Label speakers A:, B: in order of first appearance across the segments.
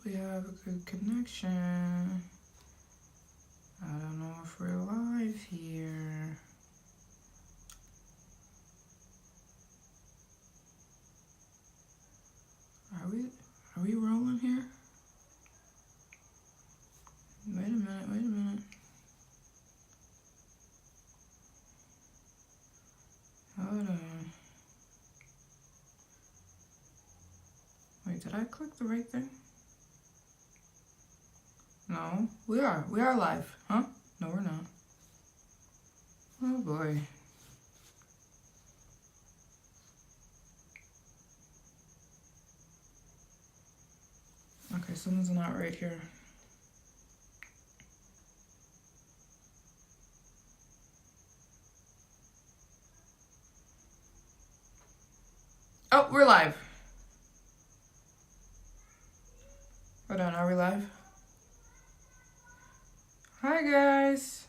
A: we have a good connection. I don't know if we're live here. Are we rolling here? Wait a minute. Hold on. Wait, did I click the right thing? No, we are live, huh? No, we're not. Oh boy. Okay, something's not right here. Oh, we're live. Hold on, are we live? Hi guys.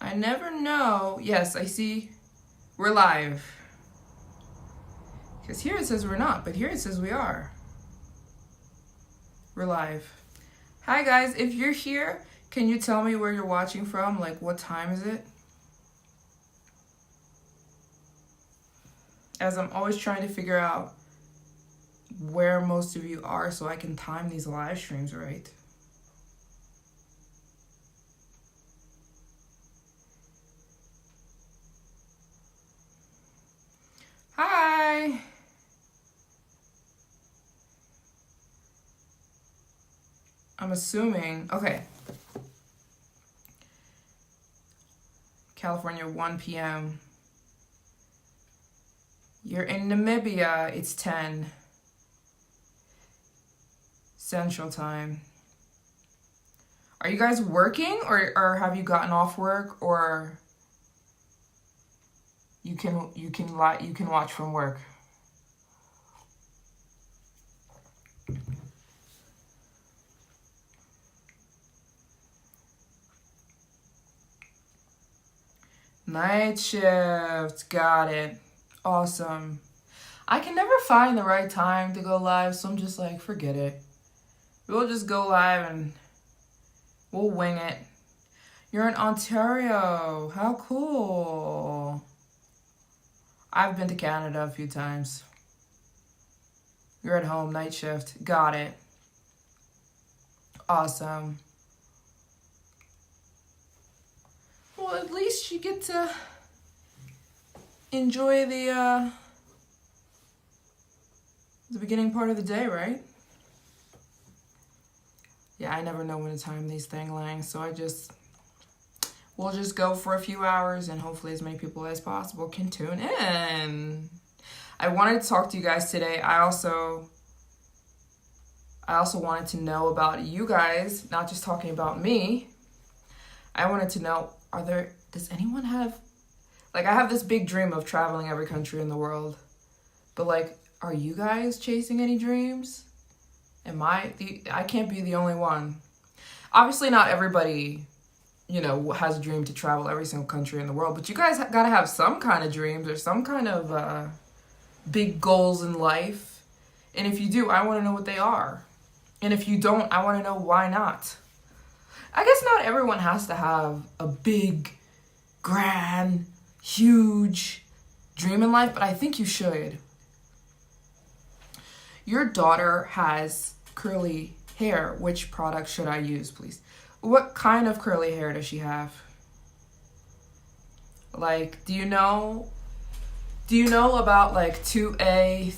A: I never know. Yes, I see we're live. Because here it says we're not, but here it says we are. We're live. Hi guys, if you're here, can you tell me where you're watching from? Like, what time is it? As I'm always trying to figure out where most of you are so I can time these live streams right. Hi! I'm assuming, okay. California, 1 p.m. You're in Namibia, it's 10 Central Time. Are you guys working or have you gotten off work, or you can watch from work? Night shift, got it. Awesome. I can never find the right time to go live, so I'm just like, forget it. We'll just go live and we'll wing it. You're in Ontario. How cool. I've been to Canada a few times. You're at home, night shift. Got it. Awesome. Well, at least you get to enjoy the beginning part of the day, right? Yeah, I never know when to time these things, so we'll just go for a few hours and hopefully as many people as possible can tune in. I wanted to talk to you guys today. I also wanted to know about you guys, not just talking about me. I wanted to know, does anyone have, like, I have this big dream of traveling every country in the world, but like, are you guys chasing any dreams? I can't be the only one. Obviously not everybody, has a dream to travel every single country in the world, but you guys gotta have some kind of dreams or some kind of big goals in life. And if you do, I wanna know what they are. And if you don't, I wanna know why not. I guess not everyone has to have a big, grand, huge dream in life, but I think you should. Your daughter has curly hair. Which product should I use, please? What kind of curly hair does she have? Like, do you know about like 2A,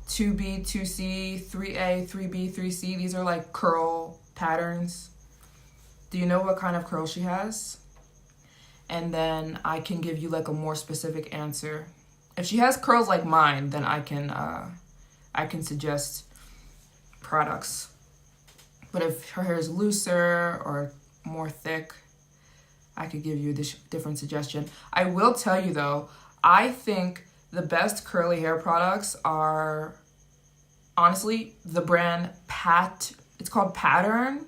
A: 2B, 2C, 3A, 3B, 3C? These are like curl patterns. Do you know what kind of curl she has? And then I can give you like a more specific answer. If she has curls like mine, then I can suggest products. But if her hair is looser or more thick, I could give you a different suggestion. I will tell you though, I think the best curly hair products are honestly the brand it's called Pattern.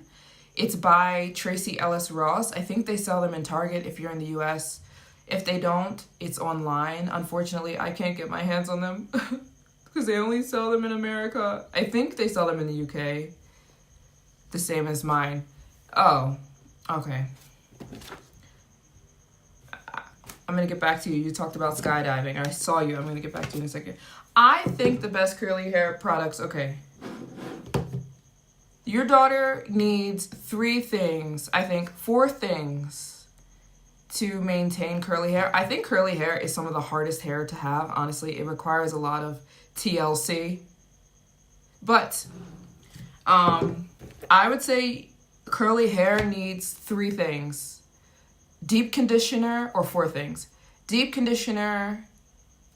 A: It's by Tracy Ellis Ross. I think they sell them in Target if you're in the US. If they don't, it's online. Unfortunately, I can't get my hands on them. because they only sell them in America. I think they sell them in the UK. The same as mine. Oh, okay. I'm going to get back to you. You talked about skydiving. I saw you. I'm going to get back to you in a second. I think the best curly hair products, okay. Your daughter needs 3 things, I think 4 things to maintain curly hair. I think curly hair is some of the hardest hair to have. Honestly, it requires a lot of TLC. But I would say curly hair needs 3 things. Deep conditioner, or 4 things. Deep conditioner,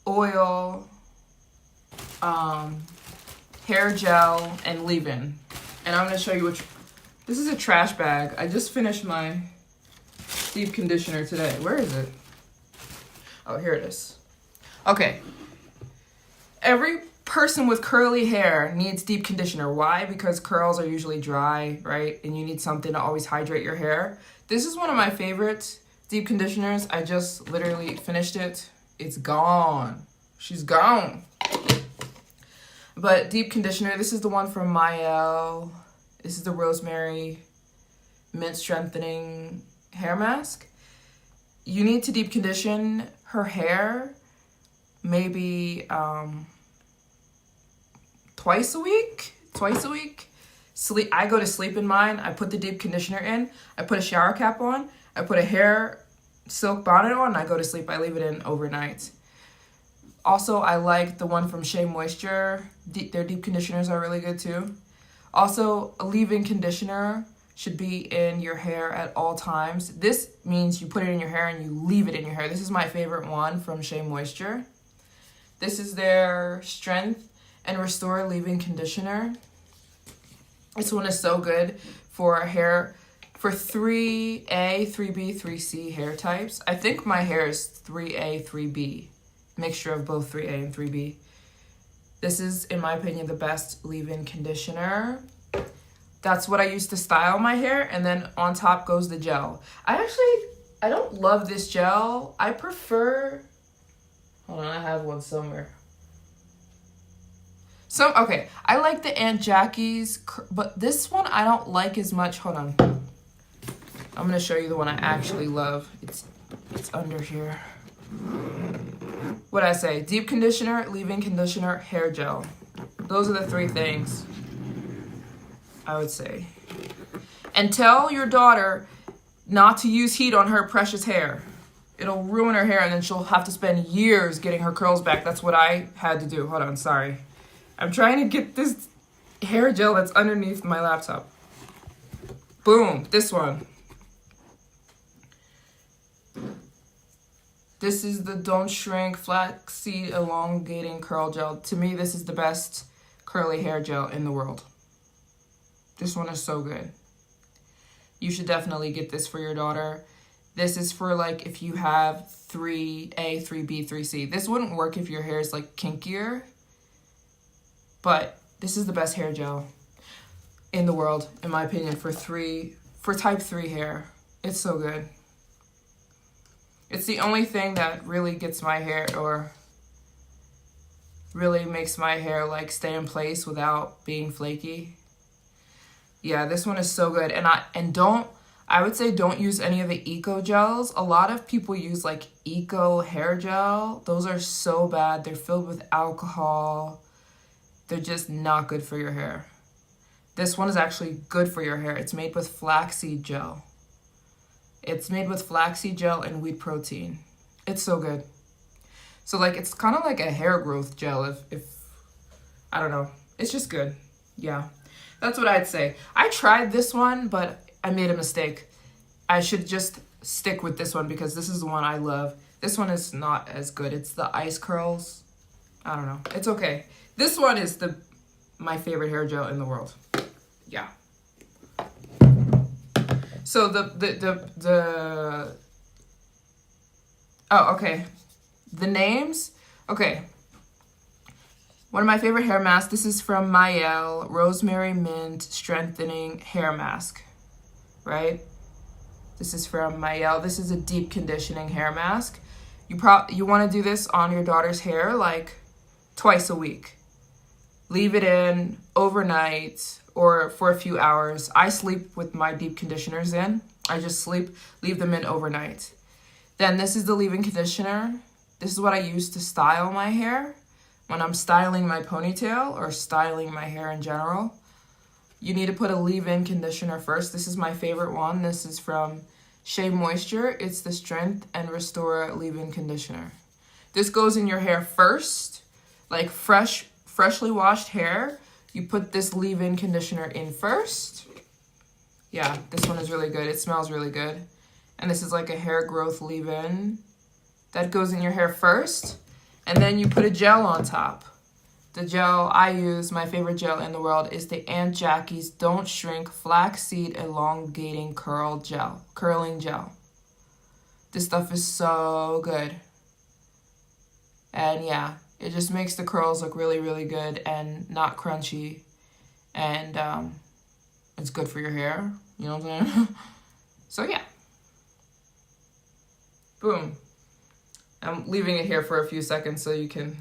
A: oil, hair gel, and leave-in. And I'm going to show you which... This is a trash bag. I just finished my deep conditioner today. Where is it? Oh, here it is. Okay. Every person with curly hair needs deep conditioner. Why? Because curls are usually dry, right? And you need something to always hydrate your hair. This is one of my favorite deep conditioners. I just literally finished it. It's gone. She's gone. But deep conditioner, this is the one from Maryjane. This is the Rosemary Mint Strengthening Hair Mask. You need to deep condition her hair maybe twice a week. I go to sleep in mine. I put the deep conditioner in. I put a shower cap on. I put a hair silk bonnet on. And I go to sleep. I leave it in overnight. Also, I like the one from Shea Moisture. Their deep conditioners are really good too. Also, a leave-in conditioner should be in your hair at all times. This means you put it in your hair and you leave it in your hair. This is my favorite one from Shea Moisture. This is their Strength and Restore Leave-In Conditioner. This one is so good for hair, for 3A, 3B, 3C hair types. I think my hair is 3A, 3B. Mixture of both 3A and 3B. This is, in my opinion, the best leave-in conditioner. That's what I use to style my hair, and then on top goes the gel. I don't love this gel. I prefer, hold on, I have one somewhere. Okay, I like the Aunt Jackie's, but this one I don't like as much. Hold on. I'm gonna show you the one I actually love. It's under here. What'd I say? Deep conditioner, leave-in conditioner, hair gel. Those are the 3 things I would say. And tell your daughter not to use heat on her precious hair. It'll ruin her hair, and then she'll have to spend years getting her curls back. That's what I had to do. Hold on, sorry. I'm trying to get this hair gel that's underneath my laptop. Boom, this one. This is the Don't Shrink Flaxseed Elongating Curl Gel. To me, this is the best curly hair gel in the world. This one is so good. You should definitely get this for your daughter. This is for like if you have 3A, 3B, 3C. This wouldn't work if your hair is like kinkier. But this is the best hair gel in the world, in my opinion, for type 3 hair. It's so good. It's the only thing that really gets my hair, or really makes my hair like stay in place without being flaky. Yeah, this one is so good. I would say don't use any of the eco gels. A lot of people use like eco hair gel. Those are so bad. They're filled with alcohol. They're just not good for your hair. This one is actually good for your hair. It's made with flaxseed gel. It's made with flaxseed gel and wheat protein. It's so good. So like, it's kind of like a hair growth gel if I don't know. It's just good. Yeah, that's what I'd say. I tried this one, but I made a mistake. I should just stick with this one because this is the one I love. This one is not as good. It's the ice curls. I don't know. It's okay. This one is my favorite hair gel in the world. Yeah. So okay. The names. Okay. One of my favorite hair masks. This is from Maryjane Rosemary Mint Strengthening Hair Mask. Right? This is from Maryjane. This is a deep conditioning hair mask. You want to do this on your daughter's hair like twice a week. leave it in overnight or for a few hours. I sleep with my deep conditioners in. I just sleep, leave them in overnight. Then this is the leave-in conditioner. This is what I use to style my hair when I'm styling my ponytail or styling my hair in general. You need to put a leave-in conditioner first. This is my favorite one. This is from Shea Moisture. It's the Strength and Restore leave-in conditioner. This goes in your hair first, like freshly washed hair. You put this leave-in conditioner in first. Yeah, this one is really good. It smells really good. And this is like a hair growth leave-in that goes in your hair first. And then you put a gel on top. The gel I use, my favorite gel in the world, is the Aunt Jackie's Don't Shrink Flaxseed Elongating Curling Gel. This stuff is so good. And yeah, it just makes the curls look really, really good and not crunchy. And it's good for your hair. You know what I'm saying? So yeah. Boom. I'm leaving it here for a few seconds so you can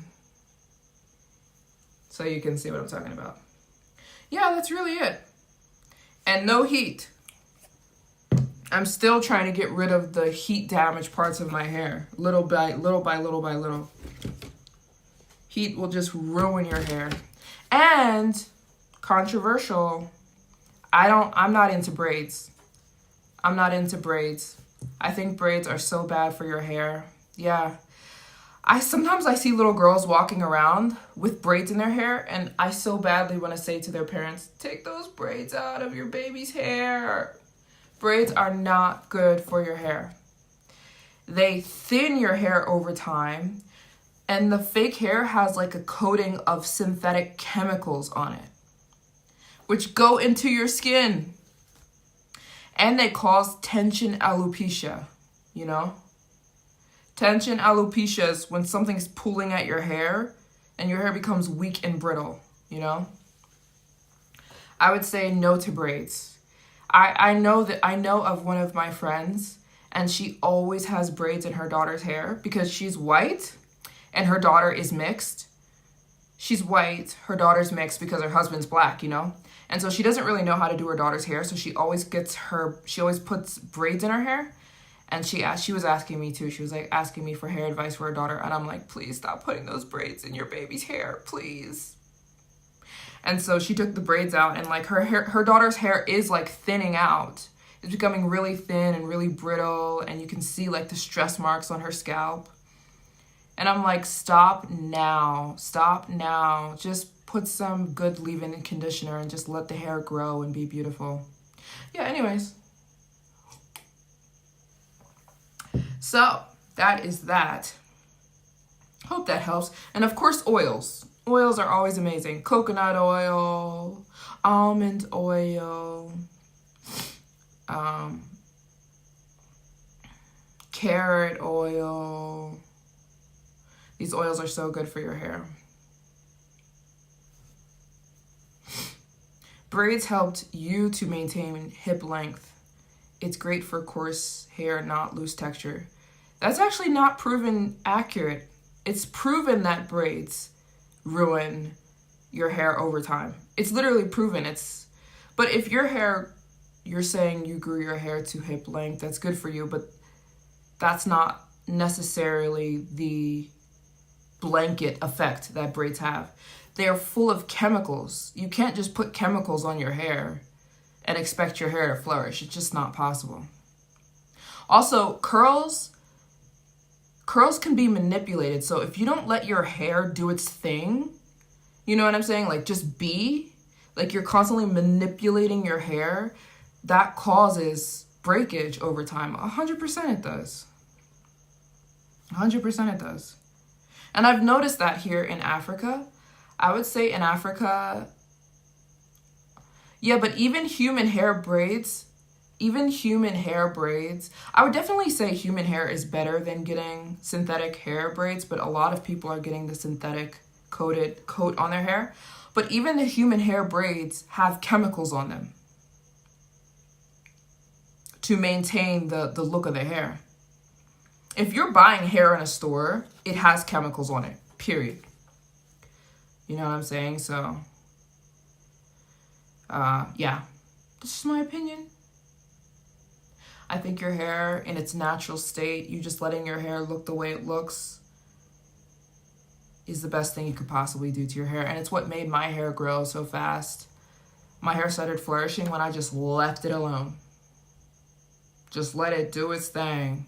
A: see what I'm talking about. Yeah, that's really it. And no heat. I'm still trying to get rid of the heat damaged parts of my hair. Little by little. Heat will just ruin your hair. And controversial, I'm not into braids. I'm not into braids. I think braids are so bad for your hair. Yeah. Sometimes I see little girls walking around with braids in their hair, and I so badly want to say to their parents, take those braids out of your baby's hair. Braids are not good for your hair. They thin your hair over time, and the fake hair has like a coating of synthetic chemicals on it, which go into your skin. And they cause tension alopecia, you know? Tension alopecia is when something's pulling at your hair and your hair becomes weak and brittle, you know? I would say no to braids. I know of one of my friends, and she always has braids in her daughter's hair because she's white and her daughter is mixed. She's white, her daughter's mixed because her husband's black, you know? And so she doesn't really know how to do her daughter's hair, so she always puts braids in her hair. And she was asking me too. She was like asking me for hair advice for her daughter. And I'm like, please stop putting those braids in your baby's hair, please. And so she took the braids out, and like her daughter's hair is like thinning out. It's becoming really thin and really brittle. And you can see like the stress marks on her scalp. And I'm like, stop now. Just put some good leave-in conditioner and just let the hair grow and be beautiful. Yeah, anyways. So that is that. Hope that helps. And of course, oils. Oils are always amazing. Coconut oil, almond oil, carrot oil. These oils are so good for your hair. Braids helped you to maintain hip length. It's great for coarse hair, not loose texture. That's actually not proven accurate. It's proven that braids ruin your hair over time. It's literally proven. But if your hair, you're saying you grew your hair to hip length, that's good for you, but that's not necessarily the blanket effect that braids have. They're full of chemicals. You can't just put chemicals on your hair and expect your hair to flourish. It's just not possible. Also, curls can be manipulated. So if you don't let your hair do its thing, you know what I'm saying? Like just be, like you're constantly manipulating your hair, that causes breakage over time. 100% it does. 100% it does. And I've noticed that here in Africa. I would say in Africa, yeah, but even human hair braids, I would definitely say human hair is better than getting synthetic hair braids, but a lot of people are getting the synthetic coat on their hair. But even the human hair braids have chemicals on them to maintain the look of the hair. If you're buying hair in a store, it has chemicals on it, period. You know what I'm saying? So, yeah, this is my opinion. I think your hair in its natural state, you just letting your hair look the way it looks, is the best thing you could possibly do to your hair. And it's what made my hair grow so fast. My hair started flourishing when I just left it alone. Just let it do its thing.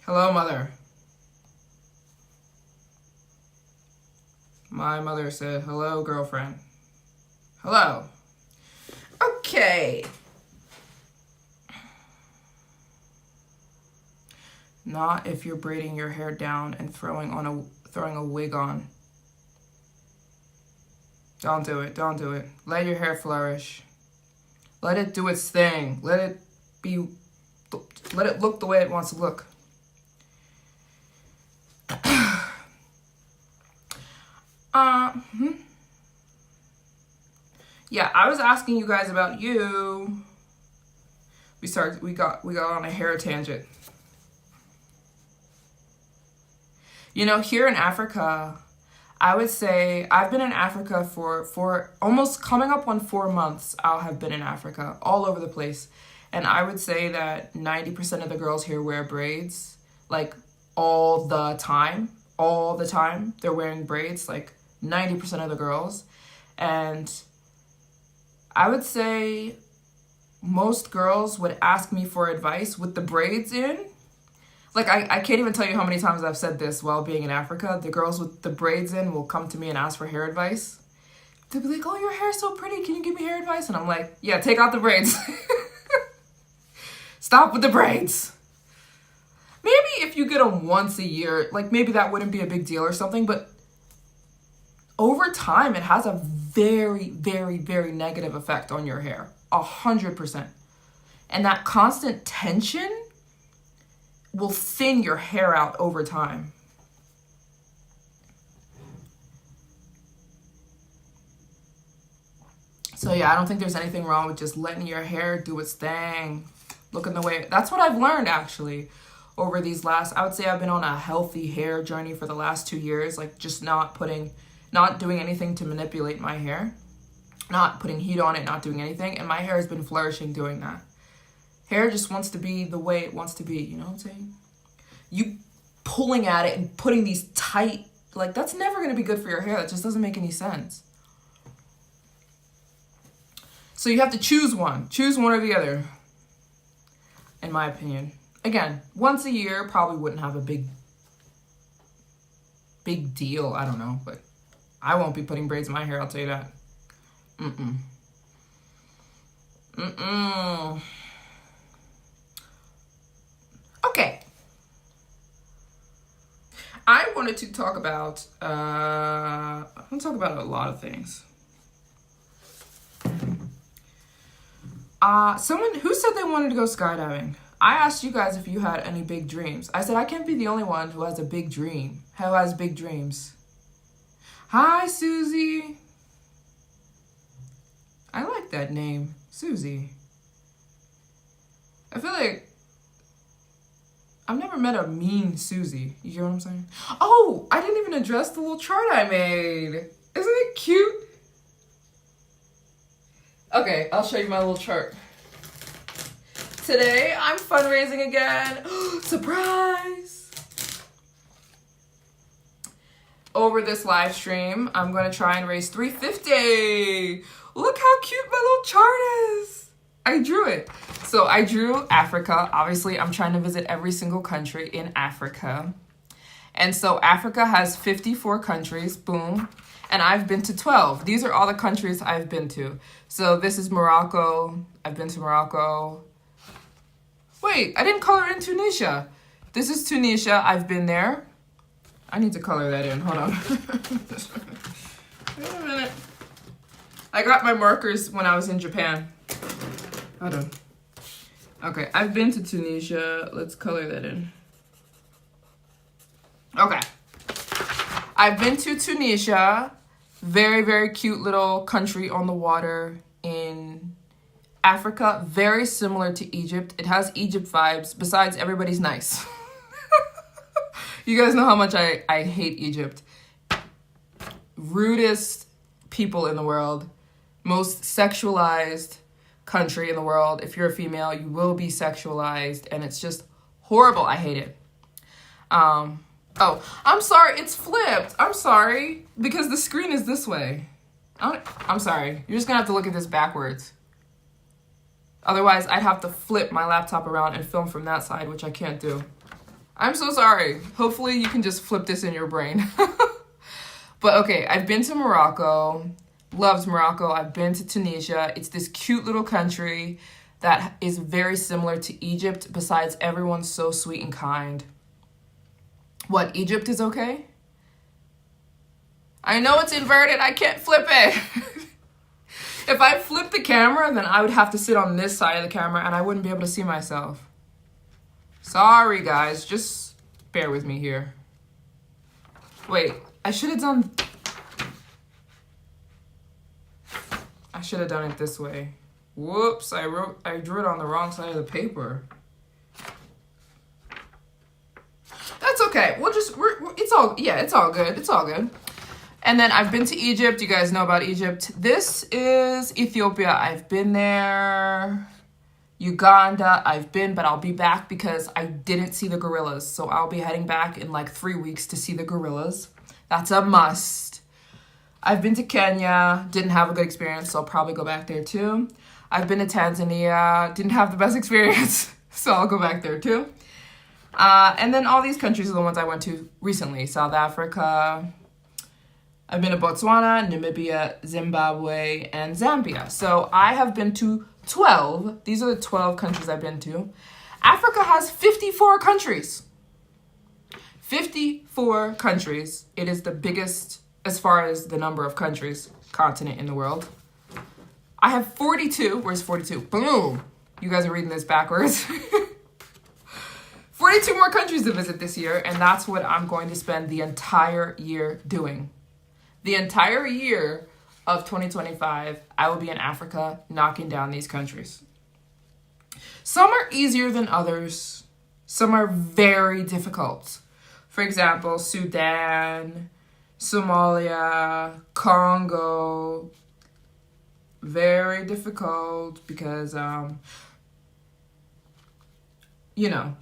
A: Hello, mother. My mother said, hello, girlfriend. Hello. Okay. Not if you're braiding your hair down and throwing a wig on. Don't do it. Don't do it. Let your hair flourish. Let it do its thing. Let it look the way it wants to look. Yeah, I was asking you guys about you. We got on a hair tangent. You know, here in Africa, I would say I've been in Africa for almost coming up on 4 months. I'll have been in Africa all over the place. And I would say that 90% of the girls here wear braids, like all the time. All the time. They're wearing braids, like 90% of the girls. And I would say most girls would ask me for advice with the braids in. Like, I can't even tell you how many times I've said this while being in Africa. The girls with the braids in will come to me and ask for hair advice. They'll be like, oh, your hair's so pretty. Can you give me hair advice? And I'm like, yeah, take out the braids. Stop with the braids. Maybe if you get them once a year, like maybe that wouldn't be a big deal or something. But over time, it has a very, very, very negative effect on your hair. 100%. And that constant tension will thin your hair out over time. So yeah, I don't think there's anything wrong with just letting your hair do its thing. Looking the way, that's what I've learned actually over these last, I would say I've been on a healthy hair journey for the last 2 years, like just not doing anything to manipulate my hair, not putting heat on it, not doing anything. And my hair has been flourishing doing that. Hair just wants to be the way it wants to be, you know what I'm saying? You pulling at it and putting these tight, like that's never going to be good for your hair. That just doesn't make any sense. So you have to choose one. Choose one or the other, in my opinion. Again, once a year probably wouldn't have a big deal. I don't know, but I won't be putting braids in my hair, I'll tell you that. Okay. I wanted to talk about, I'm going to talk about a lot of things. Someone who said they wanted to go skydiving. I asked you guys if you had any big dreams. I said I can't be the only one who has a big dream. Who has big dreams? Hi, Susie. I like that name, Susie. I feel like I've never met a mean Susie. You get what I'm saying? Oh, I didn't even address the little chart I made. Isn't it cute? Okay, I'll show you my little chart. Today, I'm fundraising again. Surprise! Over this live stream, I'm going to try and raise $350. Look how cute my little chart is. I drew it. So I drew Africa. Obviously, I'm trying to visit every single country in Africa. And so Africa has 54 countries. Boom. And I've been to 12. These are all the countries I've been to. So this is Morocco. I've been to Morocco. Wait, I didn't color in Tunisia. This is Tunisia. I've been there. I need to color that in. Hold on. Wait a minute. I got my markers when I was in Japan. Hold on. Okay, I've been to Tunisia. Let's color that in. Okay. I've been to Tunisia. Very, very cute little country on the water in Africa. Very similar to Egypt. It has Egypt vibes. Besides, everybody's nice. You guys know how much I hate Egypt. rudest people in the world, most sexualized country in the world. If you're a female, you will be sexualized, and it's just horrible. I hate it. Oh, I'm sorry, it's flipped. I'm sorry, because the screen is this way. I'm sorry. You're just gonna have to look at this backwards. Otherwise, I'd have to flip my laptop around and film from that side, which I can't do. I'm so sorry. Hopefully you can just flip this in your brain. But okay, I've been to Morocco. Loved Morocco. I've been to Tunisia. It's this cute little country that is very similar to Egypt, besides everyone's so sweet and kind. What, Egypt is okay? I know it's inverted. I can't flip it. If I flip the camera, then I would have to sit on this side of the camera and I wouldn't be able to see myself. Sorry, guys. Just bear with me here. Wait, I should have done it this way. Whoops, I drew it on the wrong side of the paper. That's okay. It's all good. It's all good. And then I've been to Egypt. You guys know about Egypt. This is Ethiopia. I've been there. Uganda, I've been, but I'll be back because I didn't see the gorillas. So I'll be heading back in like 3 weeks to see the gorillas. That's a must. I've been to Kenya. Didn't have a good experience, so I'll probably go back there too. I've been to Tanzania. Didn't have the best experience, so I'll go back there too. And then all these countries are the ones I went to recently. South Africa. I've been to Botswana, Namibia, Zimbabwe, and Zambia. So I have been to 12. These are the 12 countries I've been to. Africa has 54 countries. 54 countries. It is the biggest, as far as the number of countries, continent in the world. I have 42. Where's 42? Boom. You guys are reading this backwards. 42 more countries to visit this year, and that's what I'm going to spend the entire year doing. The entire year of 2025, I will be in Africa knocking down these countries. Some are easier than others. Some are very difficult. For example, Sudan, Somalia, Congo. Very difficult because,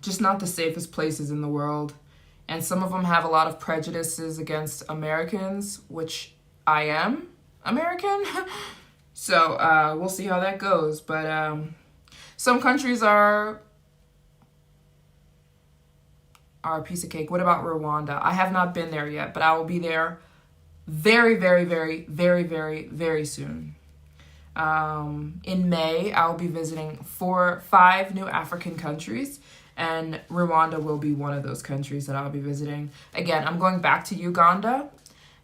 A: just not the safest places in the world. And some of them have a lot of prejudices against Americans, which I am American. So we'll see how that goes. But some countries are a piece of cake. What about Rwanda? I have not been there yet, but I will be there very, very, very, very, very, very soon. In May, I'll be visiting 5 new African countries. And Rwanda will be one of those countries that I'll be visiting. Again, I'm going back to Uganda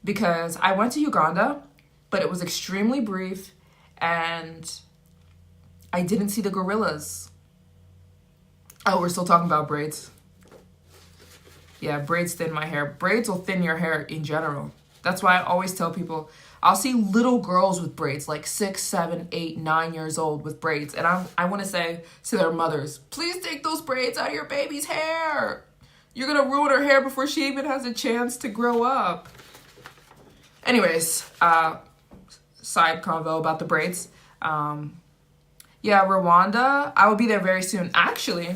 A: because I went to Uganda, but it was extremely brief and I didn't see the gorillas. Oh, we're still talking about braids. Yeah, braids thin my hair. Braids will thin your hair in general. That's why I always tell people, I'll see little girls with braids, like 6, 7, 8, 9 years old with braids. And I want to say to their mothers, please take those braids out of your baby's hair. You're going to ruin her hair before she even has a chance to grow up. Anyways, side convo about the braids. Rwanda, I will be there very soon. Actually,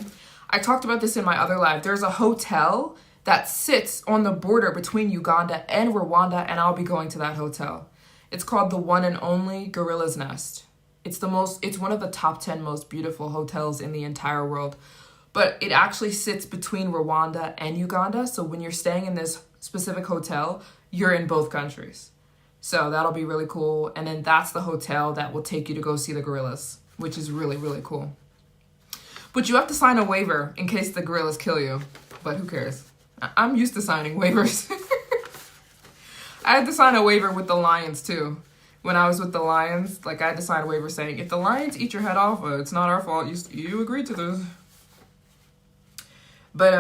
A: I talked about this in my other live. There's a hotel that sits on the border between Uganda and Rwanda, and I'll be going to that hotel. It's called the one and only Gorilla's Nest. It's one of the top 10 most beautiful hotels in the entire world. But it actually sits between Rwanda and Uganda. So when you're staying in this specific hotel, you're in both countries. So that'll be really cool. And then that's the hotel that will take you to go see the gorillas, which is really, really cool. But you have to sign a waiver in case the gorillas kill you. But who cares? I'm used to signing waivers. I had to sign a waiver with the lions too. When I was with the lions, I had to sign a waiver saying, if the lions eat your head off, it's not our fault. You agreed to this. But,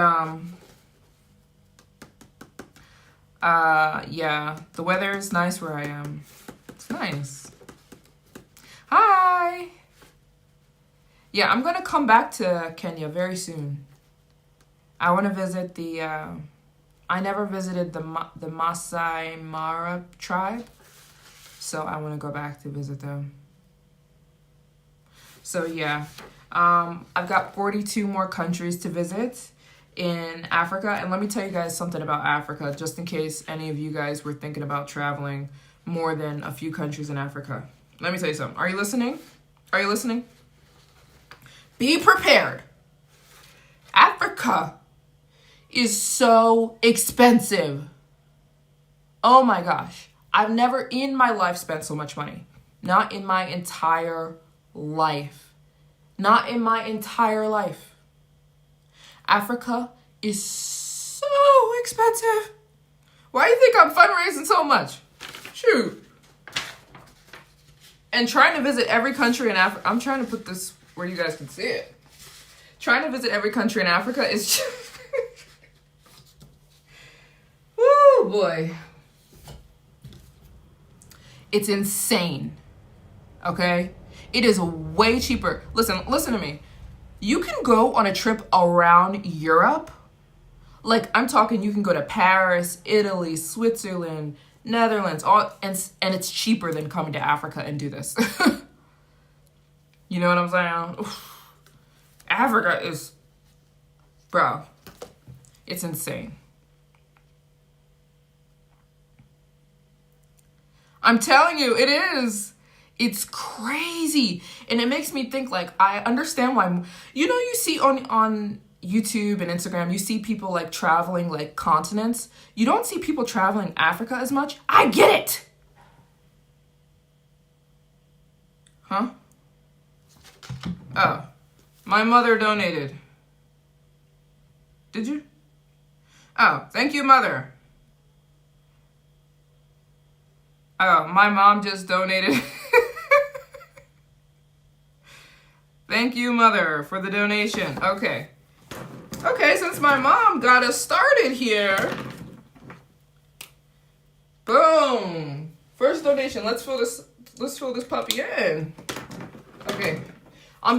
A: the weather is nice where I am. It's nice. Hi. Yeah, I'm going to come back to Kenya very soon. I want to visit the I never visited the Masai Mara tribe, so I want to go back to visit them. So yeah, I've got 42 more countries to visit in Africa. And let me tell you guys something about Africa, just in case any of you guys were thinking about traveling more than a few countries in Africa. Let me tell you something. Are you listening? Are you listening? Be prepared. Africa is so expensive. Oh my gosh. I've never in my life spent so much money. Not in my entire life. Not in my entire life. Africa is so expensive. Why do you think I'm fundraising so much? Shoot. And trying to visit every country in Africa. I'm trying to put this where you guys can see it. Trying to visit every country in Africa is just... Woo, boy. It's insane. Okay? It is way cheaper. Listen to me. You can go on a trip around Europe. Like, I'm talking, you can go to Paris, Italy, Switzerland, Netherlands, all, and it's cheaper than coming to Africa and do this. You know what I'm saying? Oof. Africa is, bro, it's insane. I'm telling you, it is. It's crazy. And it makes me think, like, I understand why, you know, you see on YouTube and Instagram, you see people like traveling like continents. You don't see people traveling Africa as much. I get it. Huh? Oh, my mother donated. Did you? Oh, thank you, mother. Oh, my mom just donated. Thank you, mother, for the donation. Okay. Okay, since my mom got us started here. Boom. First donation. Let's fill this puppy in. Okay. I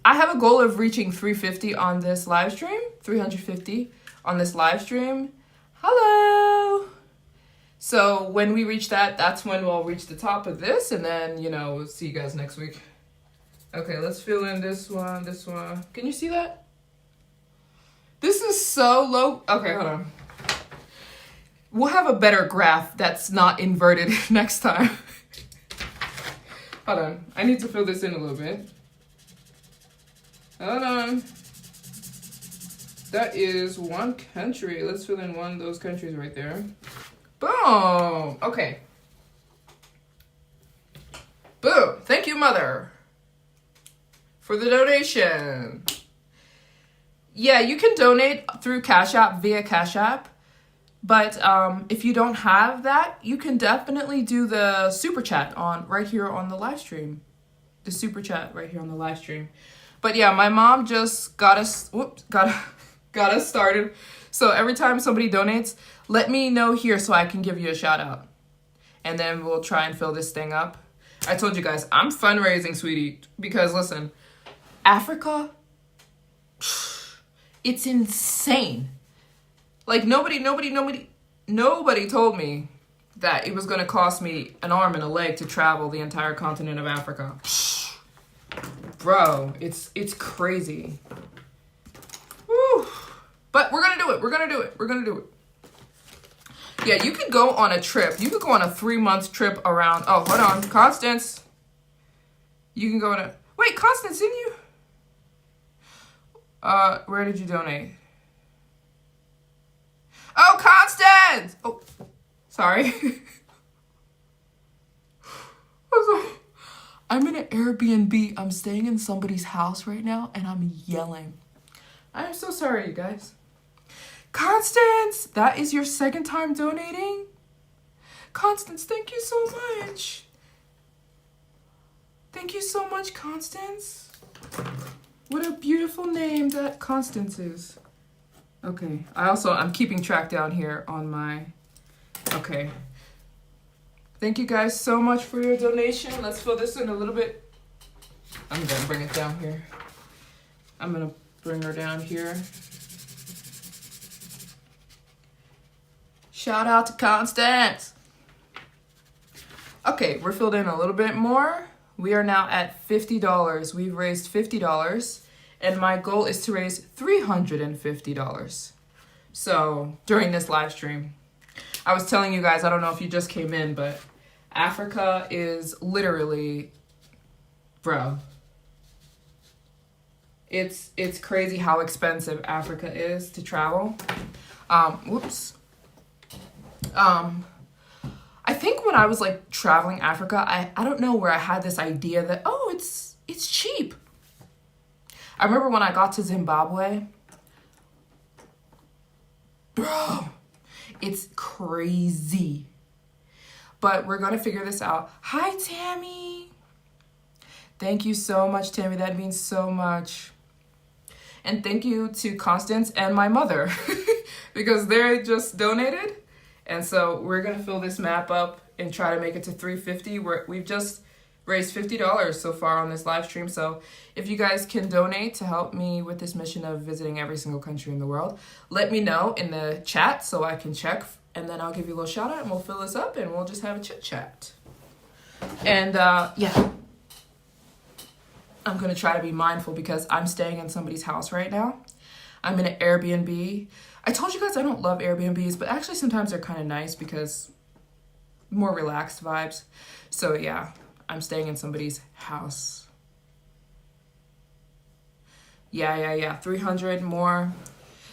A: have a goal of reaching 350 on this live stream. 350 on this live stream. Hello. So when we reach that, that's when we'll reach the top of this, and then, you know, we'll see you guys next week. Okay, let's fill in this one. Can you see that? This is so low. Okay, hold on. We'll have a better graph that's not inverted next time. Hold on. I need to fill this in a little bit. Hold on. That is one country. Let's fill in one of those countries right there. Boom. Okay. Boom. Thank you, mother, for the donation. Yeah, you can donate through Cash App, via Cash App. But if you don't have that, you can definitely do the super chat right here on the live stream. The super chat right here on the live stream. But yeah, my mom just got us started. So every time somebody donates, let me know here so I can give you a shout out. And then we'll try and fill this thing up. I told you guys, I'm fundraising, sweetie. Because listen, Africa, it's insane. Like nobody told me that it was going to cost me an arm and a leg to travel the entire continent of Africa. Bro, it's crazy. Woo. But we're going to do it. Yeah, you could go on a trip. You could go on a 3-month trip around. Oh, hold on. Constance. You can go on a... Wait, Constance, didn't you? Where did you donate? Oh, Constance! Oh, sorry. I'm in an Airbnb. I'm staying in somebody's house right now, and I'm yelling. I'm so sorry, you guys. Constance, that is your second time donating? Constance, thank you so much. Thank you so much, Constance. What a beautiful name that Constance is. Okay, I'm keeping track down here on my... Okay. Thank you guys so much for your donation. Let's fill this in a little bit. I'm gonna bring it down here. I'm gonna bring her down here. Shout out to Constance. Okay, we're filled in a little bit more. We are now at $50. We've raised $50, and my goal is to raise $350. So during this live stream, I was telling you guys, I don't know if you just came in, but Africa is literally, bro, it's crazy how expensive Africa is to travel. I think when I was like traveling Africa, I don't know where I had this idea that, oh, it's cheap. I remember when I got to Zimbabwe, bro, it's crazy. But we're going to figure this out. Hi, Tammy. Thank you so much, Tammy. That means so much. And thank you to Constance and my mother because they just donated. And so we're going to fill this map up and try to make it to $350. We've just raised $50 so far on this live stream. So if you guys can donate to help me with this mission of visiting every single country in the world, let me know in the chat so I can check. And then I'll give you a little shout out and we'll fill this up and we'll just have a chit chat. And yeah, I'm going to try to be mindful because I'm staying in somebody's house right now. I'm in an Airbnb. I told you guys I don't love Airbnbs, but actually sometimes they're kind of nice because more relaxed vibes. So yeah, I'm staying in somebody's house. Yeah. 300 more.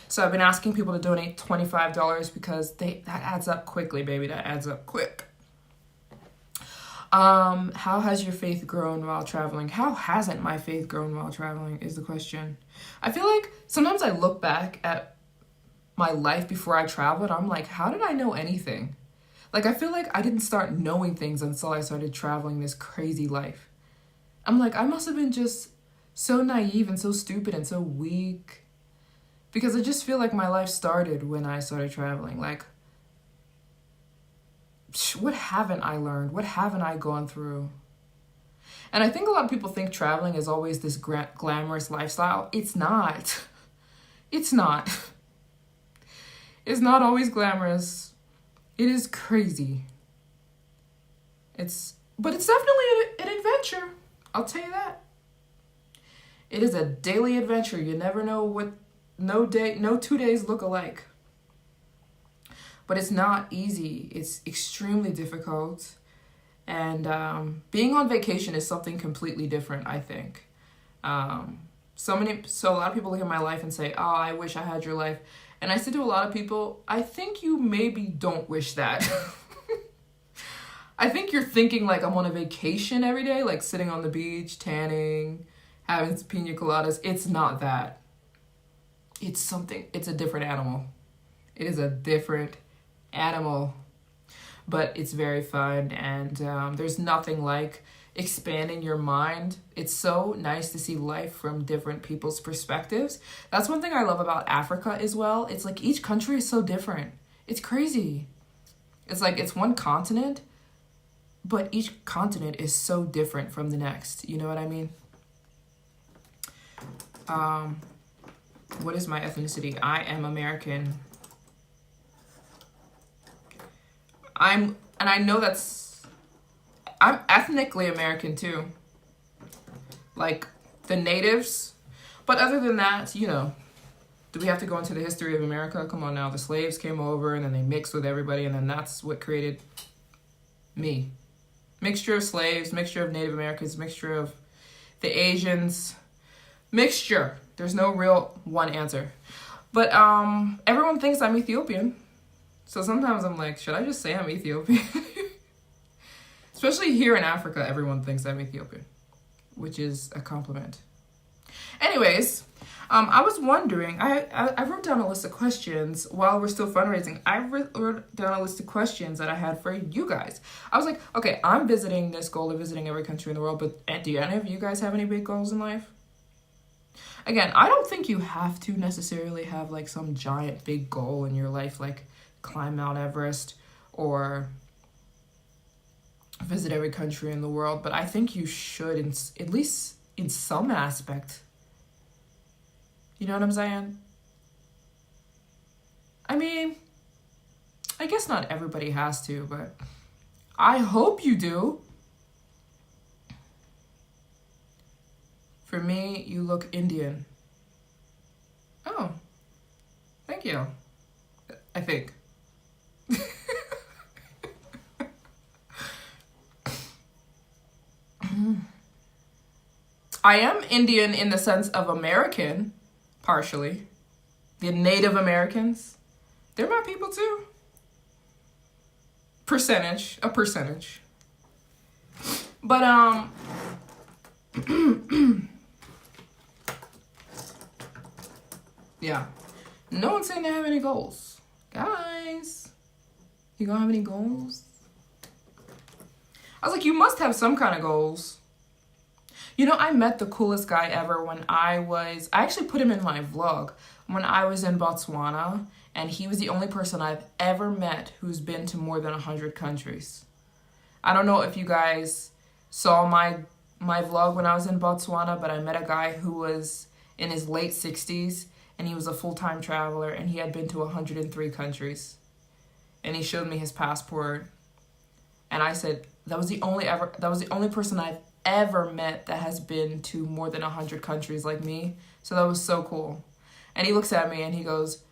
A: So I've been asking people to donate $25 because that adds up quickly, baby. That adds up quick. How has your faith grown while traveling? How hasn't my faith grown while traveling is the question. I feel like sometimes I look back at my life before I traveled. I'm like, how did I know anything? Like, I feel like I didn't start knowing things until I started traveling this crazy life. I'm like, I must have been just so naive and so stupid and so weak. Because I just feel like my life started when I started traveling. Like, what haven't I learned? What haven't I gone through? And I think a lot of people think traveling is always this glamorous lifestyle. It's not. It's not. It's not always glamorous. It is crazy. But it's definitely an adventure. I'll tell you that. It is a daily adventure. You never know what no 2 days look alike. But it's not easy. It's extremely difficult. And being on vacation is something completely different, I think. So a lot of people look at my life and say, oh, I wish I had your life. And I say to a lot of people, I think you maybe don't wish that. I think you're thinking like I'm on a vacation every day, like sitting on the beach, tanning, having some pina coladas. It's not that. It's a different animal. It is a different animal. But it's very fun, and there's nothing like expanding your mind. It's so nice to see life from different people's perspectives. That's one thing I love about Africa as well. It's like each country is so different. It's crazy. It's like it's one continent, but each continent is so different from the next. You know what I mean? What is my ethnicity? I am American. I'm ethnically American too. Like the natives. But other than that, you know, do we have to go into the history of America? Come on now. The slaves came over and then they mixed with everybody and then that's what created me. Mixture of slaves, mixture of Native Americans, mixture of the Asians. Mixture. There's no real one answer. But everyone thinks I'm Ethiopian. So sometimes I'm like, should I just say I'm Ethiopian? Especially here in Africa, everyone thinks I'm Ethiopian, which is a compliment. Anyways, I was wondering, I wrote down a list of questions while we're still fundraising. I wrote down a list of questions that I had for you guys. I was like, okay, I'm visiting this goal of visiting every country in the world, but do any of you guys have any big goals in life? Again, I don't think you have to necessarily have like some giant big goal in your life, like climb Mount Everest or visit every country in the world, but I think you should, at least in some aspect. You know what I'm saying? I mean, I guess not everybody has to, but I hope you do. For me, you look Indian. Oh, thank you. I think. I am Indian in the sense of American, partially. The Native Americans, they're my people too. A percentage. But yeah. No one's saying they have any goals. Guys, you gonna have any goals? I was like, you must have some kind of goals. You know, I met the coolest guy ever when I actually put him in my vlog when I was in Botswana, and he was the only person I've ever met who's been to more than 100 countries. I don't know if you guys saw my vlog when I was in Botswana, but I met a guy who was in his late 60s, and he was a full-time traveler, and he had been to 103 countries. And he showed me his passport, and I said, that was the only person I've ever met that has been to more than 100 countries like me. So that was so cool. And he looks at me and he goes,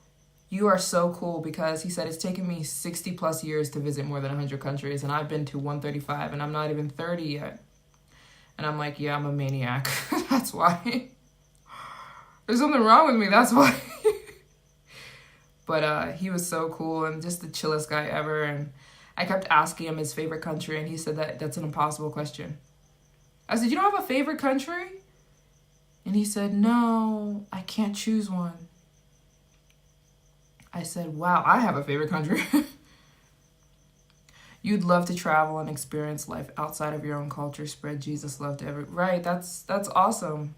A: you are so cool, because he said it's taken me 60 plus years to visit more than 100 countries, and I've been to 135 and I'm not even 30 yet. And I'm like, yeah, I'm a maniac. That's why. There's something wrong with me, that's why. But he was so cool and just the chillest guy ever. And I kept asking him his favorite country, and he said that's an impossible question. I said, you don't have a favorite country? And he said, no, I can't choose one. I said, wow, I have a favorite country. You'd love to travel and experience life outside of your own culture, spread Jesus love to every... Right, that's awesome.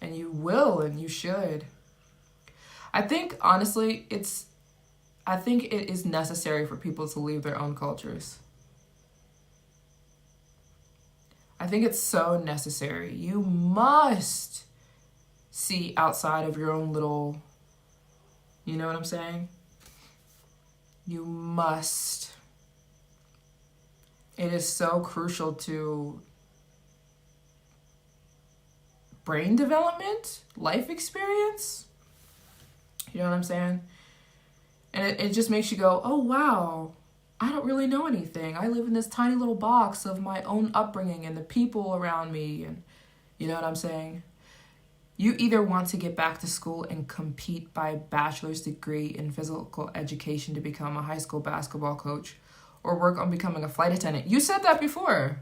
A: And you will, and you should. I think, honestly, it is necessary for people to leave their own cultures. I think it's so necessary. You must see outside of your own little, you know what I'm saying? You must. It is so crucial to brain development, life experience. You know what I'm saying? And it just makes you go, oh, wow. I don't really know anything. I live in this tiny little box of my own upbringing and the people around me. And you know what I'm saying? You either want to get back to school and compete by a bachelor's degree in physical education to become a high school basketball coach, or work on becoming a flight attendant. You said that before.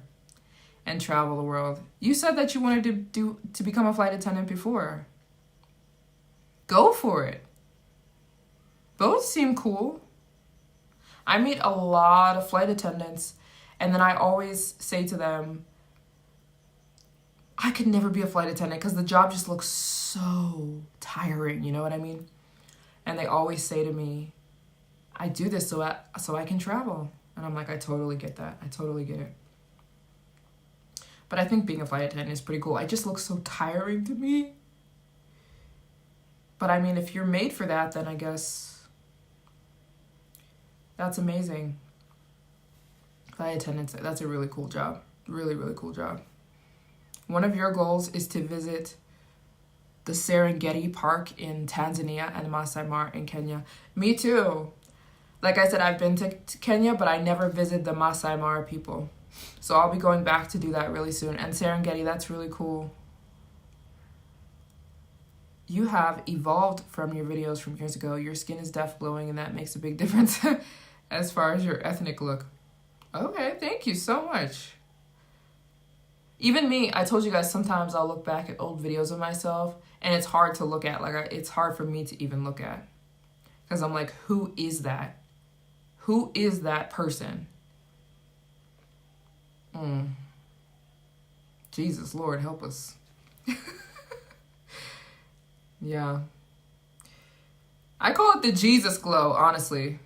A: And travel the world. You said that you wanted to become a flight attendant before. Go for it. Both seem cool. I meet a lot of flight attendants, and then I always say to them, I could never be a flight attendant because the job just looks so tiring, you know what I mean? And they always say to me, I do this so I can travel. And I'm like, I totally get that. I totally get it. But I think being a flight attendant is pretty cool. It just looks so tiring to me. But I mean, if you're made for that, then I guess that's amazing. Flight attendants, that's a really cool job. Really, really cool job. One of your goals is to visit the Serengeti Park in Tanzania and Masai Mara in Kenya. Me too. Like I said, I've been to Kenya, but I never visited the Masai Mara people. So I'll be going back to do that really soon. And Serengeti, that's really cool. You have evolved from your videos from years ago. Your skin is definitely glowing, and that makes a big difference as far as your ethnic look. Okay, thank you so much. Even me, I told you guys sometimes I'll look back at old videos of myself, and it's hard to look at. It's hard for me to even look at. Because I'm like, who is that? Who is that person? Jesus, Lord, help us. Yeah. I call it the Jesus glow, honestly.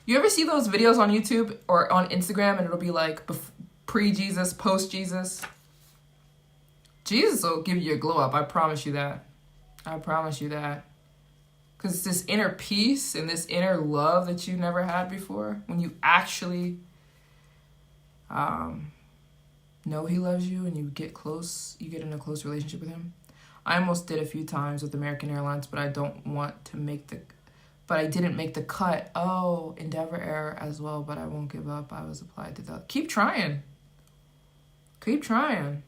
A: You ever see those videos on YouTube or on Instagram, and it'll be like pre-Jesus, post-Jesus? Jesus will give you a glow up. I promise you that. I promise you that. Because it's this inner peace and this inner love that you never had before. When you actually know he loves you and you get close, you get in a close relationship with him. I almost did a few times with American Airlines, but I don't want to but I didn't make the cut. Oh, Endeavor Air as well, but I won't give up. I was applied to that. Keep trying. Keep trying.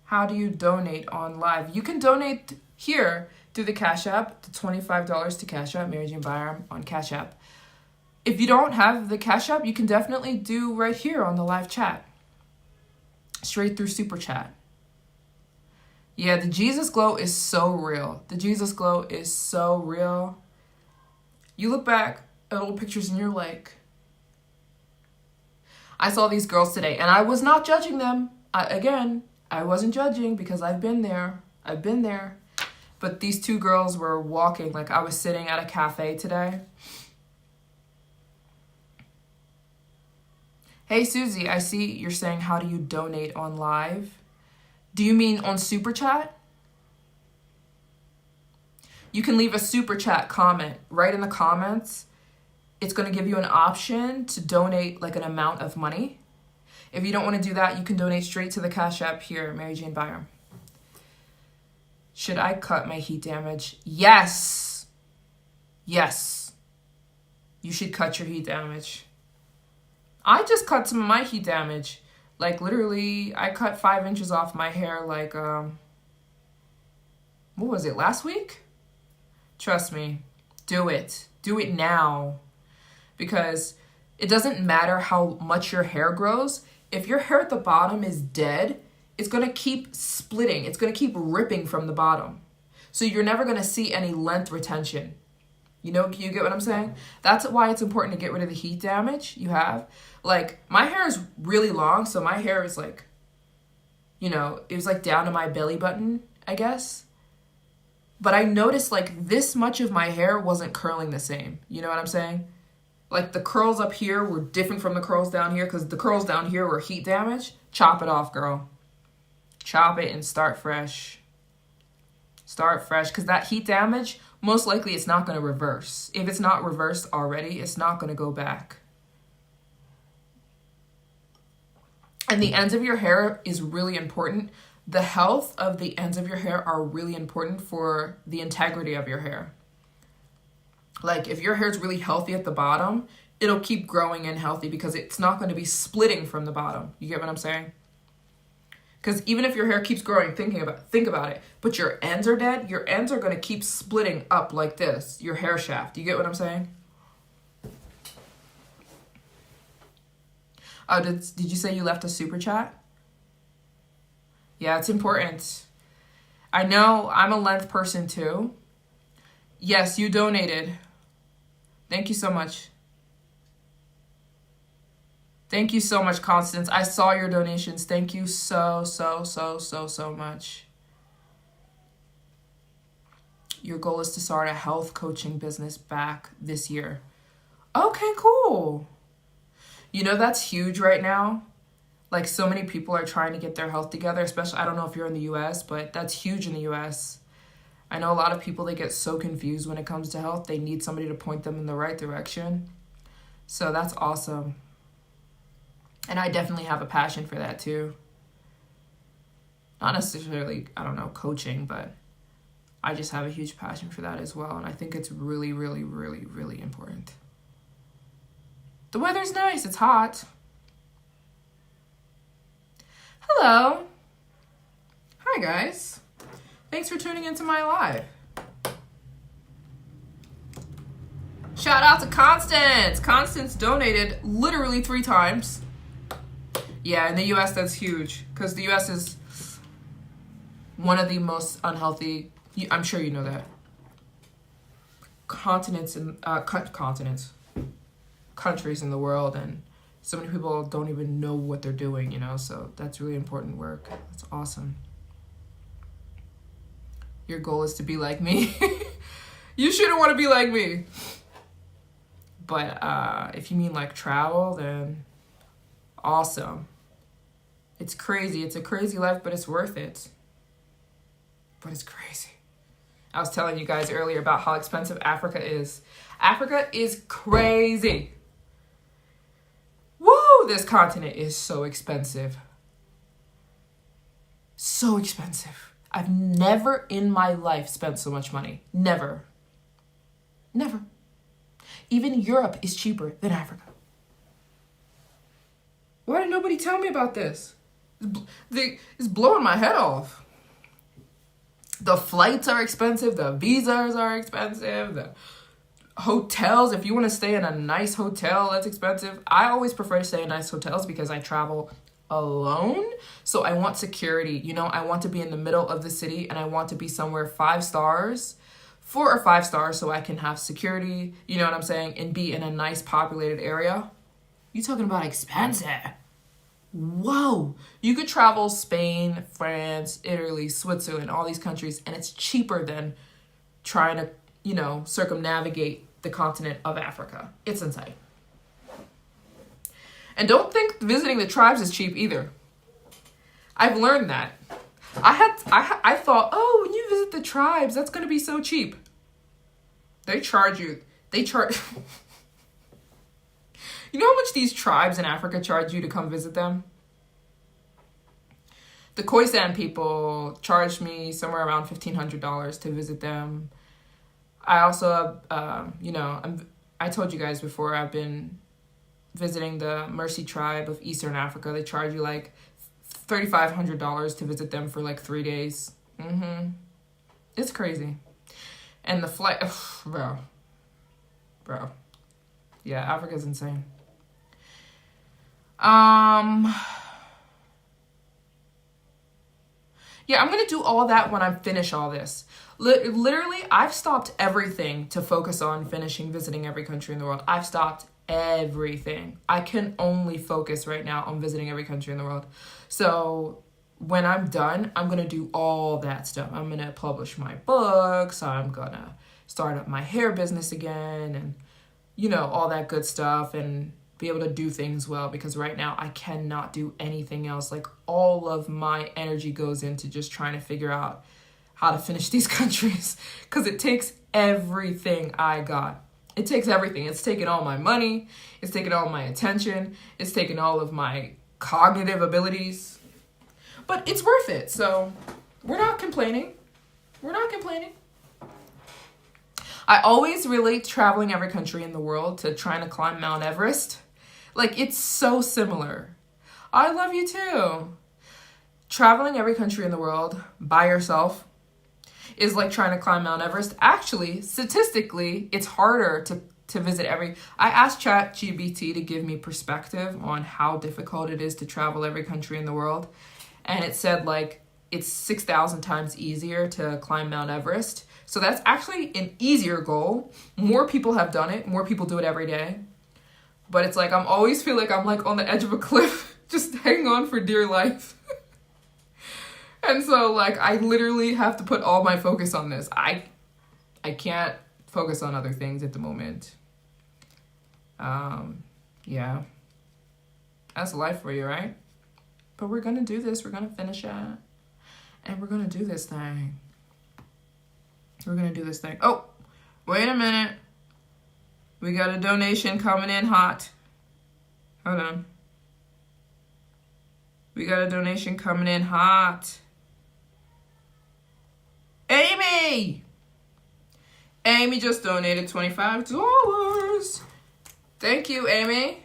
A: How do you donate on live? You can donate here through the Cash App, the $25 to Cash App, Maryjane Byram on Cash App. If you don't have the Cash App, you can definitely do right here on the live chat. Straight through Super Chat. Yeah, the Jesus glow is so real. The Jesus glow is so real. You look back at old pictures and you're like, I saw these girls today and I was not judging them. I wasn't judging because I've been there. But these two girls were walking, like I was sitting at a cafe today. Hey, Susie, I see you're saying, how do you donate on live? Do you mean on Super Chat? You can leave a Super Chat comment right in the comments. It's going to give you an option to donate like an amount of money. If you don't want to do that, you can donate straight to the Cash App here, Maryjane Byram. Should I cut my heat damage? Yes. Yes. You should cut your heat damage. I just cut some of my heat damage. Like literally, I cut 5 inches off my hair like, what was it, last week? Trust me, do it. Do it now. Because it doesn't matter how much your hair grows. If your hair at the bottom is dead, it's going to keep splitting. It's going to keep ripping from the bottom. So you're never going to see any length retention. You get what I'm saying? That's why it's important to get rid of the heat damage you have. Like, my hair is really long, so my hair is like, it was like down to my belly button, I guess. But I noticed like this much of my hair wasn't curling the same. You know what I'm saying? Like the curls up here were different from the curls down here because the curls down here were heat damage. Chop it off, girl. Chop it and start fresh. Start fresh because that heat damage, most likely it's not going to reverse. If it's not reversed already, it's not going to go back. And the ends of your hair is really important. The health of the ends of your hair are really important for the integrity of your hair. Like if your hair is really healthy at the bottom, it'll keep growing and healthy because it's not going to be splitting from the bottom. You get what I'm saying? Because even if your hair keeps growing, think about it, but your ends are dead, your ends are going to keep splitting up like this, your hair shaft. You get what I'm saying? Oh, did you say you left a super chat? Yeah, it's important. I know I'm a length person too. Yes, you donated. Thank you so much. Thank you so much, Constance. I saw your donations. Thank you so much. Your goal is to start a health coaching business back this year. Okay, cool. That's huge right now. Like so many people are trying to get their health together, especially, I don't know if you're in the US, but that's huge in the US. I know a lot of people, they get so confused when it comes to health. They need somebody to point them in the right direction. So that's awesome. And I definitely have a passion for that too. Not necessarily, coaching, but I just have a huge passion for that as well. And I think it's really, really, really, really important. The weather's nice. It's hot. Hello. Hi, guys. Thanks for tuning into my live. Shout out to Constance. Constance donated literally 3 times. Yeah, in the US, that's huge. Because the US is one of the most unhealthy, I'm sure you know that, countries in the world. And so many people don't even know what they're doing, so that's really important work. That's awesome. Your goal is to be like me. You shouldn't want to be like me. But if you mean like travel, then awesome. It's crazy. It's a crazy life, but it's worth it. But it's crazy. I was telling you guys earlier about how expensive Africa is. Africa is crazy. Woo! This continent is so expensive. So expensive. I've never in my life spent so much money. Never. Never. Even Europe is cheaper than Africa. Why did nobody tell me about this? It's blowing my head off. The flights are expensive. The visas are expensive. The hotels, if you want to stay in a nice hotel, that's expensive. I always prefer to stay in nice hotels because I travel alone. So I want security. You know, I want to be in the middle of the city and I want to be somewhere 5 stars, 4 or 5 stars, so I can have security, you know what I'm saying, and be in a nice populated area. You talking about expensive? Whoa. You could travel Spain, France, Italy, Switzerland, all these countries, and it's cheaper than trying to, you know, circumnavigate the continent of Africa. It's insane. And don't think visiting the tribes is cheap either. I've learned that. I thought, oh, when you visit the tribes, that's going to be so cheap. They charge. You know how much these tribes in Africa charge you to come visit them? The Khoisan people charged me somewhere around $1,500 to visit them. I also, I told you guys before, I've been visiting the Mercy tribe of Eastern Africa. They charge you like $3,500 to visit them for like 3 days. It's crazy. And the flight, bro. Yeah, Africa's insane. Yeah, I'm going to do all that when I finish all this. Literally, I've stopped everything to focus on visiting every country in the world. I've stopped everything. I can only focus right now on visiting every country in the world. So when I'm done, I'm going to do all that stuff. I'm going to publish my books. I'm going to start up my hair business again and, you know, all that good stuff and be able to do things well, because right now I cannot do anything else. Like, all of my energy goes into just trying to figure out how to finish these countries, because it takes everything I got. It takes everything. It's taken all my money. It's taken all my attention. It's taken all of my cognitive abilities. But it's worth it. So we're not complaining. I always relate traveling every country in the world to trying to climb Mount Everest. Like, it's so similar. I love you too. Traveling every country in the world by yourself is like trying to climb Mount Everest. Actually, statistically, it's harder to visit I asked ChatGPT to give me perspective on how difficult it is to travel every country in the world. And it said, like, it's 6,000 times easier to climb Mount Everest. So that's actually an easier goal. More people have done it. More people do it every day. But it's like, always feel like I'm like on the edge of a cliff, just hanging on for dear life. And so, like, I literally have to put all my focus on this. I can't focus on other things at the moment. Yeah. That's life for you, right? But we're going to do this. We're going to finish it. And we're going to do this thing. Oh, wait a minute. We got a donation coming in hot. Hold on. We got a donation coming in hot. Amy just donated $25. Thank you, Amy.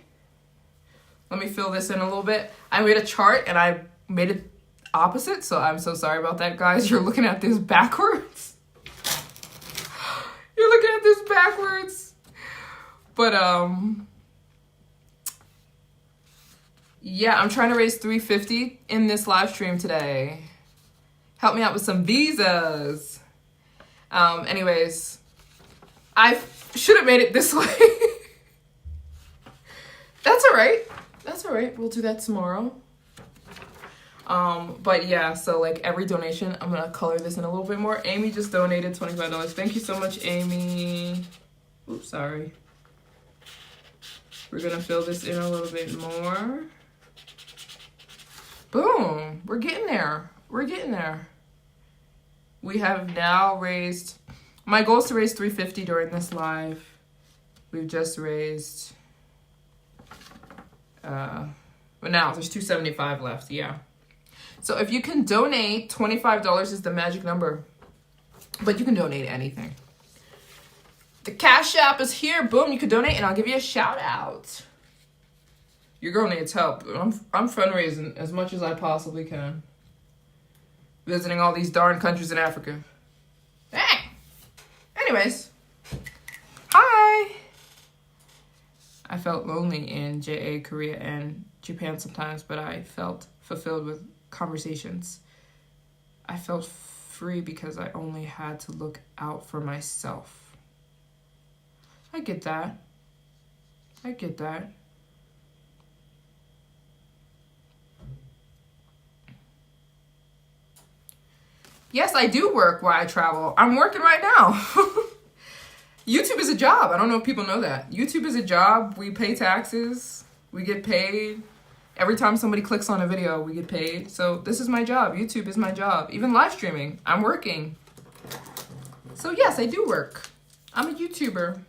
A: Let me fill this in a little bit. I made a chart and I made it opposite, so I'm so sorry about that, guys. You're looking at this backwards. But yeah, I'm trying to raise $350 in this live stream today. Help me out with some visas. Anyways, I should have made it this way. That's all right. We'll do that tomorrow. But yeah, so like every donation, I'm gonna color this in a little bit more. Amy just donated $25. Thank you so much, Amy. Oops, sorry. We're gonna fill this in a little bit more. Boom, we're getting there. We have now raised My goal is to raise $350 during this live. We've just raised, but now there's $275 left. Yeah. So if you can donate, $25 is the magic number. But you can donate anything. The Cash App is here. Boom, you can donate and I'll give you a shout out. Your girl needs help. I'm fundraising as much as I possibly can. Visiting all these darn countries in Africa. Hey! Anyways. Hi! I felt lonely in JA, Korea, and Japan sometimes, but I felt fulfilled with conversations. I felt free because I only had to look out for myself. I get that. I get that. Yes, I do work while I travel. I'm working right now. YouTube is a job. I don't know if people know that. YouTube is a job. We pay taxes. We get paid. Every time somebody clicks on a video, we get paid. So this is my job. YouTube is my job. Even live streaming, I'm working. So yes, I do work. I'm a YouTuber.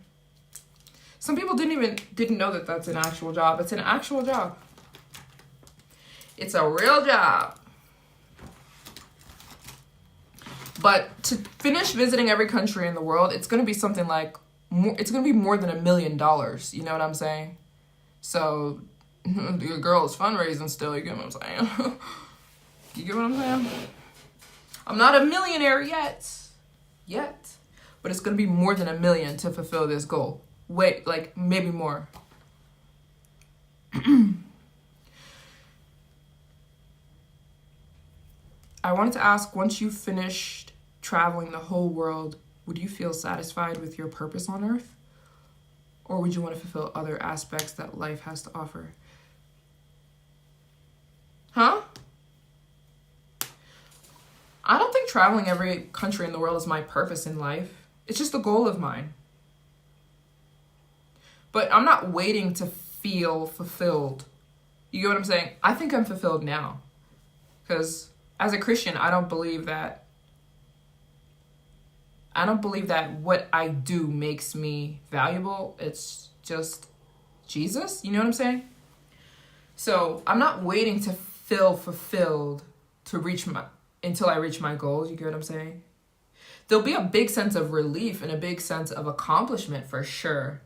A: Some people didn't know that that's an actual job. It's an actual job. It's a real job. But to finish visiting every country in the world, it's going to be something like, it's going to be more than $1 million. You know what I'm saying? So your girl is fundraising still. You get what I'm saying? You get what I'm saying? I'm not a millionaire yet. But it's going to be more than $1 million to fulfill this goal. Wait, like maybe more. I wanted to ask, once you finished traveling the whole world, would you feel satisfied with your purpose on Earth? Or would you want to fulfill other aspects that life has to offer? Huh? I don't think traveling every country in the world is my purpose in life. It's just a goal of mine. But I'm not waiting to feel fulfilled. You get what I'm saying? I think I'm fulfilled now. Because as a Christian, I don't believe that what I do makes me valuable. It's just Jesus. You know what I'm saying? So I'm not waiting to feel fulfilled until I reach my goals. You get what I'm saying? There'll be a big sense of relief and a big sense of accomplishment for sure.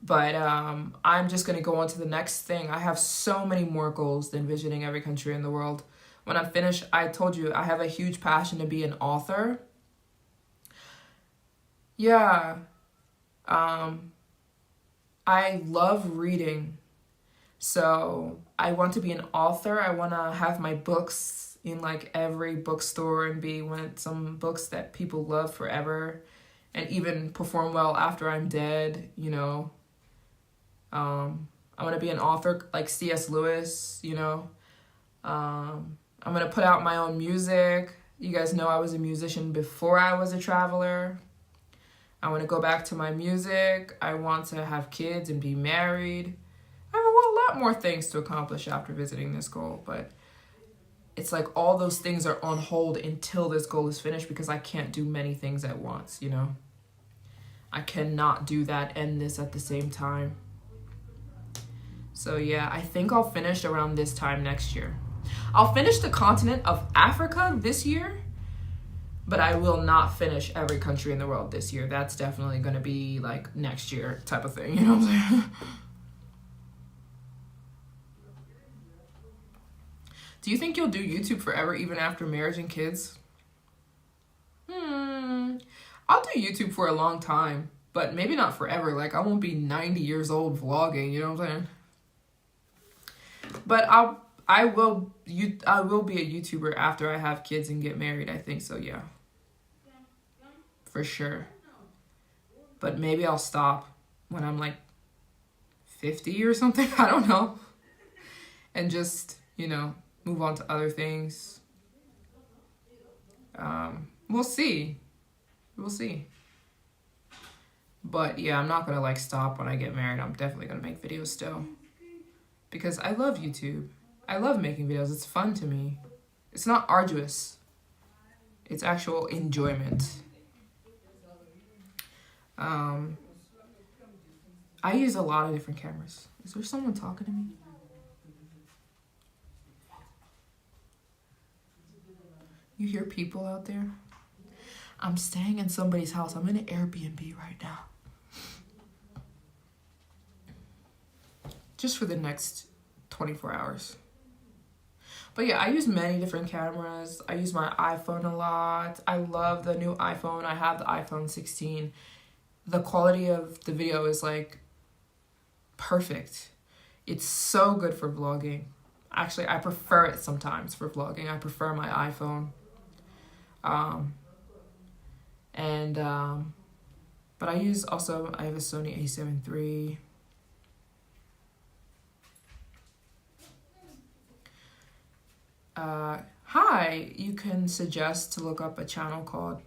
A: But I'm just going to go on to the next thing. I have so many more goals than visiting every country in the world. When I'm finished, I told you I have a huge passion to be an author. Yeah. I love reading. So I want to be an author. I want to have my books in like every bookstore and be some books that people love forever and even perform well after I'm dead, you know. I want to be an author like C.S. Lewis, you know. I'm going to put out my own music. You guys know I was a musician before I was a traveler. I want to go back to my music. I want to have kids and be married. I have a lot more things to accomplish after visiting this goal, but it's like all those things are on hold until this goal is finished because I can't do many things at once, you know. I cannot do that and this at the same time. So yeah, I think I'll finish around this time next year. I'll finish the continent of Africa this year, but I will not finish every country in the world this year. That's definitely going to be like next year type of thing, you know what I'm saying? Do you think you'll do YouTube forever even after marriage and kids? I'll do YouTube for a long time, but maybe not forever. Like I won't be 90 years old vlogging, you know what I'm saying? But I will be a YouTuber after I have kids and get married. I think so, yeah. For sure. But maybe I'll stop when I'm like 50 or something. I don't know. And just, you know, move on to other things. We'll see. We'll see. But yeah, I'm not going to like stop when I get married. I'm definitely going to make videos still. Because I love YouTube. I love making videos. It's fun to me. It's not arduous. It's actual enjoyment. Um, I use a lot of different cameras. Is there someone talking to me? You hear people out there? I'm staying in somebody's house. I'm in an Airbnb right now. Just for the next 24 hours. But yeah, I use many different cameras. I use my iPhone a lot. I love the new iPhone. I have the iPhone 16. The quality of the video is like perfect. It's so good for vlogging. Actually, I prefer it sometimes for vlogging. I prefer my iPhone. But I have a Sony a7 III. Hi, you can suggest to look up a channel called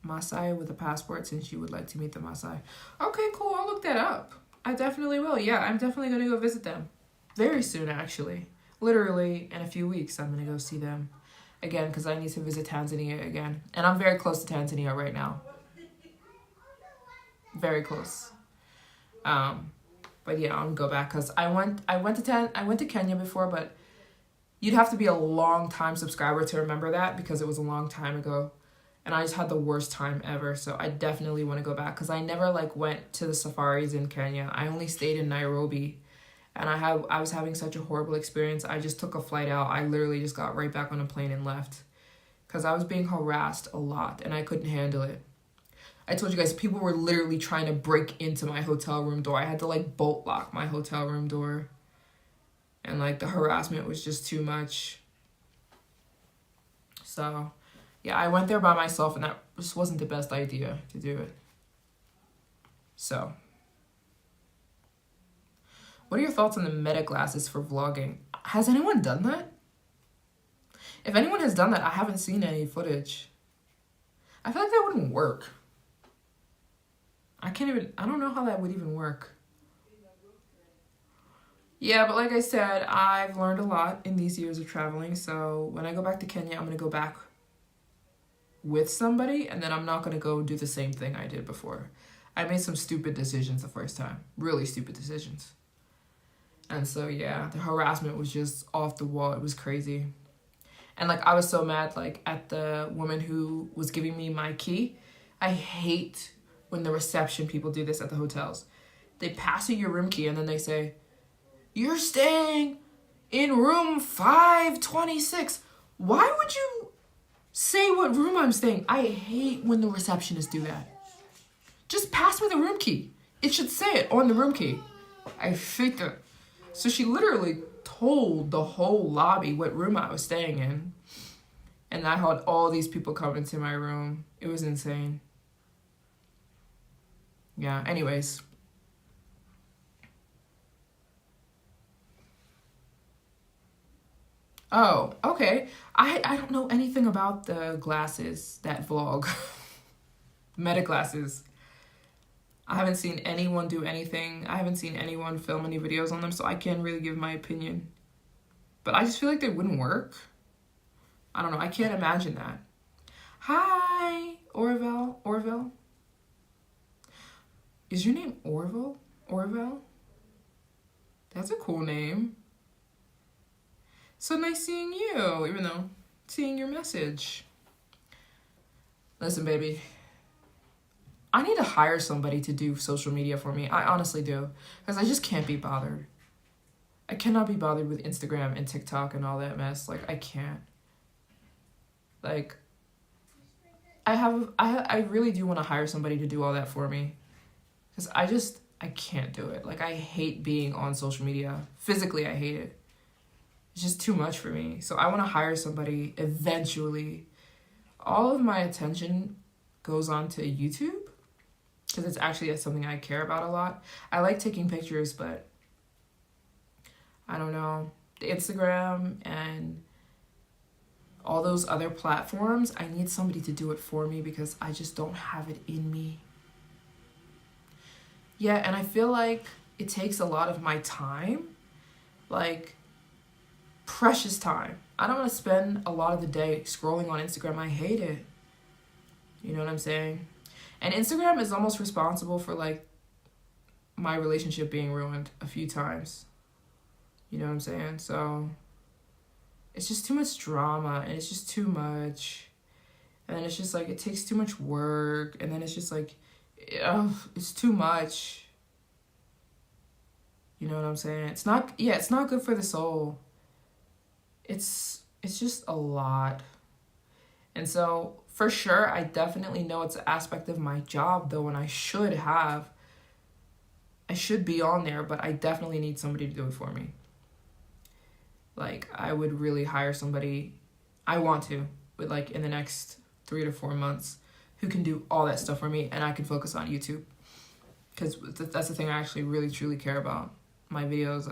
A: Maasai with a passport since you would like to meet the Maasai. Okay, cool. I'll look that up. I definitely will. Yeah, I'm definitely going to go visit them. Very soon, actually. Literally, in a few weeks, I'm going to go see them again because I need to visit Tanzania again. And I'm very close to Tanzania right now. Very close. But yeah, I'll go back because I went to Kenya before, but you'd have to be a long time subscriber to remember that because it was a long time ago. And I just had the worst time ever. So I definitely want to go back because I never went to the safaris in Kenya. I only stayed in Nairobi. And I was having such a horrible experience. I just took a flight out. I literally just got right back on a plane and left. Because I was being harassed a lot and I couldn't handle it. I told you guys, people were literally trying to break into my hotel room door. I had to bolt lock my hotel room door. And the harassment was just too much. So yeah, I went there by myself and that just wasn't the best idea to do it. So, what are your thoughts on the meta glasses for vlogging? Has anyone done that? If anyone has done that, I haven't seen any footage. I feel like that wouldn't work. I don't know how that would even work. Yeah, but like I said, I've learned a lot in these years of traveling. So when I go back to Kenya, I'm going to go back with somebody. And then I'm not going to go do the same thing I did before. I made some stupid decisions the first time. Really stupid decisions. And so, yeah, the harassment was just off the wall. It was crazy. And I was so mad at the woman who was giving me my key. I hate when the reception people do this at the hotels. They pass you your room key and then they say, "You're staying in room 526. Why would you say what room I'm staying? I hate when the receptionists do that. Just pass me the room key. It should say it on the room key. I hate that. So she literally told the whole lobby what room I was staying in. And I had all these people come into my room. It was insane. Yeah, anyways. Oh, okay. I don't know anything about the glasses that vlog. Meta glasses. I haven't seen anyone do anything. I haven't seen anyone film any videos on them, so I can't really give my opinion. But I just feel like they wouldn't work. I don't know. I can't imagine that. Hi, Orville. Is your name Orville? Orville? That's a cool name. So nice seeing you, even though seeing your message. Listen, baby. I need to hire somebody to do social media for me. I honestly do. Because I just can't be bothered. I cannot be bothered with Instagram and TikTok and all that mess. I can't. I really do want to hire somebody to do all that for me. Because I can't do it. I hate being on social media. Physically, I hate it. It's just too much for me. So I want to hire somebody eventually. All of my attention goes on to YouTube. Because it's actually something I care about a lot. I like taking pictures, but I don't know. The Instagram and all those other platforms, I need somebody to do it for me because I just don't have it in me. Yeah, and I feel like it takes a lot of my time. Precious time. I don't want to spend a lot of the day scrolling on Instagram. I hate it. You know what I'm saying? And Instagram is almost responsible for like my relationship being ruined a few times. You know what I'm saying? So it's just too much drama, and it's just too much. And then it's just like, it takes too much work. And then it's just like, it's too much. You know what I'm saying? It's not good for the soul. It's just a lot. And so for sure, I definitely know it's an aspect of my job though, and I should be on there, but I definitely need somebody to do it for me. Like, I would really hire somebody, I want to, but like in the next 3 to 4 months, who can do all that stuff for me, and I can focus on YouTube. Because that's the thing I actually really, truly care about. My videos,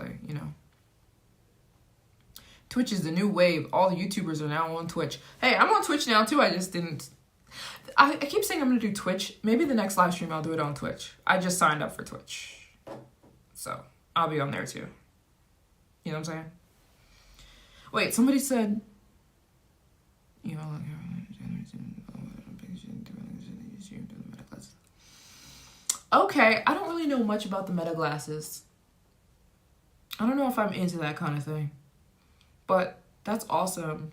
A: Twitch is the new wave. All the YouTubers are now on Twitch. Hey, I'm on Twitch now too. I just didn't. I keep saying I'm going to do Twitch. Maybe the next live stream I'll do it on Twitch. I just signed up for Twitch. So I'll be on there too. You know what I'm saying? Wait, somebody said... Okay, I don't really know much about the meta glasses. I don't know if I'm into that kind of thing. But that's awesome.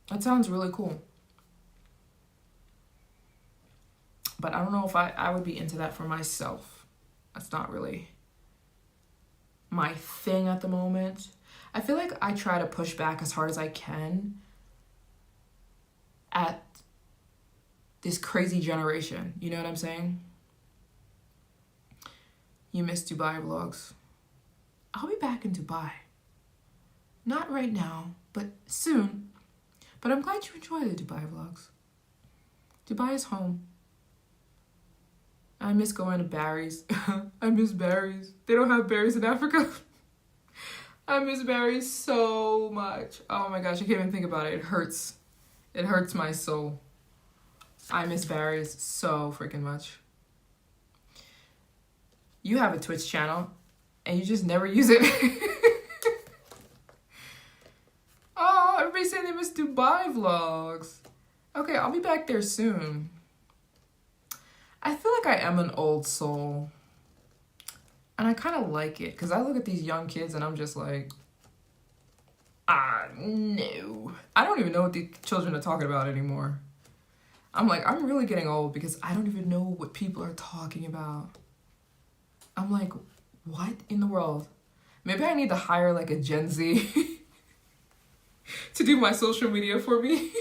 A: That sounds really cool. But I don't know if I would be into that for myself. That's not really my thing at the moment. I feel like I try to push back as hard as I can at this crazy generation. You know what I'm saying? You miss Dubai vlogs. I'll be back in Dubai. Not right now, but soon. But I'm glad you enjoy the Dubai vlogs. Dubai is home. I miss going to Barry's. I miss Barry's. They don't have berries in Africa. I miss berries so much. Oh my gosh, I can't even think about it. It hurts. It hurts my soul. I miss berries so freaking much. You have a Twitch channel and you just never use it. Oh, everybody's saying they miss Dubai vlogs. Okay, I'll be back there soon. I feel like I am an old soul. And I kind of like it, because I look at these young kids and I'm just like, no. I don't even know what the children are talking about anymore. I'm like, I'm really getting old because I don't even know what people are talking about. I'm like, what in the world? Maybe I need to hire like a Gen Z to do my social media for me.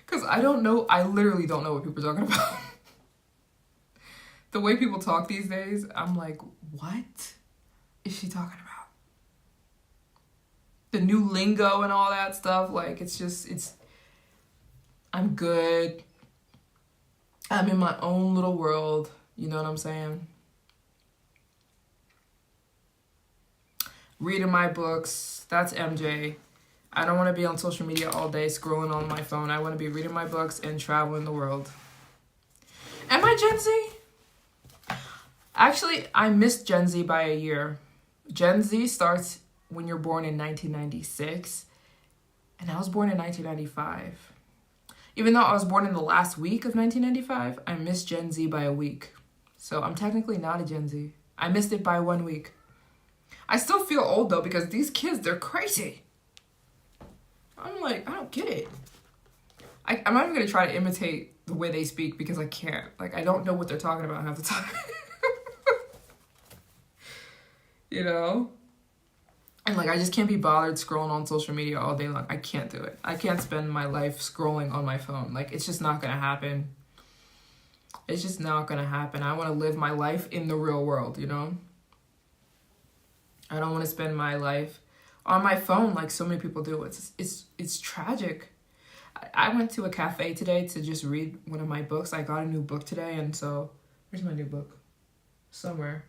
A: Because I don't know. I literally don't know what people are talking about. The way people talk these days, I'm like, what is she talking about? The new lingo and all that stuff. Like, I'm good. I'm in my own little world. You know what I'm saying? Reading my books. That's MJ. I don't want to be on social media all day scrolling on my phone. I want to be reading my books and traveling the world. Am I Gen Z? Actually, I missed Gen Z by a year. Gen Z starts when you're born in 1996. And I was born in 1995. Even though I was born in the last week of 1995, I missed Gen Z by a week. So I'm technically not a Gen Z. I missed it by 1 week. I still feel old though, because these kids, they're crazy. I'm like, I don't get it. I'm not even going to try to imitate the way they speak because I can't. Like, I don't know what they're talking about half the time. You know? And like, I just can't be bothered scrolling on social media all day long. I can't do it. I can't spend my life scrolling on my phone. Like, it's just not going to happen. It's just not going to happen. I want to live my life in the real world, you know? I don't want to spend my life on my phone like so many people do. It's tragic. I went to a cafe today to just read one of my books. I got a new book today, and so... Where's my new book? Somewhere.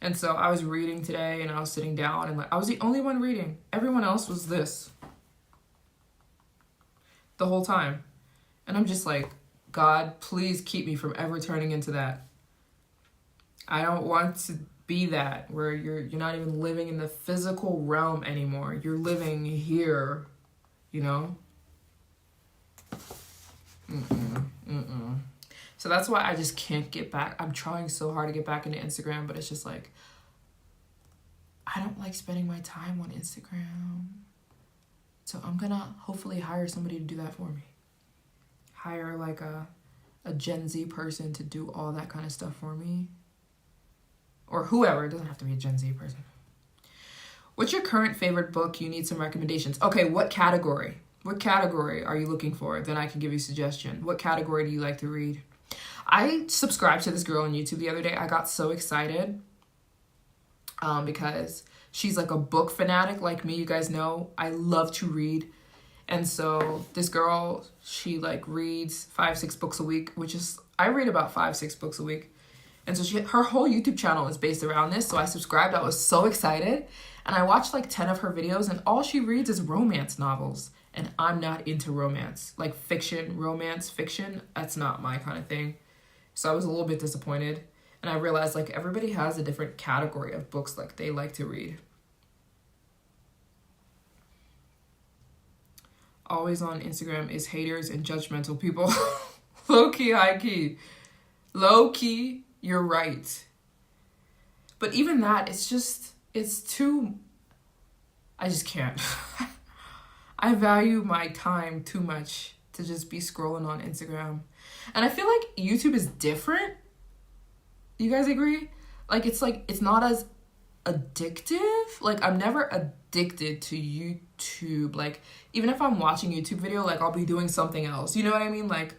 A: And so I was reading today, and I was sitting down, and like I was the only one reading. Everyone else was this. The whole time. And I'm just like, God, please keep me from ever turning into that. I don't want to be that, where you're not even living in the physical realm anymore. You're living here, you know? So that's why I just can't get back. I'm trying so hard to get back into Instagram, but it's just like, I don't like spending my time on Instagram. So I'm gonna hopefully hire somebody to do that for me. Hire like a Gen Z person to do all that kind of stuff for me. Or whoever, it doesn't have to be a Gen Z person. What's your current favorite book? You need some recommendations. Okay, what category? What category are you looking for? Then I can give you a suggestion. What category do you like to read? I subscribed to this girl on YouTube the other day. I got so excited because she's like a book fanatic like me. You guys know I love to read. And so this girl, she like reads 5-6 books a week, which is, I read about 5-6 books a week. And so her whole YouTube channel is based around this. So I subscribed. I was so excited. And I watched like 10 of her videos, and all she reads is romance novels. And I'm not into romance. Like fiction, romance, fiction, that's not my kind of thing. So I was a little bit disappointed. And I realized like everybody has a different category of books like they like to read. Always on Instagram is haters and judgmental people. Low key, high key. Low key, you're right. But even that, it's too, I just can't. I value my time too much to just be scrolling on Instagram. And I feel like YouTube is different. You guys agree? Like, it's not as addictive. Like, I'm never addicted to YouTube. Like, even if I'm watching YouTube video, like, I'll be doing something else. You know what I mean? Like,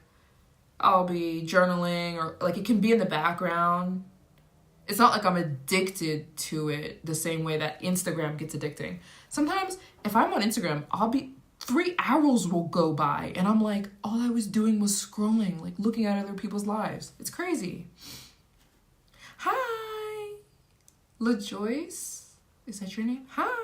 A: I'll be journaling, or like it can be in the background. It's not like I'm addicted to it the same way that Instagram gets addicting. Sometimes if I'm on Instagram, 3 hours will go by and I'm like, all I was doing was scrolling, like looking at other people's lives. It's crazy. Hi, LaJoyce. Is that your name? Hi.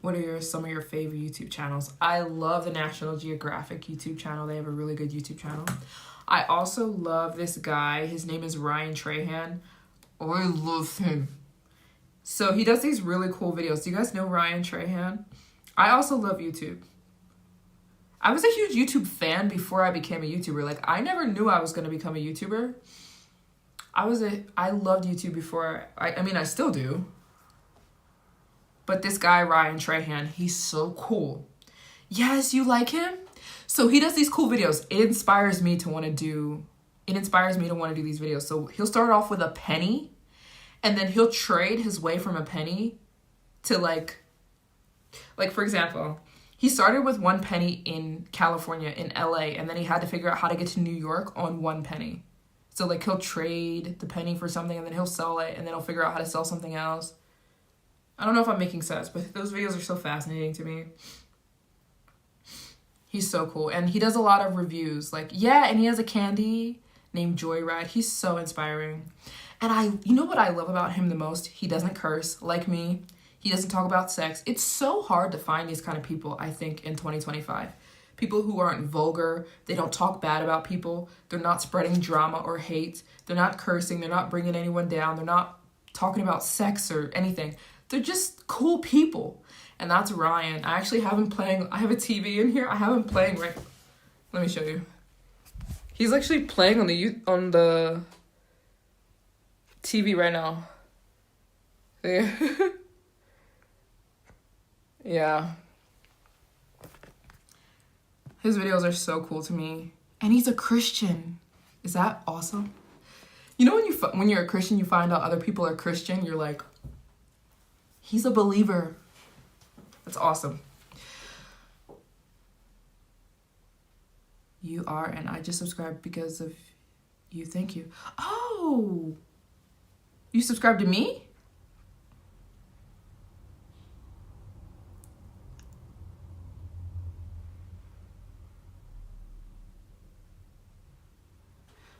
A: What are some of your favorite YouTube channels? I love the National Geographic YouTube channel. They have a really good YouTube channel. I also love this guy. His name is Ryan Trahan. Oh, I love him. So he does these really cool videos. Do you guys know Ryan Trahan? I also love YouTube. I was a huge YouTube fan before I became a YouTuber. Like, I never knew I was going to become a YouTuber. I loved YouTube before. I mean, I still do. But this guy, Ryan Trahan, he's so cool. Yes, you like him? So he does these cool videos. It inspires me to want to do these videos. So he'll start off with a penny, and then he'll trade his way from a penny to like for example, he started with 1 penny in California, in LA, and then he had to figure out how to get to New York on 1 penny. So like he'll trade the penny for something, and then he'll sell it, and then he'll figure out how to sell something else. I don't know if I'm making sense, but those videos are so fascinating to me. He's so cool. And he does a lot of reviews. Like, yeah, and he has a candy named Joyride. He's so inspiring. And you know what I love about him the most? He doesn't curse like me. He doesn't talk about sex. It's so hard to find these kind of people, I think, in 2025. People who aren't vulgar. They don't talk bad about people. They're not spreading drama or hate. They're not cursing. They're not bringing anyone down. They're not talking about sex or anything. They're just cool people. And that's Ryan. I actually have him playing. I have a TV in here. I have him playing right. Let me show you. He's actually playing on the TV right now. Yeah. His videos are so cool to me. And he's a Christian. Is that awesome? You know when you're a Christian, you find out other people are Christian, you're like, he's a believer. That's awesome. You are, and I just subscribed because of you. Thank you. Oh, you subscribed to me?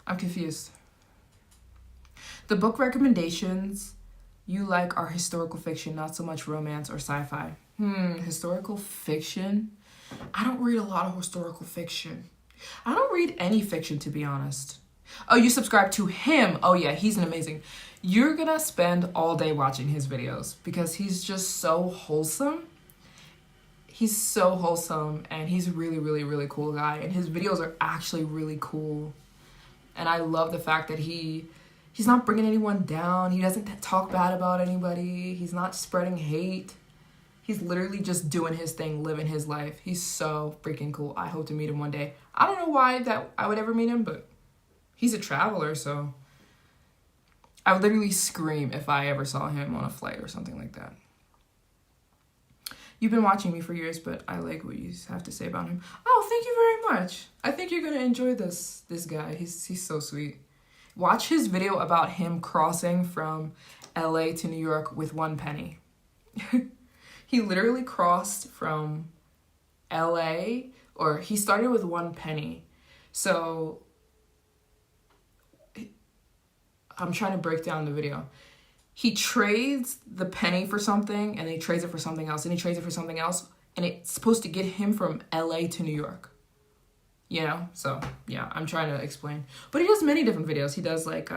A: I'm confused. The book recommendations you like are historical fiction, not so much romance or sci-fi. Historical fiction? I don't read a lot of historical fiction. I don't read any fiction, to be honest. Oh, you subscribe to him. Oh yeah, he's amazing. You're gonna spend all day watching his videos because he's just so wholesome. He's so wholesome, and he's a really, really, really cool guy. And his videos are actually really cool. And I love the fact that he's not bringing anyone down. He doesn't talk bad about anybody. He's not spreading hate. He's literally just doing his thing, living his life. He's so freaking cool. I hope to meet him one day. I don't know why that I would ever meet him, but he's a traveler, so I would literally scream if I ever saw him on a flight or something like that. You've been watching me for years, but I like what you have to say about him. Oh, thank you very much. I think you're gonna enjoy this guy. He's so sweet. Watch his video about him crossing from LA to New York with 1 penny. He literally crossed from LA, or he started with 1 penny. So I'm trying to break down the video. He trades the penny for something, and then he trades it for something else, and he trades it for something else, and it's supposed to get him from LA to New York. You know? So, yeah, I'm trying to explain. But he does many different videos. He does, like,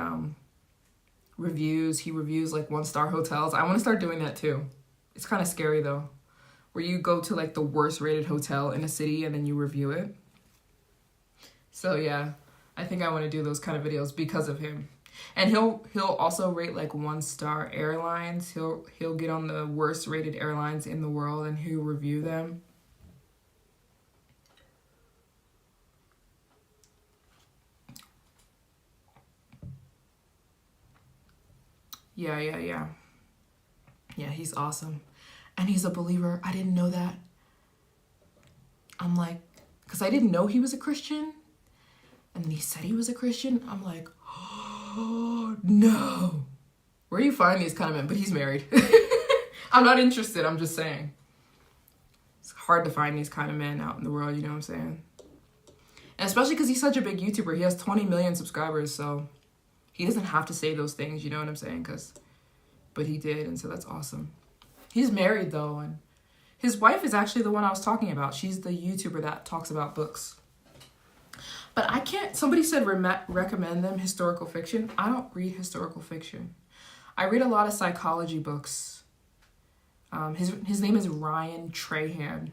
A: reviews. He reviews, like, 1-star hotels. I want to start doing that, too. It's kind of scary, though. Where you go to, like, the worst-rated hotel in a city, and then you review it. So, yeah, I think I want to do those kind of videos because of him. And he'll also rate like 1-star airlines. He'll get on the worst rated airlines in the world and he'll review them. Yeah, he's awesome. And he's a believer. I didn't know that. I'm like, because I didn't know he was a Christian. And then he said he was a Christian. I'm like, oh, no. Where do you find these kind of men? But he's married. I'm not interested. I'm just saying. It's hard to find these kind of men out in the world. You know what I'm saying? And especially because he's such a big YouTuber. He has 20 million subscribers. So he doesn't have to say those things. You know what I'm saying? But he did. And so that's awesome. He's married, though. And his wife is actually the one I was talking about. She's the YouTuber that talks about books. But I can't, somebody said recommend them historical fiction. I don't read historical fiction. I read a lot of psychology books. His name is Ryan Trahan.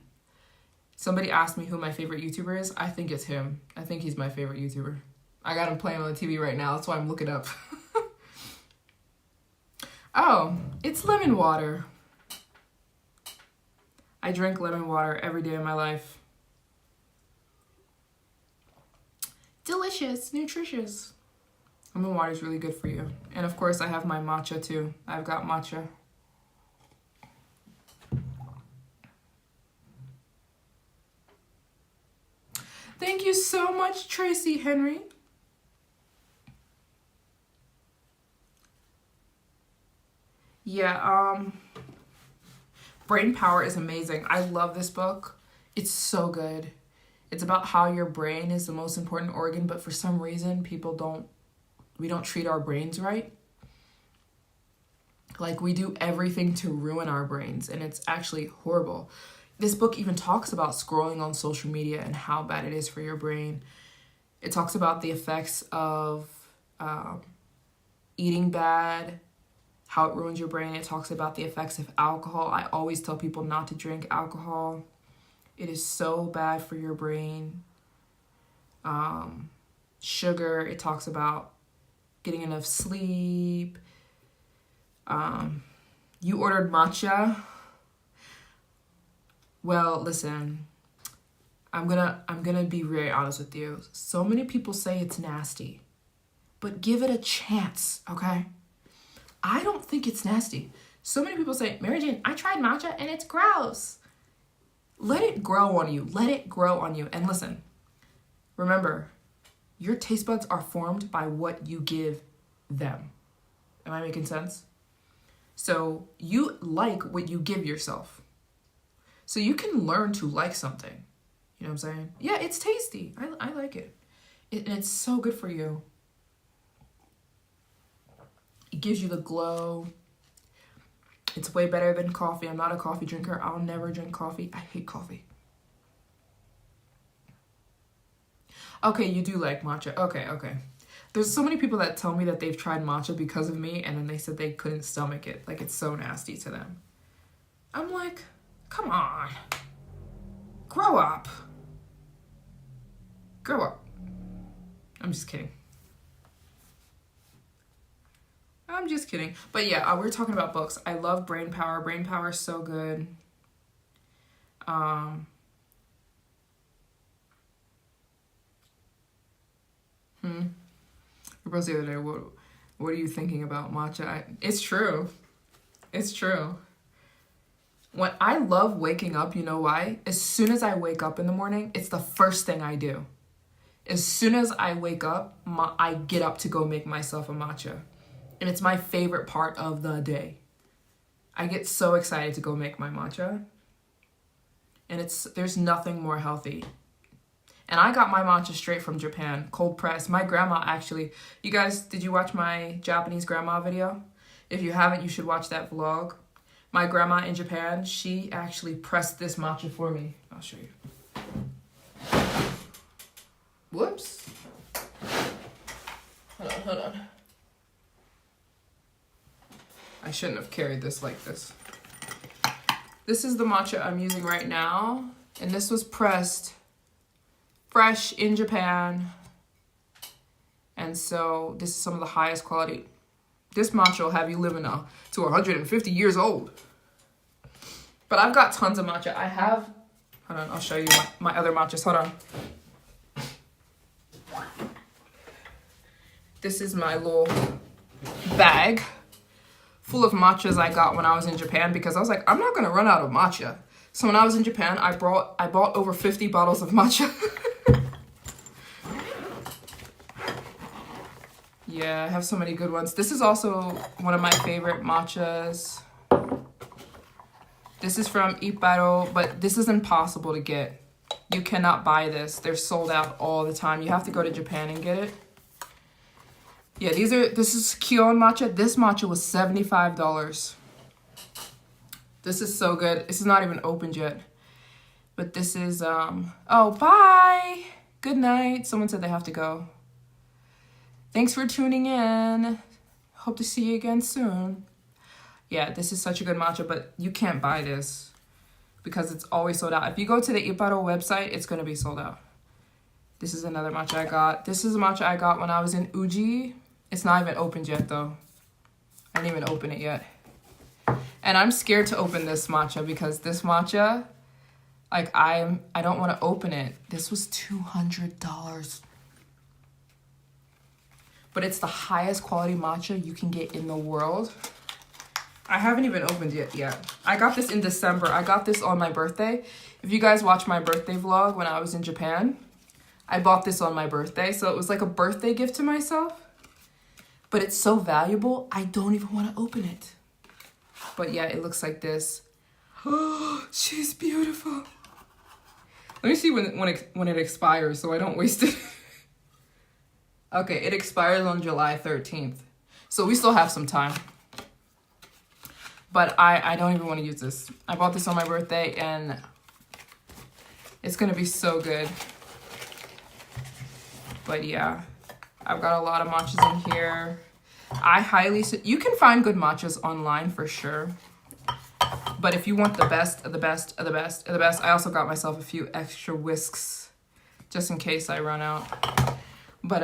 A: Somebody asked me who my favorite YouTuber is. I think it's him. I think he's my favorite YouTuber. I got him playing on the TV right now. That's why I'm looking up. Oh, it's lemon water. I drink lemon water every day of my life. Delicious, nutritious. Lemon water is really good for you. And of course, I have my matcha too. I've got matcha. Thank you so much, Tracy Henry. Yeah, Brain Power is amazing. I love this book. It's so good. It's about how your brain is the most important organ, but for some reason, we don't treat our brains right. Like, we do everything to ruin our brains, and it's actually horrible. This book even talks about scrolling on social media and how bad it is for your brain. It talks about the effects of eating bad, how it ruins your brain. It talks about the effects of alcohol. I always tell people not to drink alcohol. It is so bad for your brain. Sugar, it talks about getting enough sleep. You ordered matcha. Well, listen, I'm gonna be very honest with you. So many people say it's nasty, but give it a chance, okay? I don't think it's nasty. So many people say, Maryjane, I tried matcha and it's gross. Let it grow on you. Let it grow on you. And listen, remember, your taste buds are formed by what you give them. Am I making sense? So you like what you give yourself. So you can learn to like something. You know what I'm saying? Yeah, it's tasty. I like it. And it's so good for you. It gives you the glow. It's way better than coffee. I'm not a coffee drinker. I'll never drink coffee. I hate coffee. Okay, you do like matcha. Okay. There's so many people that tell me that they've tried matcha because of me, and then they said they couldn't stomach it. Like, it's so nasty to them. I'm like, come on. Grow up. Grow up. I'm just kidding. I'm just kidding. But yeah, we're talking about books. I love Brain Power. Brain Power is so good. Girls the other day, what are you thinking about matcha? It's true. It's true. When I love waking up, you know why? As soon as I wake up in the morning, it's the first thing I do. As soon as I wake up, I get up to go make myself a matcha. And it's my favorite part of the day. I get so excited to go make my matcha. And there's nothing more healthy. And I got my matcha straight from Japan, cold pressed. My grandma actually, you guys, did you watch my Japanese grandma video? If you haven't, you should watch that vlog. My grandma in Japan, she actually pressed this matcha for me. I'll show you. Whoops. Hold on. I shouldn't have carried this like this. This is the matcha I'm using right now. And this was pressed fresh in Japan. And so this is some of the highest quality. This matcha will have you living to 150 years old. But I've got tons of matcha. Hold on, I'll show you my other matchas. Hold on. This is my little bag full of matchas I got when I was in Japan because I was like, I'm not gonna run out of matcha. So when I was in Japan, I bought over 50 bottles of matcha. Yeah, I have so many good ones. This is also one of my favorite matchas. This is from Iparo, but this is impossible to get. You cannot buy this. They're sold out all the time. You have to go to Japan and get it. Yeah, this is Kion matcha. This matcha was $75. This is so good. This is not even opened yet. But this is, oh, bye. Good night. Someone said they have to go. Thanks for tuning in. Hope to see you again soon. Yeah, this is such a good matcha, but you can't buy this because it's always sold out. If you go to the Iparo website, it's going to be sold out. This is another matcha I got. This is a matcha I got when I was in Uji. It's not even opened yet, though. I didn't even open it yet. And I'm scared to open this matcha because this matcha, like, I don't want to open it. This was $200. But it's the highest quality matcha you can get in the world. I haven't even opened it yet. I got this in December. I got this on my birthday. If you guys watch my birthday vlog when I was in Japan, I bought this on my birthday. So it was like a birthday gift to myself. But it's so valuable, I don't even want to open it. But yeah, it looks like this. Oh, she's beautiful. Let me see when it expires so I don't waste it. Okay, it expires on July 13th. So we still have some time. But I don't even want to use this. I bought this on my birthday and it's going to be so good. But yeah, I've got a lot of matchas in here. You can find good matchas online for sure. But if you want the best of the best of the best of the best, I also got myself a few extra whisks just in case I run out. But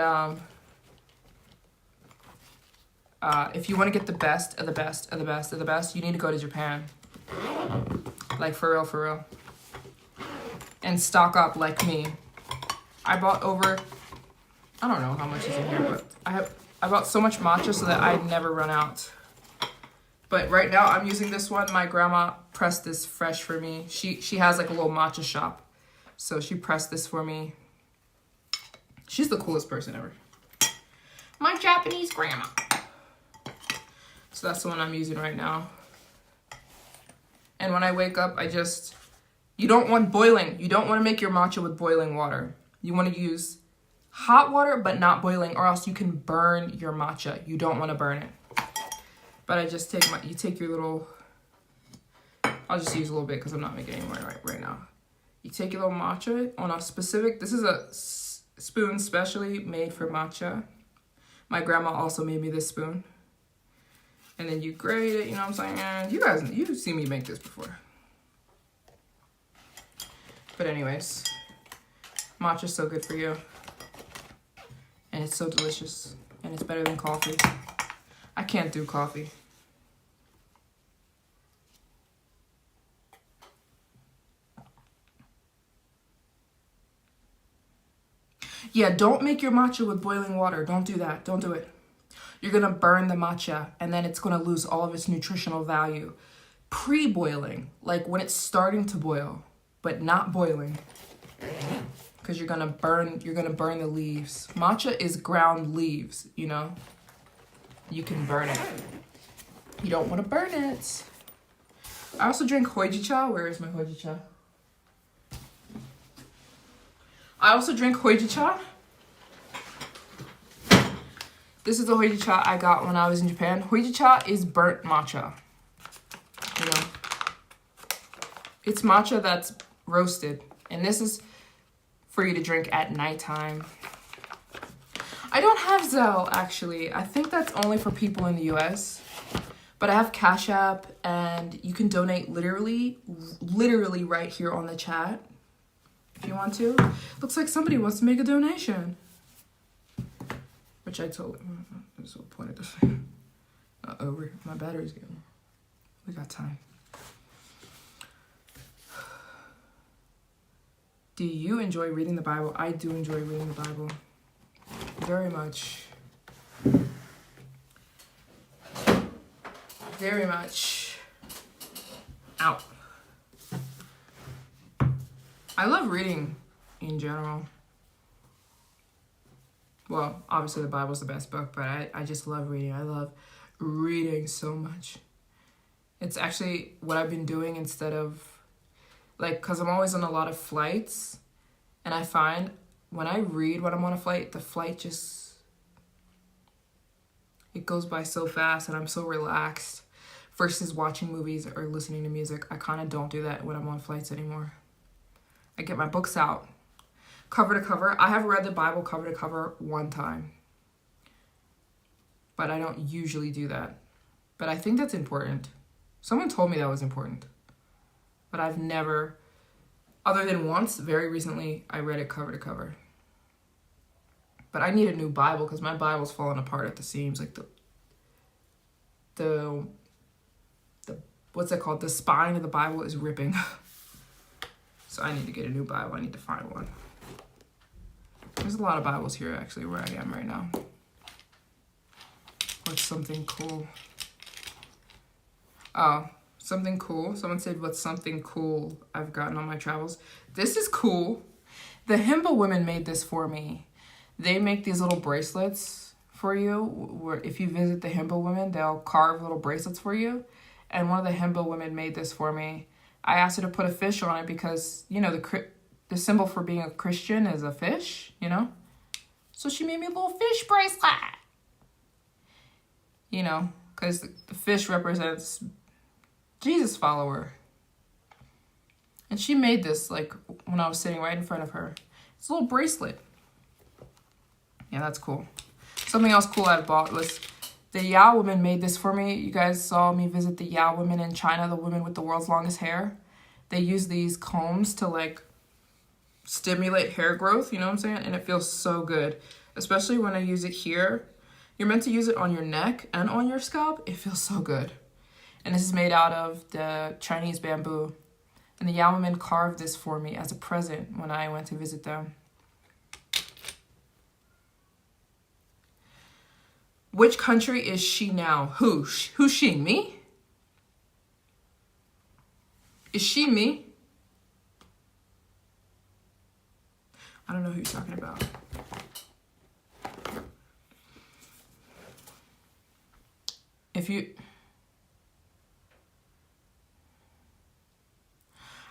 A: if you want to get the best of the best of the best of the best, you need to go to Japan. Like for real, for real. And stock up like me. I bought over, I don't know how much is in here, but I bought so much matcha so that I'd never run out. But right now I'm using this one. My grandma pressed this fresh for me. She has like a little matcha shop. So she pressed this for me. She's the coolest person ever. My Japanese grandma. So that's the one I'm using right now. And when I wake up, you don't want boiling. You don't want to make your matcha with boiling water. You want to use hot water, but not boiling, or else you can burn your matcha. You don't want to burn it. But I just you take your little, I'll just use a little bit because I'm not making any more right now. You take your little matcha on a specific, this is a spoon specially made for matcha. My grandma also made me this spoon. And then you grate it, you know what I'm saying? You've seen me make this before. But anyways, matcha's so good for you. And it's so delicious. And it's better than coffee. I can't do coffee. Yeah, don't make your matcha with boiling water. Don't do that. Don't do it. You're going to burn the matcha, and then it's going to lose all of its nutritional value. Pre-boiling, like when it's starting to boil, but not boiling, because you're going to burn the leaves. Matcha is ground leaves, you know? You can burn it. You don't want to burn it. I also drink hojicha. Where is my hojicha? I also drink hojicha. This is the hojicha I got when I was in Japan. Hojicha is burnt matcha. You know? It's matcha that's roasted. And this is for you to drink at nighttime. I don't have Zelle, actually. I think that's only for people in the US. But I have Cash App, and you can donate literally right here on the chat if you want to. Looks like somebody wants to make a donation. Which I told them. There's no point of this. Over. My battery's getting low. We got time. Do you enjoy reading the Bible? I do enjoy reading the Bible. Very much. Very much. Ow. I love reading in general. Well, obviously the Bible's the best book, but I just love reading. I love reading so much. It's actually what I've been doing instead of, like, because I'm always on a lot of flights, and I find when I read when I'm on a flight, the flight just, it goes by so fast, and I'm so relaxed. Versus watching movies or listening to music. I kind of don't do that when I'm on flights anymore. I get my books out, cover to cover. I have read the Bible cover to cover one time. But I don't usually do that. But I think that's important. Someone told me that was important. But I've never, other than once, very recently, I read it cover to cover. But I need a new Bible because my Bible's falling apart at the seams. Like the what's it called? The spine of the Bible is ripping. So I need to get a new Bible. I need to find one. There's a lot of Bibles here, actually, where I am right now. What's something cool? Oh, something cool. Someone said, what's something cool I've gotten on my travels? This is cool. The Himba women made this for me. They make these little bracelets for you. Where if you visit the Himba women, they'll carve little bracelets for you. And one of the Himba women made this for me. I asked her to put a fish on it because, you know, the symbol for being a Christian is a fish, you know? So she made me a little fish bracelet. You know, because the fish represents Jesus follower. And she made this, like, when I was sitting right in front of her. It's a little bracelet. Yeah, that's cool. Something else cool I bought was the Yao women made this for me. You guys saw me visit the Yao women in China, the women with the world's longest hair. They use these combs to, like, stimulate hair growth, you know what I'm saying? And it feels so good, especially when I use it here. You're meant to use it on your neck and on your scalp. It feels so good. And this is made out of the Chinese bamboo. And the Yao women carved this for me as a present when I went to visit them. Which country is she now? Who? Who's she? Me? Is she me? I don't know who you're talking about.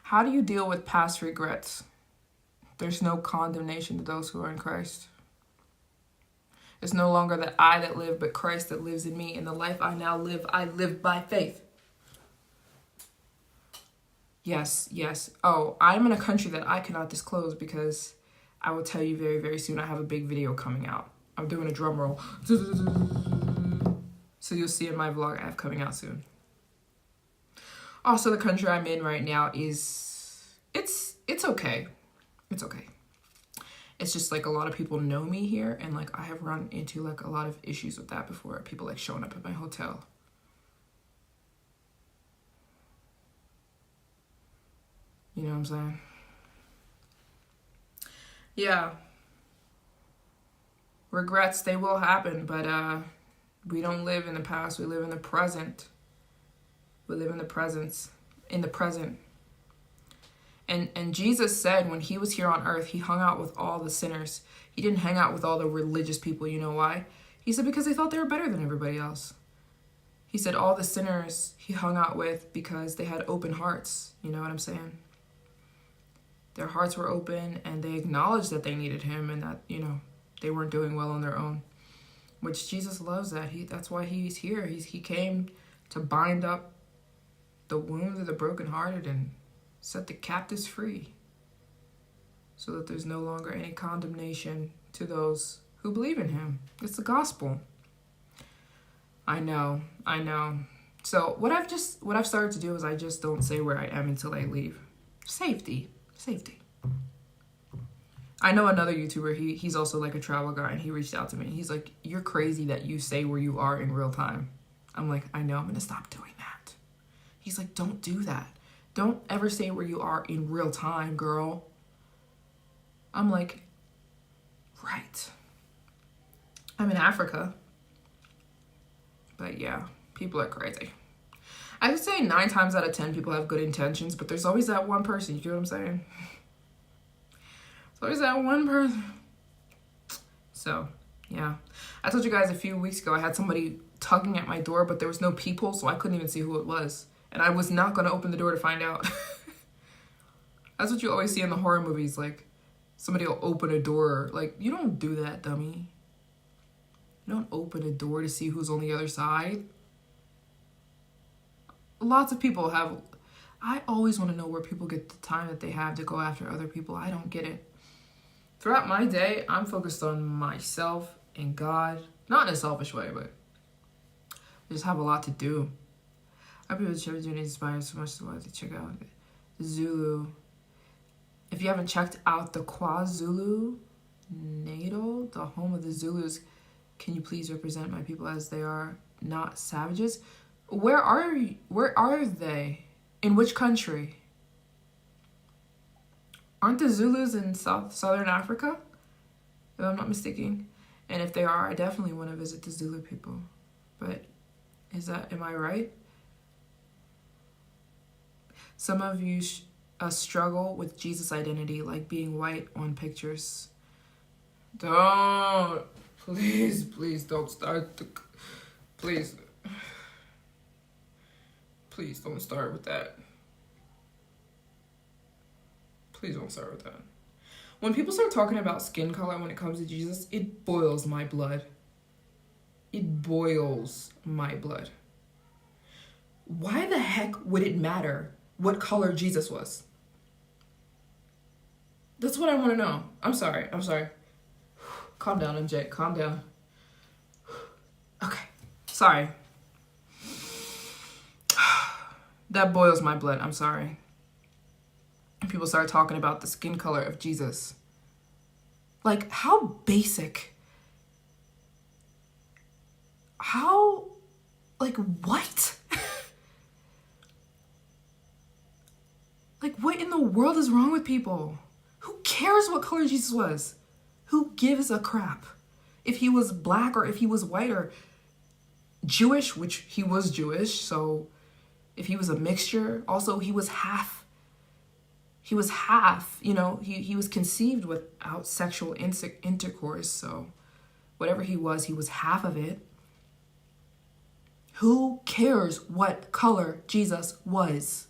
A: How do you deal with past regrets? There's no condemnation to those who are in Christ. It's no longer that I that live, but Christ that lives in me. In the life I now live, I live by faith. Yes. Oh, I'm in a country that I cannot disclose because I will tell you very, very soon. I have a big video coming out. I'm doing a drum roll. So you'll see in my vlog I have coming out soon. Also, the country I'm in right now is, it's okay. It's okay. It's just like a lot of people know me here, and like I have run into like a lot of issues with that before. People like showing up at my hotel. You know what I'm saying? Yeah. Regrets, they will happen, but we don't live in the past. We live in the present. We live in the present. And Jesus said when he was here on earth, he hung out with all the sinners. He didn't hang out with all the religious people. You know why? He said because they thought they were better than everybody else. He said all the sinners he hung out with because they had open hearts. You know what I'm saying? Their hearts were open and they acknowledged that they needed him and that, you know, they weren't doing well on their own. Which Jesus loves that. That's why he's here. He came to bind up the wounds of the brokenhearted and set the captives free, so that there's no longer any condemnation to those who believe in him. It's the gospel. I know. So what I've started to do is I just don't say where I am until I leave. Safety. I know another YouTuber, he's also like a travel guy, and he reached out to me. He's like, you're crazy that you say where you are in real time. I'm like, I know, I'm gonna stop doing that. He's like, don't do that. Don't ever say where you are in real time, girl. I'm like, right. I'm in Africa. But yeah, people are crazy. I would say 9 times out of 10 people have good intentions, but there's always that one person, you get what I'm saying? There's always that one person. So, yeah. I told you guys a few weeks ago I had somebody tugging at my door, but there was no peephole, so I couldn't even see who it was. And I was not going to open the door to find out. That's what you always see in the horror movies. Like, somebody will open a door. Like, you don't do that, dummy. You don't open a door to see who's on the other side. Lots of people have... I always want to know where people get the time that they have to go after other people. I don't get it. Throughout my day, I'm focused on myself and God. Not in a selfish way, but I just have a lot to do. Our people's journey inspired so much to check out the Zulu. If you haven't checked out the KwaZulu Natal, the home of the Zulus, can you please represent my people as they are, not savages? Where are they? In which country? Aren't the Zulus in Southern Africa? If I'm not mistaken. And if they are, I definitely want to visit the Zulu people. But am I right? Some of you struggle with Jesus' identity, like being white on pictures. Don't. Please don't start. Please don't start with that. Please don't start with that. When people start talking about skin color when it comes to Jesus, it boils my blood. It boils my blood. Why the heck would it matter what color Jesus was? That's what I want to know. I'm sorry. Calm down, MJ. Calm down. Okay. Sorry. That boils my blood. I'm sorry. People start talking about the skin color of Jesus. Like, how basic. How, like, what? Like, what in the world is wrong with people? Who cares what color Jesus was? Who gives a crap? If he was black or if he was white or Jewish, which he was Jewish, so if he was a mixture, also he was half, you know, he was conceived without sexual intercourse, so whatever he was half of it. Who cares what color Jesus was?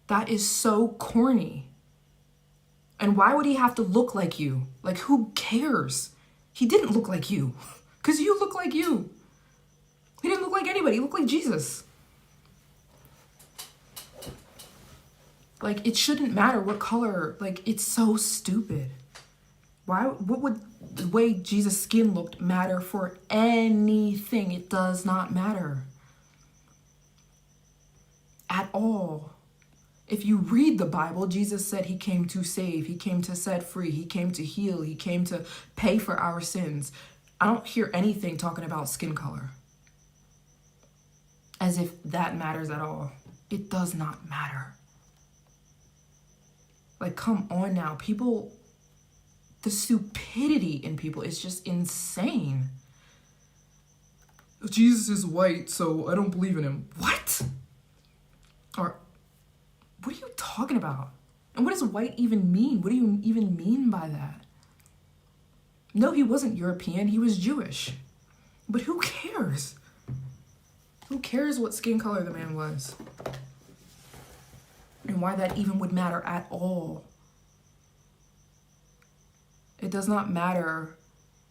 A: That is so corny. And why would he have to look like you? Like, who cares? He didn't look like you, because you look like you. He didn't look like anybody. He looked like Jesus. Like, it shouldn't matter what color. Like, it's so stupid. What would the way Jesus' skin looked matter for anything? It does not matter. At all. If you read the Bible, Jesus said he came to save, he came to set free, he came to heal, he came to pay for our sins. I don't hear anything talking about skin color. As if that matters at all. It does not matter. Like, come on now. People, the stupidity in people is just insane. Jesus is white, so I don't believe in him. What? Or, what are you talking about? And what does white even mean? What do you even mean by that? No, he wasn't European. He was Jewish. But who cares? Who cares what skin color the man was? And why that even would matter at all. It does not matter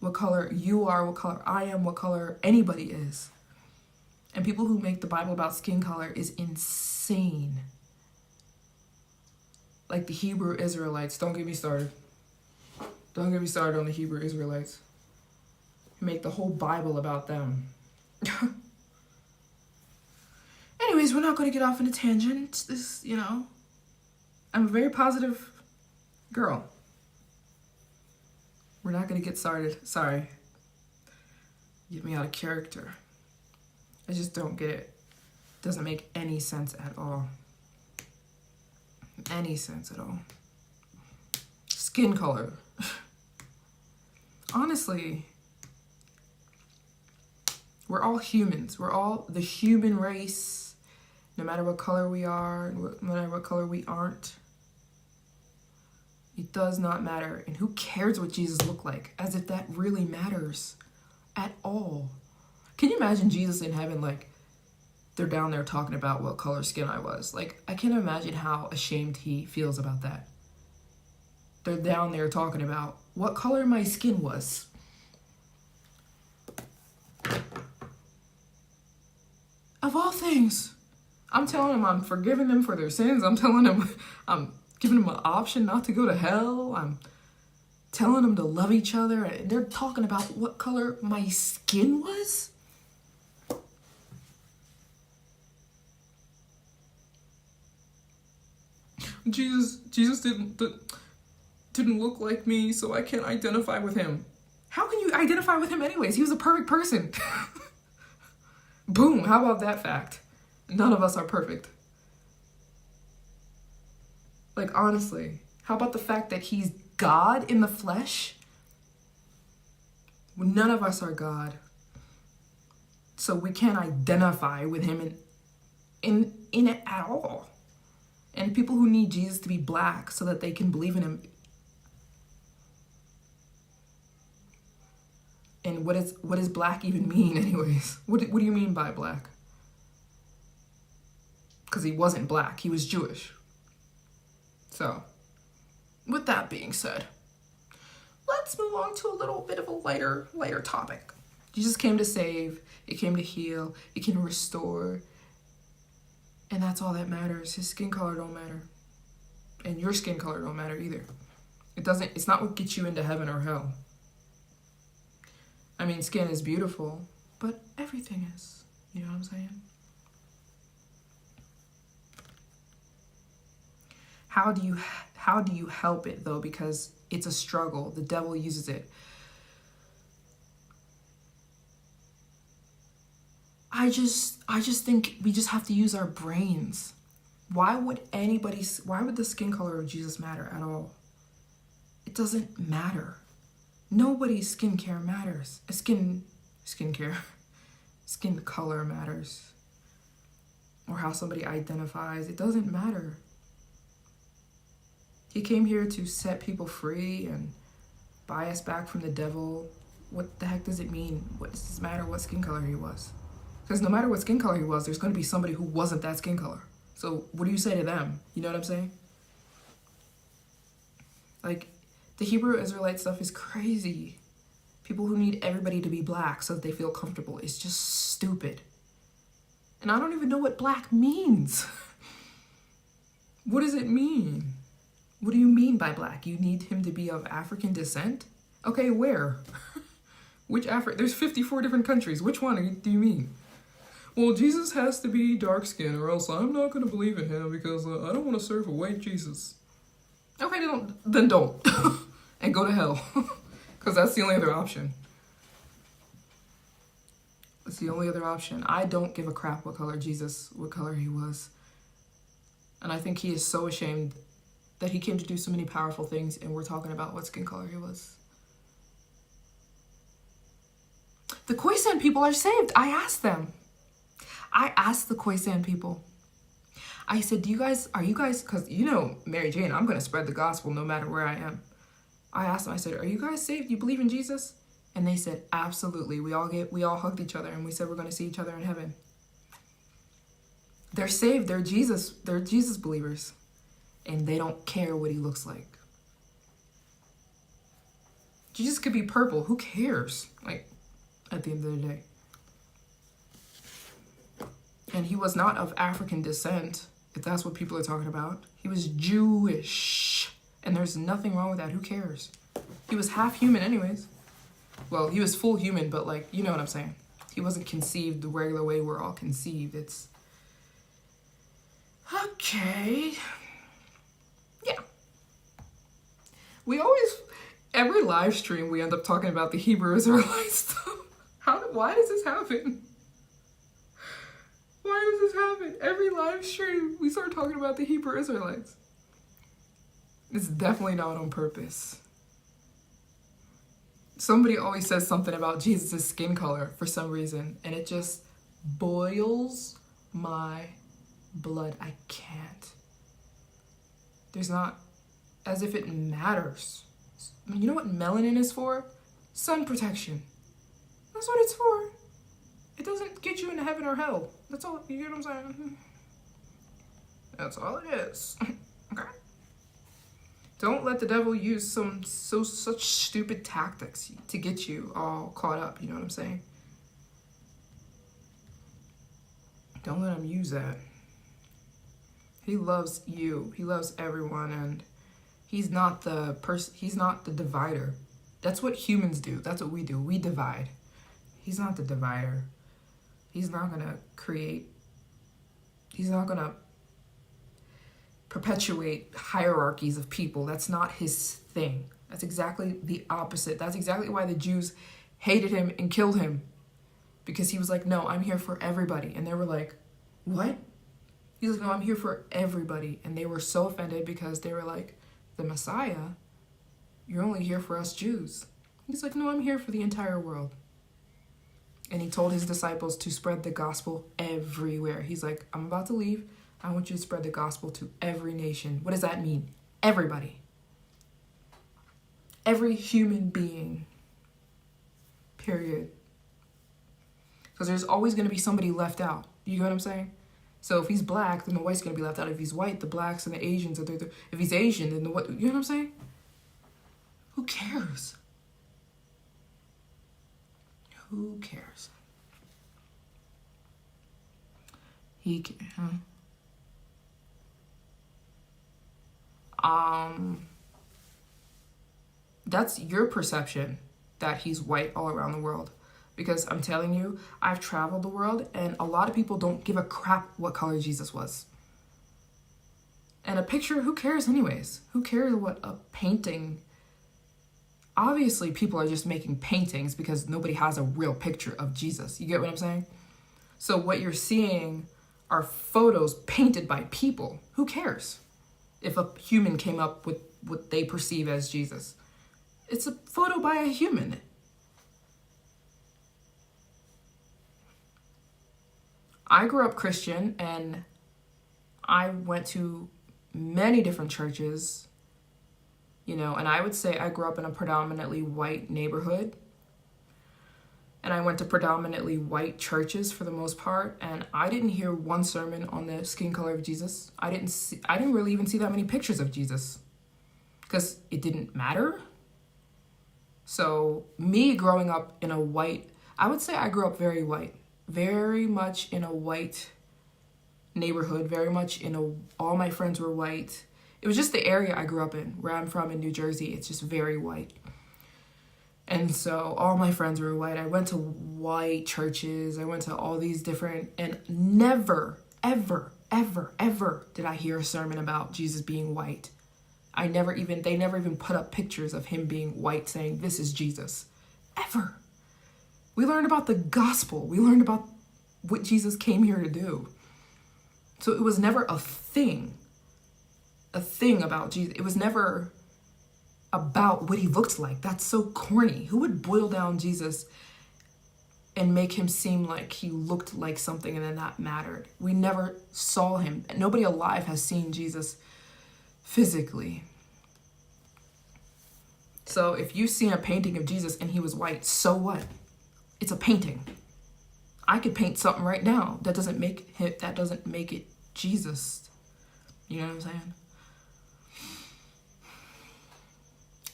A: what color you are, what color I am, what color anybody is. And people who make the Bible about skin color is insane. Like the Hebrew Israelites. Don't get me started. Don't get me started on the Hebrew Israelites. You make the whole Bible about them. Anyways, we're not going to get off on a tangent. This, you know, I'm a very positive girl. We're not going to get started. Sorry. Get me out of character. I just don't get it. Doesn't make any sense at all. Any sense at all. Skin color. Honestly, we're all humans. We're all the human race, no matter what color we are, no matter what color we aren't. It does not matter. And who cares what Jesus looked like? As if that really matters at all. Can you imagine Jesus in heaven, like, they're down there talking about what color skin I was? Like, I can't imagine how ashamed he feels about that. They're down there talking about what color my skin was. Of all things, I'm telling them I'm forgiving them for their sins. I'm telling them I'm giving them an option not to go to hell. I'm telling them to love each other. And they're talking about what color my skin was? Jesus didn't look like me, so I can't identify with him. How can you identify with him anyways? He was a perfect person. Boom, how about that fact? None of us are perfect. Like, honestly, how about the fact that he's God in the flesh? None of us are God. So we can't identify with him in it at all. And people who need Jesus to be black so that they can believe in him. And what does black even mean anyways? What do you mean by black? Because he wasn't black, he was Jewish. So, with that being said, let's move on to a little bit of a lighter topic. Jesus came to save, he came to heal, he came to restore. And that's all that matters. His skin color don't matter. And your skin color don't matter either. It's not what gets you into heaven or hell. I mean, skin is beautiful, but everything is. You know what I'm saying? How do you help it though? Because it's a struggle. The devil uses it. I just think we just have to use our brains. Why would the skin color of Jesus matter at all? It doesn't matter. Nobody's skincare matters. Skin color matters. Or how somebody identifies. It doesn't matter. He came here to set people free and buy us back from the devil. What the heck does it mean? What does it matter what skin color he was? Because no matter what skin color he was, there's going to be somebody who wasn't that skin color. So what do you say to them? You know what I'm saying? Like, the Hebrew Israelite stuff is crazy. People who need everybody to be black so that they feel comfortable. It's just stupid. And I don't even know what black means. What does it mean? What do you mean by black? You need him to be of African descent? Okay, where? Which There's 54 different countries. Which one do you mean? well, Jesus has to be dark skinned or else I'm not going to believe in him because I don't want to serve a white Jesus. Okay, then don't. And go to hell. Because that's the only other option. It's the only other option. I don't give a crap what color he was. And I think he is so ashamed that he came to do so many powerful things and we're talking about what skin color he was. The Khoisan people are saved. I asked them. I asked the Khoisan people. I said, are you guys, because you know, Maryjane, I'm going to spread the gospel no matter where I am. I asked them, I said, are you guys saved? You believe in Jesus? And they said, absolutely. We all hugged each other and we said we're going to see each other in heaven. They're saved. They're Jesus believers. And they don't care what he looks like. Jesus could be purple. Who cares? Like, at the end of the day. And he was not of African descent, if that's what people are talking about. He was Jewish. And there's nothing wrong with that. Who cares? He was half human anyways. Well, he was full human, but like, you know what I'm saying. He wasn't conceived the regular way we're all conceived. It's... Okay. Yeah. We always... Every live stream, we end up talking about the Hebrew Israelites stuff. Why does this happen? Why does this happen? Every live stream, we start talking about the Hebrew Israelites. It's definitely not on purpose. Somebody always says something about Jesus' skin color for some reason, and it just boils my blood. I can't. There's not, as if it matters. You know what melanin is for? Sun protection. That's what it's for. It doesn't get you into heaven or hell. That's all, you get what I'm saying? That's all it is. Okay? Don't let the devil use such stupid tactics to get you all caught up, you know what I'm saying? Don't let him use that. He loves you. He loves everyone, and he's not the divider. That's what humans do. That's what we do. We divide. He's not the divider. He's not gonna perpetuate hierarchies of people. That's not his thing. That's exactly the opposite. That's exactly why the Jews hated him and killed him. Because he was like, no, I'm here for everybody. And they were like, what? He was like, no, I'm here for everybody. And they were so offended because they were like, the Messiah, you're only here for us Jews. He's like, no, I'm here for the entire world. And he told his disciples to spread the gospel everywhere. He's like, I'm about to leave. I want you to spread the gospel to every nation. What does that mean? Everybody. Every human being. Period. Because there's always going to be somebody left out. You get what I'm saying? So if he's black, then the white's going to be left out. If he's white, the blacks and the Asians. If he's Asian, then the what? You know what I'm saying? Who cares? Who cares? That's your perception that he's white all around the world. Because I'm telling you, I've traveled the world and a lot of people don't give a crap what color Jesus was. And a picture, who cares anyways? Who cares what a painting? Obviously, people are just making paintings because nobody has a real picture of Jesus. You get what I'm saying? So what you're seeing are photos painted by people. Who cares if a human came up with what they perceive as Jesus? It's a photo by a human. I grew up Christian and I went to many different churches, you know, and I would say I grew up in a predominantly white neighborhood. And I went to predominantly white churches for the most part, and I didn't hear one sermon on the skin color of Jesus. I didn't really even see that many pictures of Jesus because it didn't matter. So me growing up in a white, I would say I grew up very white, very much in a white neighborhood, very much all my friends were white. It was just the area I grew up in, where I'm from in New Jersey. It's just very white. And so all my friends were white. I went to white churches. I went to all these different, and never, ever, ever, ever did I hear a sermon about Jesus being white. They never even put up pictures of him being white saying, this is Jesus. Ever. We learned about the gospel. We learned about what Jesus came here to do. So it was never a thing about Jesus. It was never about what he looked like. That's so corny. Who would boil down Jesus and make him seem like he looked like something and then that mattered? We never saw him. Nobody alive has seen Jesus physically. So if you've seen a painting of Jesus and he was white, so what? It's a painting. I could paint something right now. That doesn't make it Jesus. You know what I'm saying?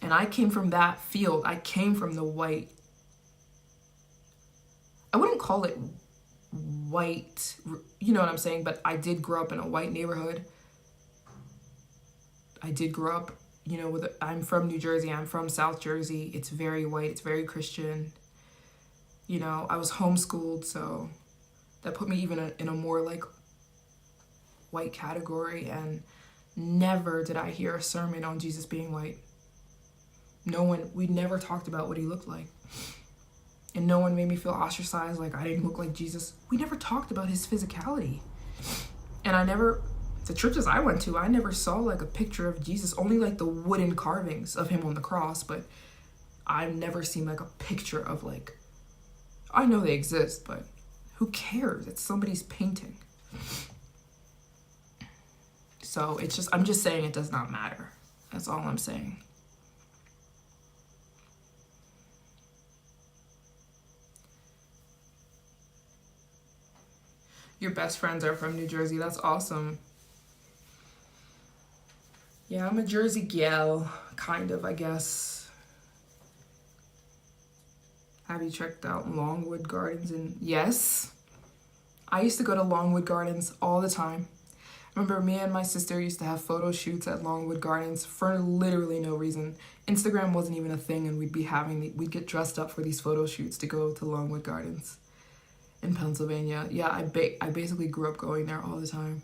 A: And I came from that field. I came from the white. I wouldn't call it white, you know what I'm saying? But I did grow up in a white neighborhood. I did grow up, I'm from New Jersey. I'm from South Jersey. It's very white. It's very Christian. I was homeschooled, so that put me even in a more like white category. And never did I hear a sermon on Jesus being white. We never talked about what he looked like. And no one made me feel ostracized, like I didn't look like Jesus. We never talked about his physicality. And the churches I went to, I never saw like a picture of Jesus, only like the wooden carvings of him on the cross, but I've never seen like a picture of like, I know they exist, but who cares? It's somebody's painting. So I'm just saying it does not matter. That's all I'm saying. Your best friends are from New Jersey. That's awesome. Yeah, I'm a Jersey gal, kind of, I guess. Have you checked out Longwood Gardens? Yes. I used to go to Longwood Gardens all the time. Remember, me and my sister used to have photo shoots at Longwood Gardens for literally no reason. Instagram wasn't even a thing, and we'd get dressed up for these photo shoots to go to Longwood Gardens in Pennsylvania. Yeah, I basically grew up going there all the time.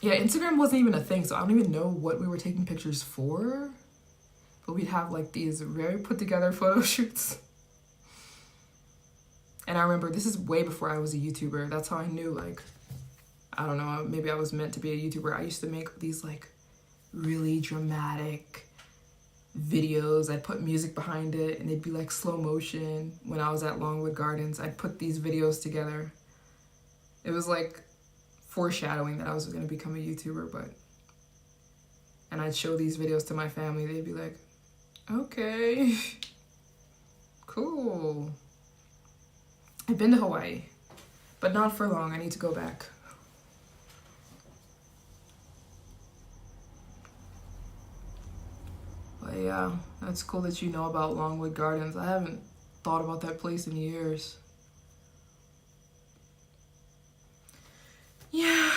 A: Yeah, Instagram wasn't even a thing, so I don't even know what we were taking pictures for. But we'd have like these very put together photo shoots. And I remember, this is way before I was a YouTuber. That's how I knew, like, I don't know, maybe I was meant to be a YouTuber. I used to make these like really dramatic videos. I'd put music behind it and they'd be like slow motion. When I was at Longwood Gardens, I'd put these videos together. It was like foreshadowing that I was going to become a YouTuber, and I'd show these videos to my family. They'd be like, okay, cool. I've been to Hawaii, but not for long. I need to go back. But yeah, that's cool that you know about Longwood Gardens. I haven't thought about that place in years. Yeah.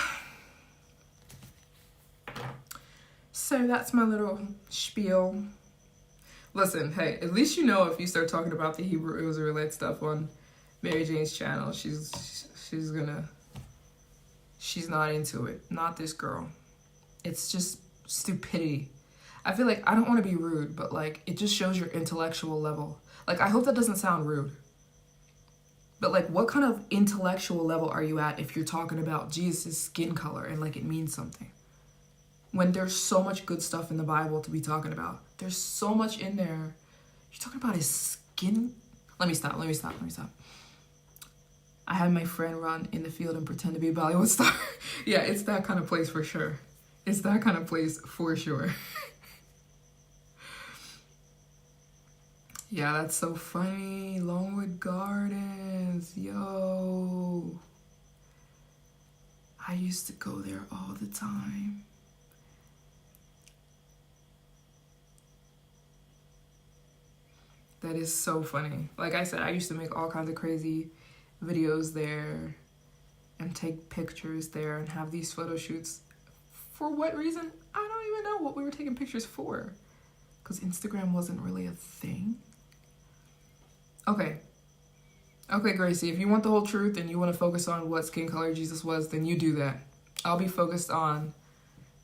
A: So that's my little spiel. Listen, hey, at least you know if you start talking about the Hebrew Israelite stuff on Maryjane's channel, she's not into it. Not this girl. It's just stupidity. I feel like, I don't want to be rude, but like, it just shows your intellectual level. Like, I hope that doesn't sound rude. But like, what kind of intellectual level are you at if you're talking about Jesus' skin color and like it means something? When there's so much good stuff in the Bible to be talking about. There's so much in there. You're talking about his skin? Let me stop. I had my friend run in the field and pretend to be a Bollywood star. Yeah, it's that kind of place for sure. Yeah, that's so funny. Longwood Gardens, yo. I used to go there all the time. That is so funny. Like I said, I used to make all kinds of crazy videos there and take pictures there and have these photo shoots. For what reason? I don't even know what we were taking pictures for. because Instagram wasn't really a thing. Okay, Gracie, if you want the whole truth and you want to focus on what skin color Jesus was, then you do that. I'll be focused on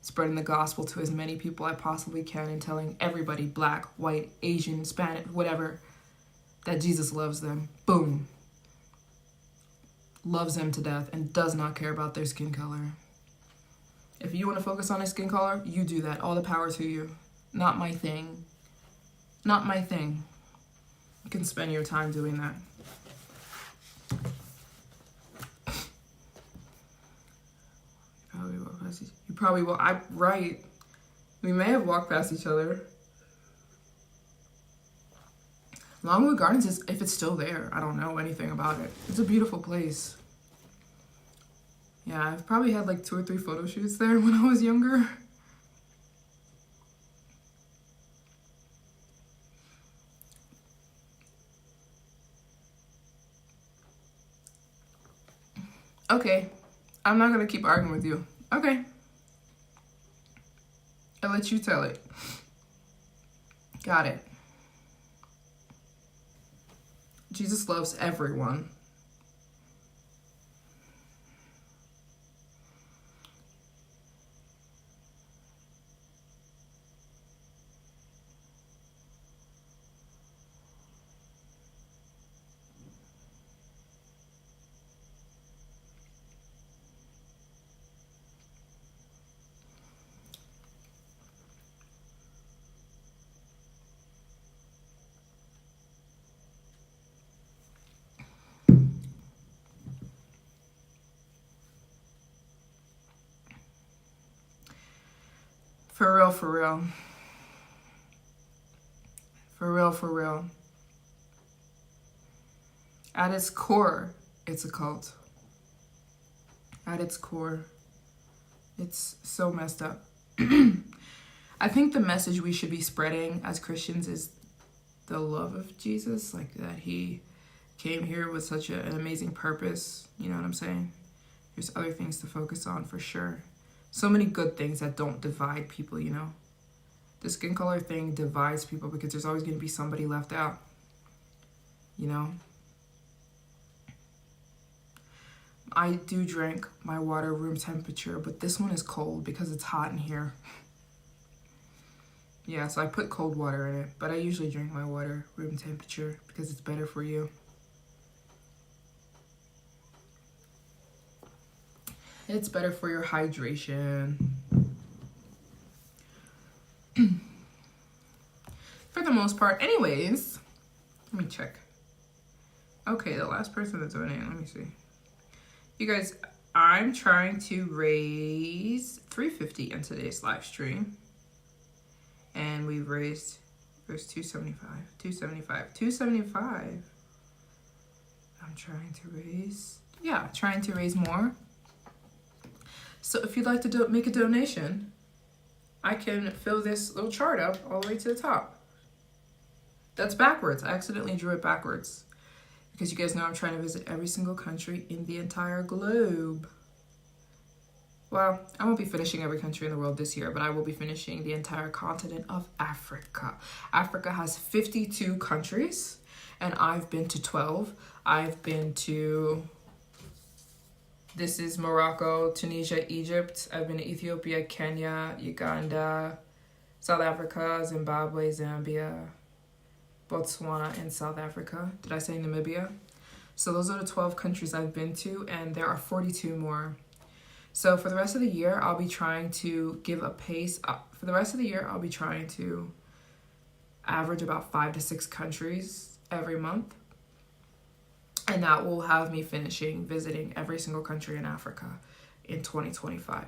A: spreading the gospel to as many people I possibly can and telling everybody, black, white, Asian, Spanish, whatever, that Jesus loves them. Boom. Loves them to death and does not care about their skin color. If you want to focus on their skin color, you do that. All the power to you. Not my thing. Not my thing. You can spend your time doing that. You probably will. Right. We may have walked past each other. Longwood Gardens is, if it's still there, I don't know anything about it. It's a beautiful place. Yeah, I've probably had like 2 or 3 photo shoots there when I was younger. Okay, I'm not gonna keep arguing with you. Okay. I'll let you tell it. Got it. Jesus loves everyone. For real, for real. For real, for real. At its core, it's a cult. At its core. It's so messed up. I think the message we should be spreading as Christians is the love of Jesus, like that he came here with such an amazing purpose. You know what I'm saying? There's other things to focus on for sure. So many good things that don't divide people, you know? The skin color thing divides people because there's always going to be somebody left out, you know? I do drink my water room temperature, but this one is cold because it's hot in here. Yeah, so I put cold water in it, but I usually drink my water room temperature because it's better for you. It's better for your hydration. For the most part. Anyways, let me check. Okay, the last person that's donating, let me see. You guys, I'm trying to raise $350 in today's live stream. And we've raised, there's $275. I'm trying to raise more. So if you'd like to make a donation, I can fill this little chart up all the way to the top. That's backwards. I accidentally drew it backwards. Because you guys know I'm trying to visit every single country in the entire globe. Well, I won't be finishing every country in the world this year, but I will be finishing the entire continent of Africa. Africa has 52 countries, and I've been to 12. I've been to... This is Morocco, Tunisia, Egypt. I've been to Ethiopia, Kenya, Uganda, South Africa, Zimbabwe, Zambia, Botswana, and South Africa. Did I say Namibia? So those are the 12 countries I've been to, and there are 42 more. So for the rest of the year, I'll be trying to give a pace. For the rest of the year, I'll be trying to average about 5 to 6 countries every month. And that will have me visiting every single country in Africa in 2025.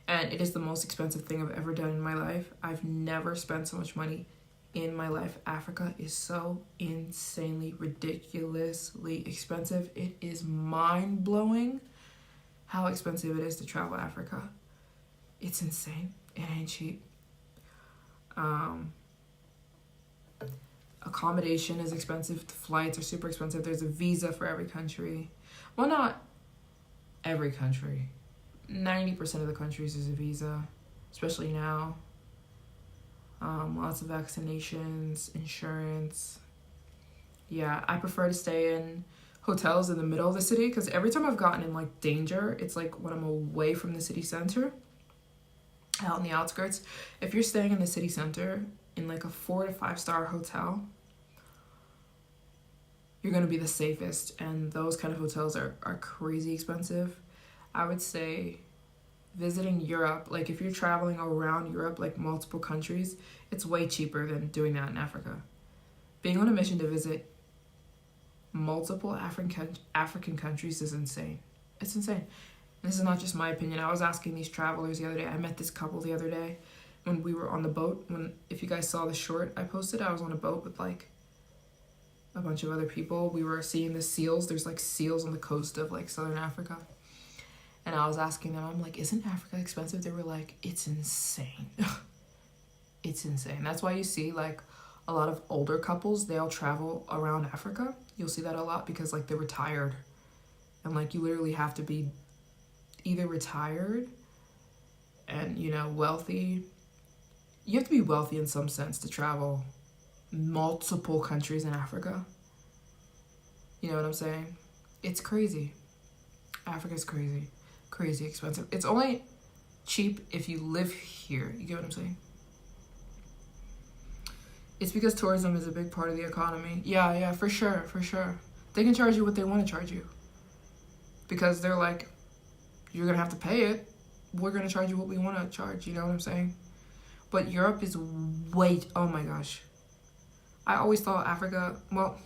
A: And it is the most expensive thing I've ever done in my life. I've never spent so much money in my life. Africa is so insanely, ridiculously expensive. It is mind-blowing how expensive it is to travel Africa. It's insane. It ain't cheap. Accommodation is expensive. The flights are super expensive. There's a visa for every country. Well, not every country. 90% of the countries is a visa, especially now. Lots of vaccinations, insurance. Yeah, I prefer to stay in hotels in the middle of the city because every time I've gotten in like danger, it's like when I'm away from the city center, out in the outskirts. If you're staying in the city center in like a 4 to 5 star hotel, you're gonna be the safest, and those kind of hotels are crazy expensive. I would say visiting Europe, like if you're traveling around Europe, like multiple countries, it's way cheaper than doing that in Africa. Being on a mission to visit multiple African countries is insane. It's insane. And this is not just my opinion. I was asking these travelers the other day. I met this couple the other day when we were on the boat. If you guys saw the short I posted, I was on a boat with like a bunch of other people. We were seeing the seals. There's like seals on the coast of like southern Africa. And I was asking them, I'm like, isn't Africa expensive? They were like, it's insane. It's insane. That's why you see like a lot of older couples, they all travel around Africa. You'll see that a lot because like they're retired. And like you literally have to be either retired and, you know, wealthy. You have to be wealthy in some sense to travel multiple countries in Africa. You know what I'm saying? It's crazy. Africa's crazy. Crazy expensive. It's only cheap if you live here. You get what I'm saying? It's because tourism is a big part of the economy. Yeah, for sure. They can charge you what they want to charge you. Because they're like, you're going to have to pay it. We're going to charge you what we want to charge. You know what I'm saying? But Europe is oh my gosh. I always thought Africa, well,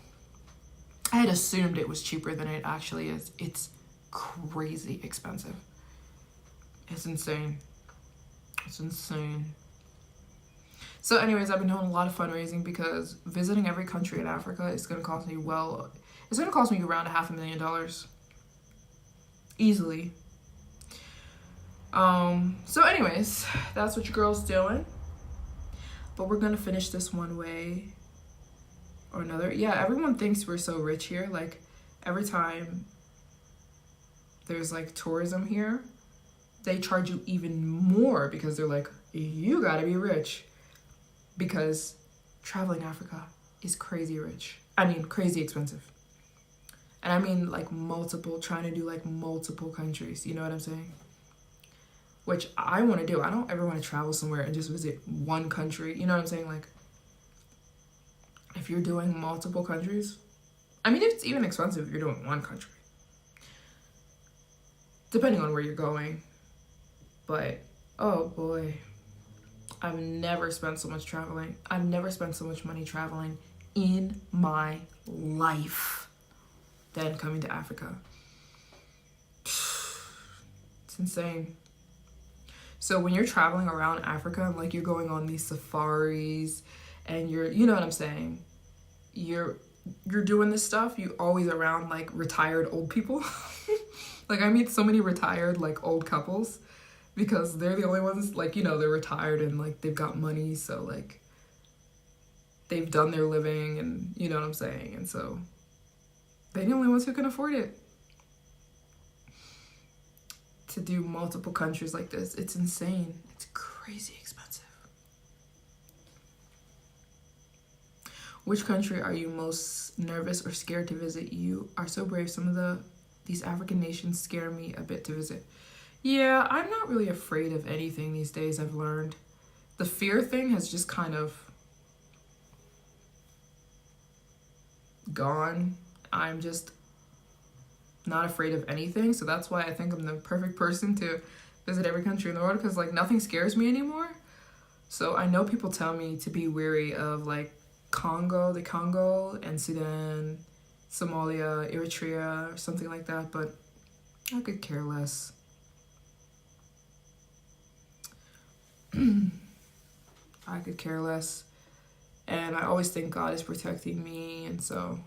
A: I had assumed it was cheaper than it actually is. It's crazy expensive. It's insane. So anyways, I've been doing a lot of fundraising because visiting every country in Africa is going to cost me it's going to cost me around $500,000 easily. So anyways, that's what your girl's doing. But we're going to finish this one way or another. Yeah, everyone thinks we're so rich here. Like every time there's like tourism here, they charge you even more because they're like, you gotta be rich. Because traveling Africa is crazy crazy expensive. And I mean like trying to do like multiple countries, you know what I'm saying? Which I want to do. I don't ever want to travel somewhere and just visit one country, you know what I'm saying? Like, if you're doing multiple countries, I mean, it's even expensive if you're doing one country. Depending on where you're going. But, oh boy. I've never spent so much traveling. I've never spent so much money traveling in my life than coming to Africa. It's insane. So when you're traveling around Africa, like you're going on these safaris and you know what I'm saying? You're doing this stuff, you always around like retired old people. Like I meet so many retired like old couples because they're the only ones, like, you know, they're retired and like they've got money, so like they've done their living, and you know what I'm saying? And so they're the only ones who can afford it. To do multiple countries like this, it's insane. It's crazy expensive. Which country are you most nervous or scared to visit? You are so brave. Some of these African nations scare me a bit to visit. Yeah, I'm not really afraid of anything these days, I've learned. The fear thing has just kind of gone. I'm just not afraid of anything, so that's why I think I'm the perfect person to visit every country in the world, because like nothing scares me anymore. So I know people tell me to be wary of like the Congo and Sudan, Somalia, Eritrea, or something like that, but I could care less. I could care less, and I always think God is protecting me, and so,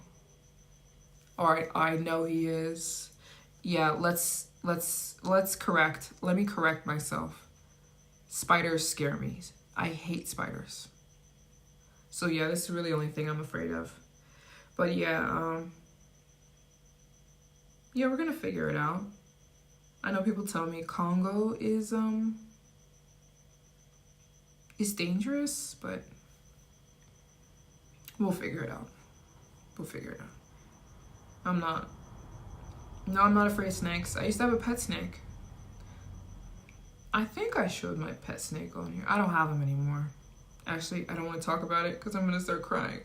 A: all right, I know He is. Yeah, let me correct myself. Spiders scare me. I hate spiders. So yeah, this is really the only thing I'm afraid of. But yeah, we're gonna figure it out. I know people tell me Congo is It's dangerous, but we'll figure it out. We'll figure it out. I'm not afraid of snakes. I used to have a pet snake. I think I showed my pet snake on here. I don't have him anymore. Actually, I don't want to talk about it because I'm going to start crying.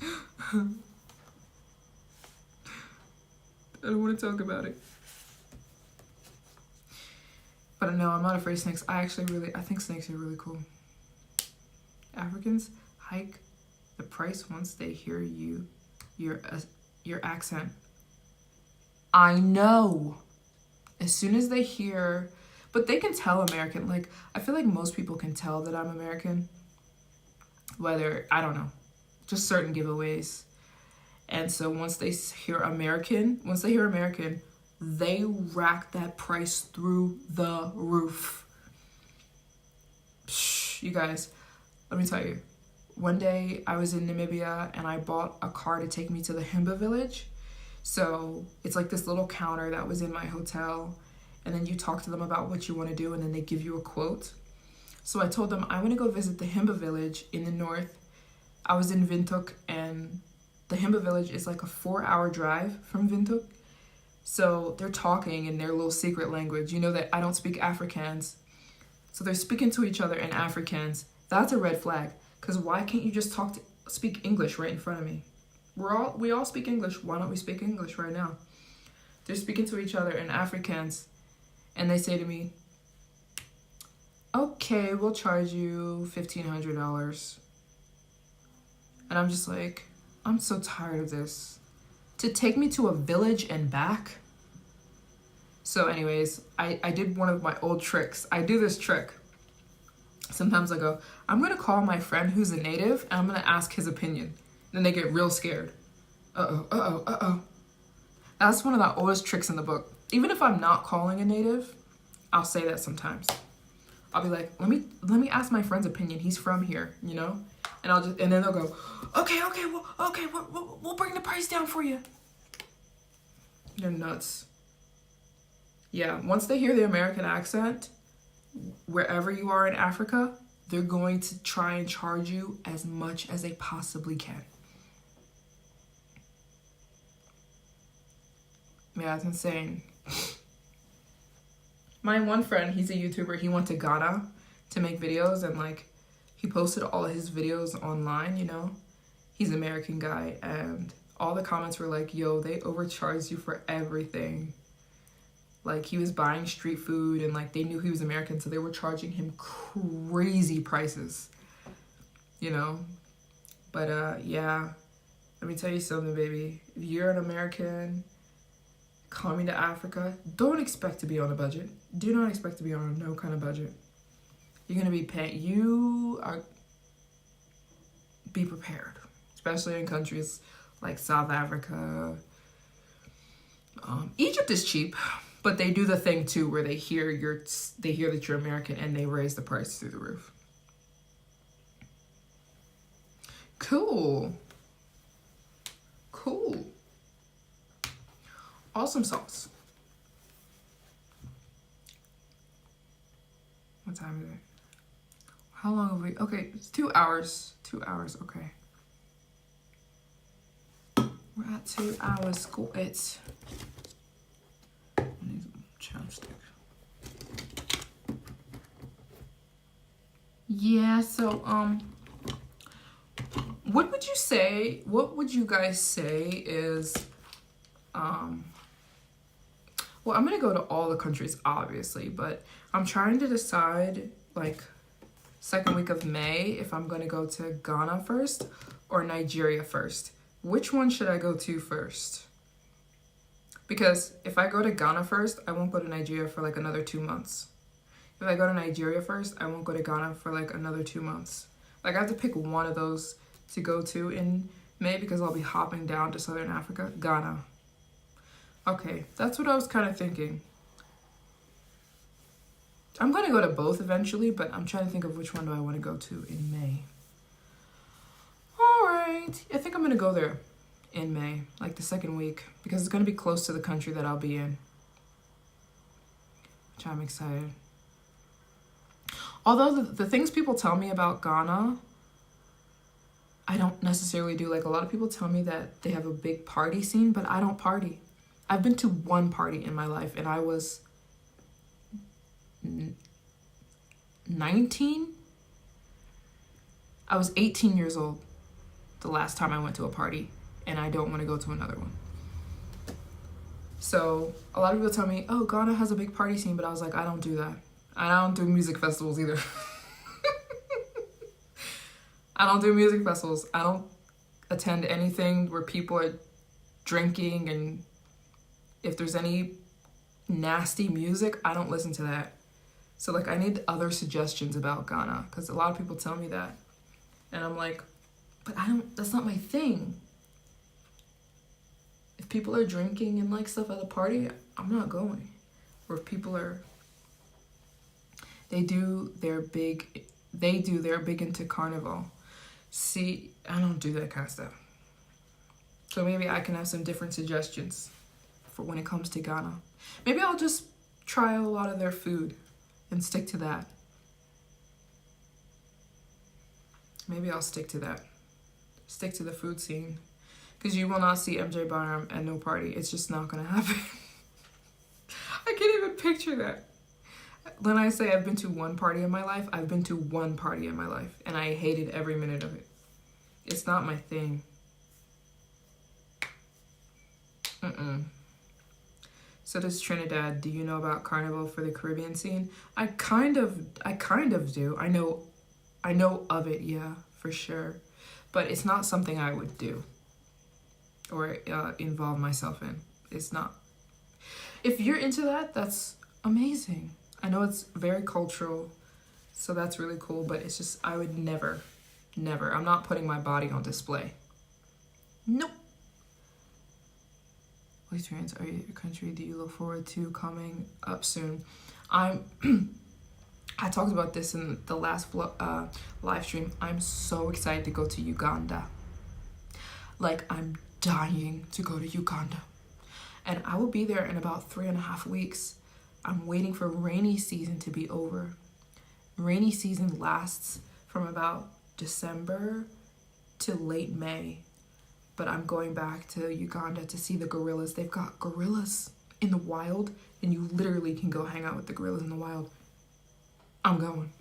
A: I don't want to talk about it. But no, I'm not afraid of snakes. I think snakes are really cool. Africans hike the price once they hear your accent. I know. As soon as they hear, but they can tell American. Like, I feel like most people can tell that I'm American. Whether, I don't know, just certain giveaways. And so once they hear American, they rack that price through the roof. Psh, you guys, let me tell you. One day I was in Namibia and I bought a car to take me to the Himba village. So it's like this little counter that was in my hotel. And then you talk to them about what you want to do and then they give you a quote. So I told them, I want to go visit the Himba village in the north. I was in Windhoek and the Himba village is like a 4-hour drive from Windhoek. So they're talking in their little secret language. You know that I don't speak Afrikaans. So they're speaking to each other in Afrikaans. That's a red flag. Because why can't you just speak English right in front of me? We all speak English. Why don't we speak English right now? They're speaking to each other in Afrikaans. And they say to me, okay, we'll charge you $1,500. And I'm just like, I'm so tired of this. To take me to a village and back? So anyways, I did one of my old tricks. I do this trick. Sometimes I go, I'm going to call my friend who's a native and I'm going to ask his opinion. Then they get real scared. Uh-oh. That's one of the oldest tricks in the book. Even if I'm not calling a native, I'll say that sometimes. I'll be like, let me ask my friend's opinion. He's from here, you know? And then they'll go, okay, we'll bring the price down for you. They're nuts. Yeah, once they hear the American accent, wherever you are in Africa, they're going to try and charge you as much as they possibly can. Yeah, it's insane. My one friend, he's a YouTuber. He went to Ghana to make videos and like he posted all of his videos online, you know. He's an American guy and all the comments were like, yo, they overcharged you for everything. Like he was buying street food and like they knew he was American, so they were charging him crazy prices, you know. But yeah, let me tell you something, baby. If you're an American coming to Africa, don't expect to be on a budget. Do not expect to be on no kind of budget. You're gonna be paying. Be prepared, especially in countries like South Africa. Egypt is cheap, but they do the thing too where they hear that you're American and they raise the price through the roof. Cool. Awesome sauce. What time is it? How long have we? Okay, it's 2 hours. 2 hours, okay. We're at 2 hours. Cool. I need some chapstick. Yeah, so, what would you guys say is, well, I'm gonna go to all the countries, obviously, but I'm trying to decide, like, second week of May, if I'm gonna go to Ghana first or Nigeria first. Which one should I go to first? Because if I go to Ghana first, I won't go to Nigeria for like another 2 months. If I go to Nigeria first, I won't go to Ghana for like another 2 months. Like I have to pick one of those to go to in May because I'll be hopping down to Southern Africa. Ghana. Okay, that's what I was kind of thinking. I'm going to go to both eventually, but I'm trying to think of which one do I want to go to in May. All right. I think I'm going to go there in May, like the second week, because it's going to be close to the country that I'll be in, which I'm excited. Although the things people tell me about Ghana, I don't necessarily do. Like, a lot of people tell me that they have a big party scene, but I don't party. I've been to one party in my life, and I was 19. I was 18 years old the last time I went to a party, and I don't want to go to another one. So a lot of people tell me, oh, Ghana has a big party scene, but I was like, I don't do that. I don't do music festivals either. I don't do music festivals. I don't attend anything where people are drinking, and if there's any nasty music, I don't listen to that. So like, I need other suggestions about Ghana, because a lot of people tell me that. And I'm like, but that's not my thing. If people are drinking and like stuff at a party, I'm not going. Or if people are, they're big into carnival. See, I don't do that kind of stuff. So maybe I can have some different suggestions for when it comes to Ghana. Maybe I'll just try a lot of their food and stick to that. Maybe I'll stick to that. Stick to the food scene. Because you will not see MJ Barnum at no party. It's just not going to happen. I can't even picture that. When I say I've been to one party in my life, I've been to one party in my life. And I hated every minute of it. It's not my thing. So does Trinidad. Do you know about Carnival for the Caribbean scene? I kind of do. I know of it, yeah, for sure. But it's not something I would do or involve myself in. It's not. If you're into that, that's amazing. I know it's very cultural, so that's really cool, but it's just, I would never. I'm not putting my body on display. Nope. What experience are your country do you look forward to coming up soon? I talked about this in the last live stream. I'm so excited to go to Uganda. Like, I'm dying to go to Uganda. And I will be there in about 3.5 weeks. I'm waiting for rainy season to be over. Rainy season lasts from about December to late May. But I'm going back to Uganda to see the gorillas. They've got gorillas in the wild, and you literally can go hang out with the gorillas in the wild. I'm going.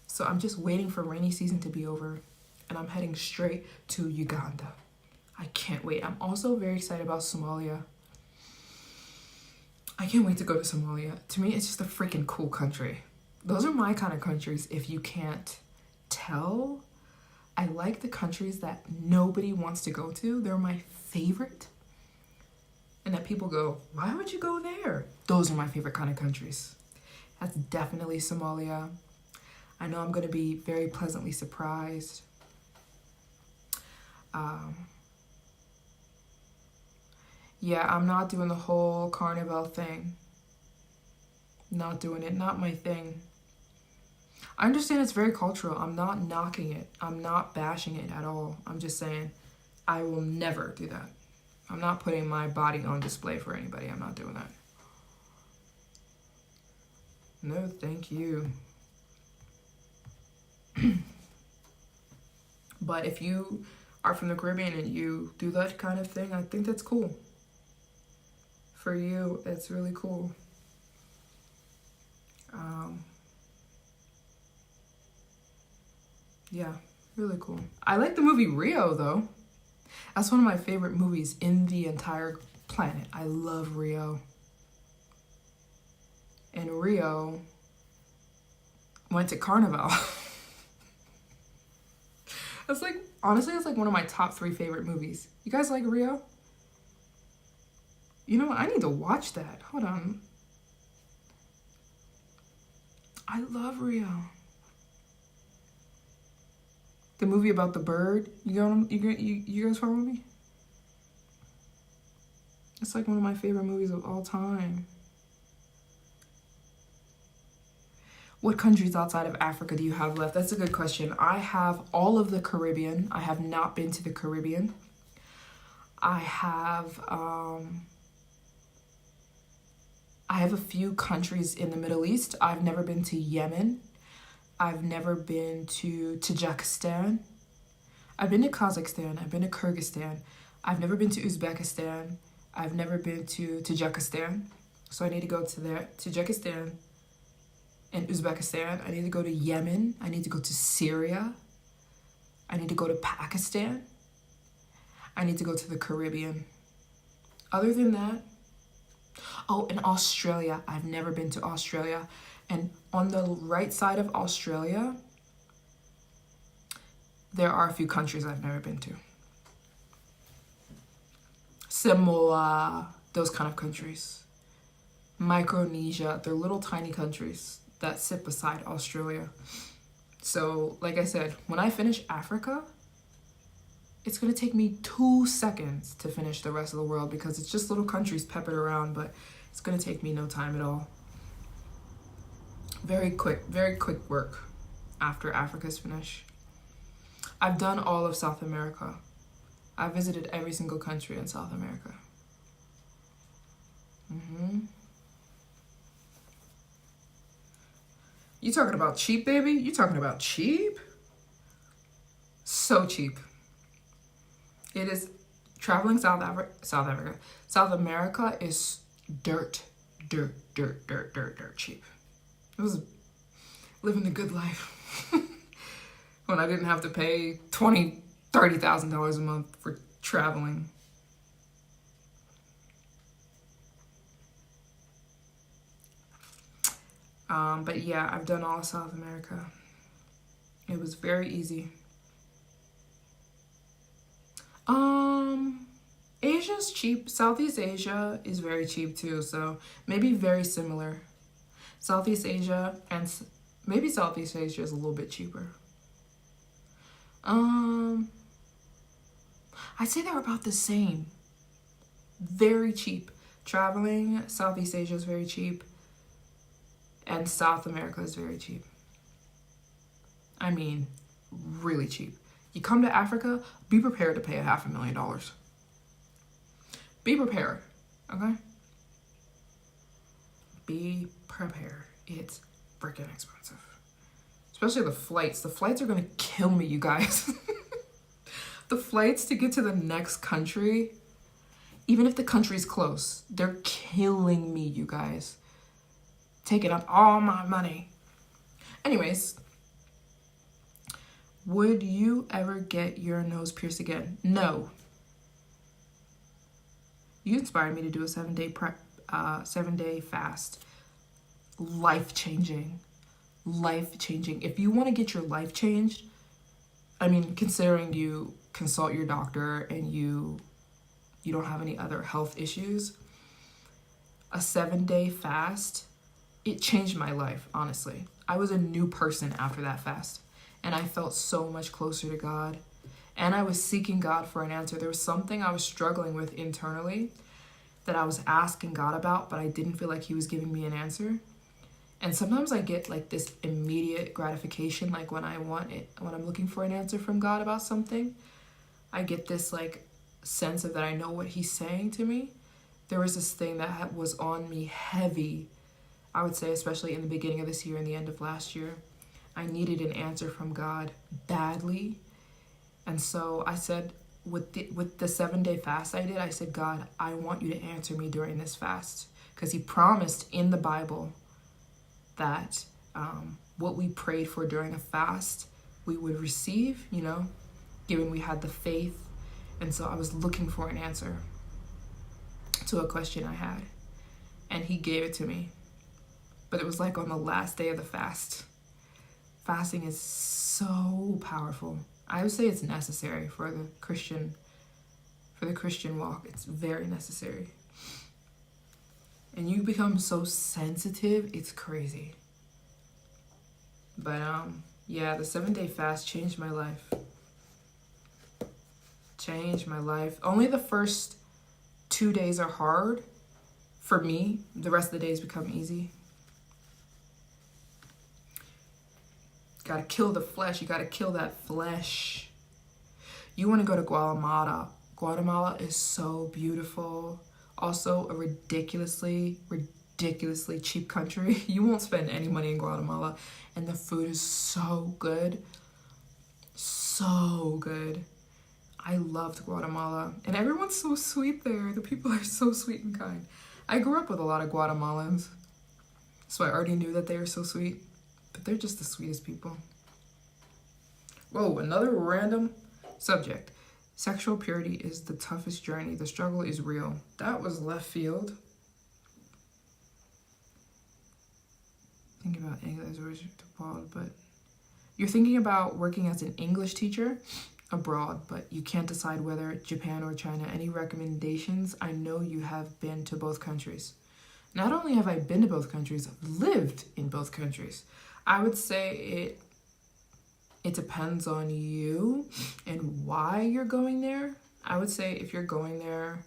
A: So I'm just waiting for rainy season to be over, and I'm heading straight to Uganda. I can't wait. I'm also very excited about Somalia. I can't wait to go to Somalia. To me, it's just a freaking cool country. Those are my kind of countries, if you can't tell. I like the countries that nobody wants to go to. They're my favorite. And that people go, why would you go there? Those are my favorite kind of countries. That's definitely Somalia. I know I'm going to be very pleasantly surprised. Yeah, I'm not doing the whole carnival thing. Not doing it. Not my thing. I understand it's very cultural. I'm not knocking it. I'm not bashing it at all. I'm just saying I will never do that. I'm not putting my body on display for anybody. I'm not doing that. No, thank you. But if you are from the Caribbean and you do that kind of thing, I think that's cool. For you, it's really cool. Yeah, really cool. I like the movie Rio, though. That's one of my favorite movies in the entire planet. I love Rio. And Rio went to Carnival. That's like, honestly, it's like one of my top 3 favorite movies. You guys like Rio? You know what? I need to watch that. Hold on. I love Rio. The movie about the bird. You guys follow me? It's like one of my favorite movies of all time. What countries outside of Africa do you have left? That's a good question. I have all of the Caribbean. I have not been to the Caribbean. I have a few countries in the Middle East. I've never been to Yemen. I've never been to Tajikistan. I've been to Kazakhstan. I've been to Kyrgyzstan. I've never been to Uzbekistan. I've never been to Tajikistan. So I need to go to there. Tajikistan and Uzbekistan. I need to go to Yemen. I need to go to Syria. I need to go to Pakistan. I need to go to the Caribbean. Other than that, oh, and Australia. I've never been to Australia. And on the right side of Australia, there are a few countries I've never been to. Samoa, those kind of countries. Micronesia, they're little tiny countries that sit beside Australia. So, like I said, when I finish Africa, it's going to take me 2 seconds to finish the rest of the world because it's just little countries peppered around, but it's going to take me no time at all. Very quick work after Africa's finished. I've done all of South America. I visited every single country in South America. You talking about cheap, baby? You talking about cheap? So cheap. It is traveling South America is dirt cheap. It was living the good life when I didn't have to pay $20,000-$30,000 a month for traveling. But yeah, I've done all of South America. It was very easy. Asia's cheap. Southeast Asia is very cheap too, so maybe very similar. Southeast Asia and maybe Southeast Asia is a little bit cheaper. I'd say they're about the same. Very cheap. Traveling Southeast Asia is very cheap, and South America is very cheap. I mean, really cheap. You come to Africa, be prepared to pay $500,000. Be prepared, okay? Be prepared. It's freaking expensive. Especially the flights. The flights are gonna kill me, you guys. The flights to get to the next country, even if the country's close, they're killing me, you guys. Taking up all my money. Anyways, would you ever get your nose pierced again? No. You inspired me to do a 7-day fast. Life-changing. Life-changing. If you want to get your life changed, I mean, considering you consult your doctor and you don't have any other health issues, a 7-day fast, it changed my life, honestly. I was a new person after that fast, and I felt so much closer to God, and I was seeking God for an answer. There was something I was struggling with internally that I was asking God about, but I didn't feel like he was giving me an answer. And sometimes I get like this immediate gratification, like when I'm looking for an answer from God about something, I get this like sense of that I know what he's saying to me. There was this thing that was on me heavy, I would say, especially in the beginning of this year and the end of last year. I needed an answer from God badly. And so I said, with the 7-day fast I did, I said, God, I want you to answer me during this fast. Because he promised in the Bible that what we prayed for during a fast, we would receive, given we had the faith. And so I was looking for an answer to a question I had. And he gave it to me. But it was like on the last day of the fast. Fasting is so powerful. I would say it's necessary for the Christian walk. It's very necessary. And you become so sensitive, it's crazy. But yeah, the 7-day fast changed my life. Changed my life. Only the first 2 days are hard for me. The rest of the days become easy. Gotta kill the flesh. You gotta kill that flesh. You want to go to Guatemala. Guatemala is so beautiful. Also a ridiculously ridiculously cheap country. You won't spend any money in Guatemala, and the food is so good. So good. I loved Guatemala, and everyone's so sweet there. The people are so sweet and kind. I grew up with a lot of Guatemalans, so I already knew that they were so sweet, but they're just the sweetest people. Whoa, another random subject. Sexual purity is the toughest journey. The struggle is real. That was left field. Thinking about English abroad, but you're thinking about working as an English teacher abroad, but you can't decide whether Japan or China. Any recommendations? I know you have been to both countries. Not only have I been to both countries, I've lived in both countries. I would say it depends on you and why you're going there. I would say if you're going there,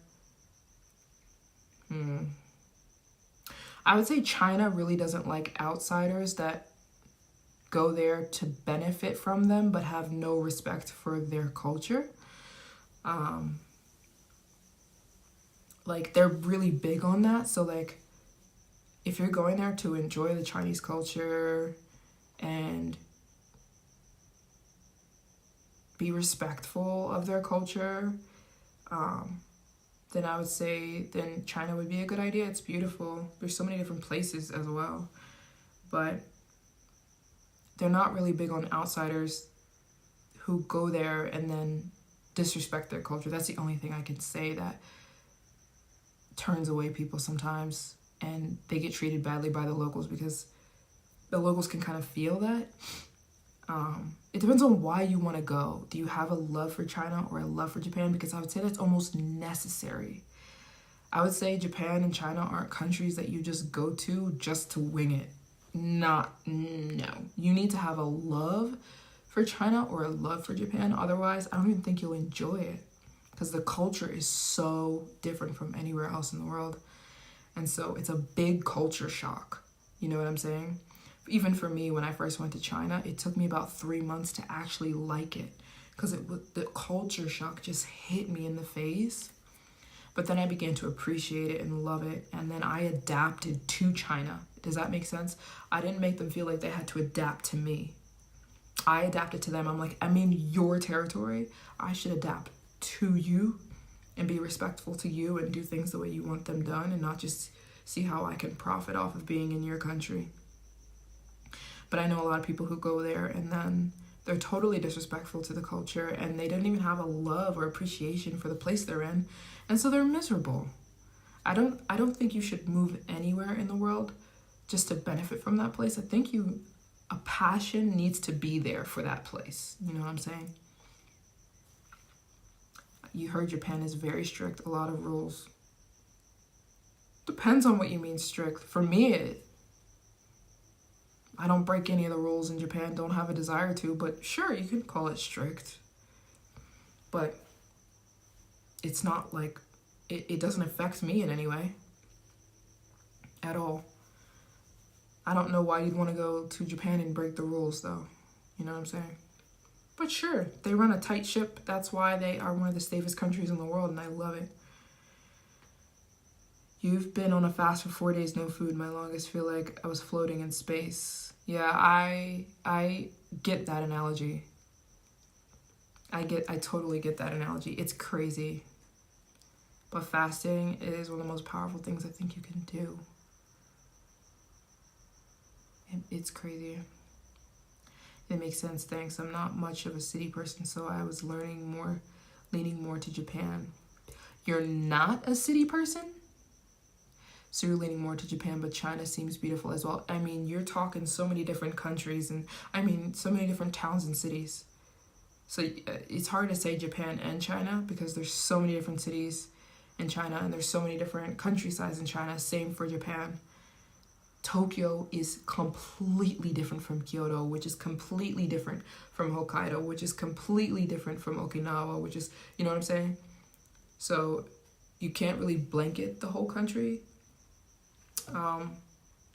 A: I would say China really doesn't like outsiders that go there to benefit from them but have no respect for their culture. Like, they're really big on that. So like, if you're going there to enjoy the Chinese culture and be respectful of their culture, then I would say then China would be a good idea. It's beautiful. There's so many different places as well. But they're not really big on outsiders who go there and then disrespect their culture. That's the only thing I can say that turns away people sometimes, and they get treated badly by the locals because the locals can kind of feel that. It depends on why you want to go. Do you have a love for China or a love for Japan? Because I would say that's almost necessary. I would say Japan and China aren't countries that you just go to just to wing it. No. You need to have a love for China or a love for Japan. Otherwise, I don't even think you'll enjoy it, because the culture is so different from anywhere else in the world. And so it's a big culture shock. You know what I'm saying? Even for me, when I first went to China, it took me about 3 months to actually like it, because the culture shock just hit me in the face. But then I began to appreciate it and love it, and then I adapted to China. Does that make sense? I didn't make them feel like they had to adapt to me. I adapted to them. I'm like, I'm in your territory. I should adapt to you and be respectful to you and do things the way you want them done, and not just see how I can profit off of being in your country. But I know a lot of people who go there and then they're totally disrespectful to the culture, and they don't even have a love or appreciation for the place they're in, and so they're miserable. I don't think you should move anywhere in the world just to benefit from that place. I think a passion needs to be there for that place. You know what I'm saying? You heard Japan is very strict, a lot of rules. Depends on what you mean strict. For me, I don't break any of the rules in Japan, don't have a desire to, but sure, you could call it strict. But it's not like, it doesn't affect me in any way at all. I don't know why you'd want to go to Japan and break the rules though. You know what I'm saying? But sure, they run a tight ship. That's why they are one of the safest countries in the world, and I love it. You've been on a fast for 4 days, no food. My longest feel like I was floating in space. Yeah, I get that analogy. I totally get that analogy. It's crazy. But fasting is one of the most powerful things I think you can do. It's crazy. It makes sense, thanks. I'm not much of a city person, so I was leaning more to Japan. You're not a city person? So you're leaning more to Japan, but China seems beautiful as well. I mean, you're talking so many different countries, and I mean, so many different towns and cities. So it's hard to say Japan and China, because there's so many different cities in China, and there's so many different countrysides in China. Same for Japan. Tokyo is completely different from Kyoto, which is completely different from Hokkaido, which is completely different from Okinawa, which is, you know what I'm saying? So you can't really blanket the whole country.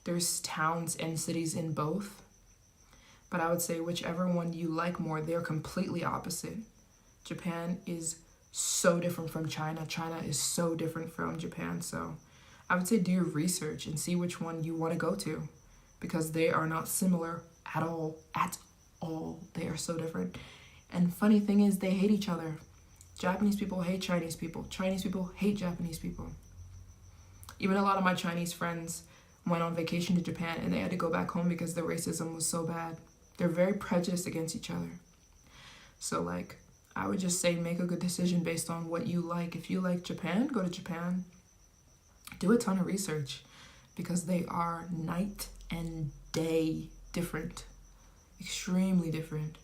A: There's towns and cities in both, but I would say whichever one you like more, they're completely opposite. Japan is so different from China. China is so different from Japan. So I would say do your research and see which one you want to go to, because they are not similar at all. At all. They are so different. And funny thing is, they hate each other. Japanese people hate Chinese people. Chinese people hate Japanese people. Even a lot of my Chinese friends went on vacation to Japan and they had to go back home because the racism was so bad. They're very prejudiced against each other. So like, I would just say make a good decision based on what you like. If you like Japan, go to Japan. Do a ton of research, because they are night and day different. Extremely different.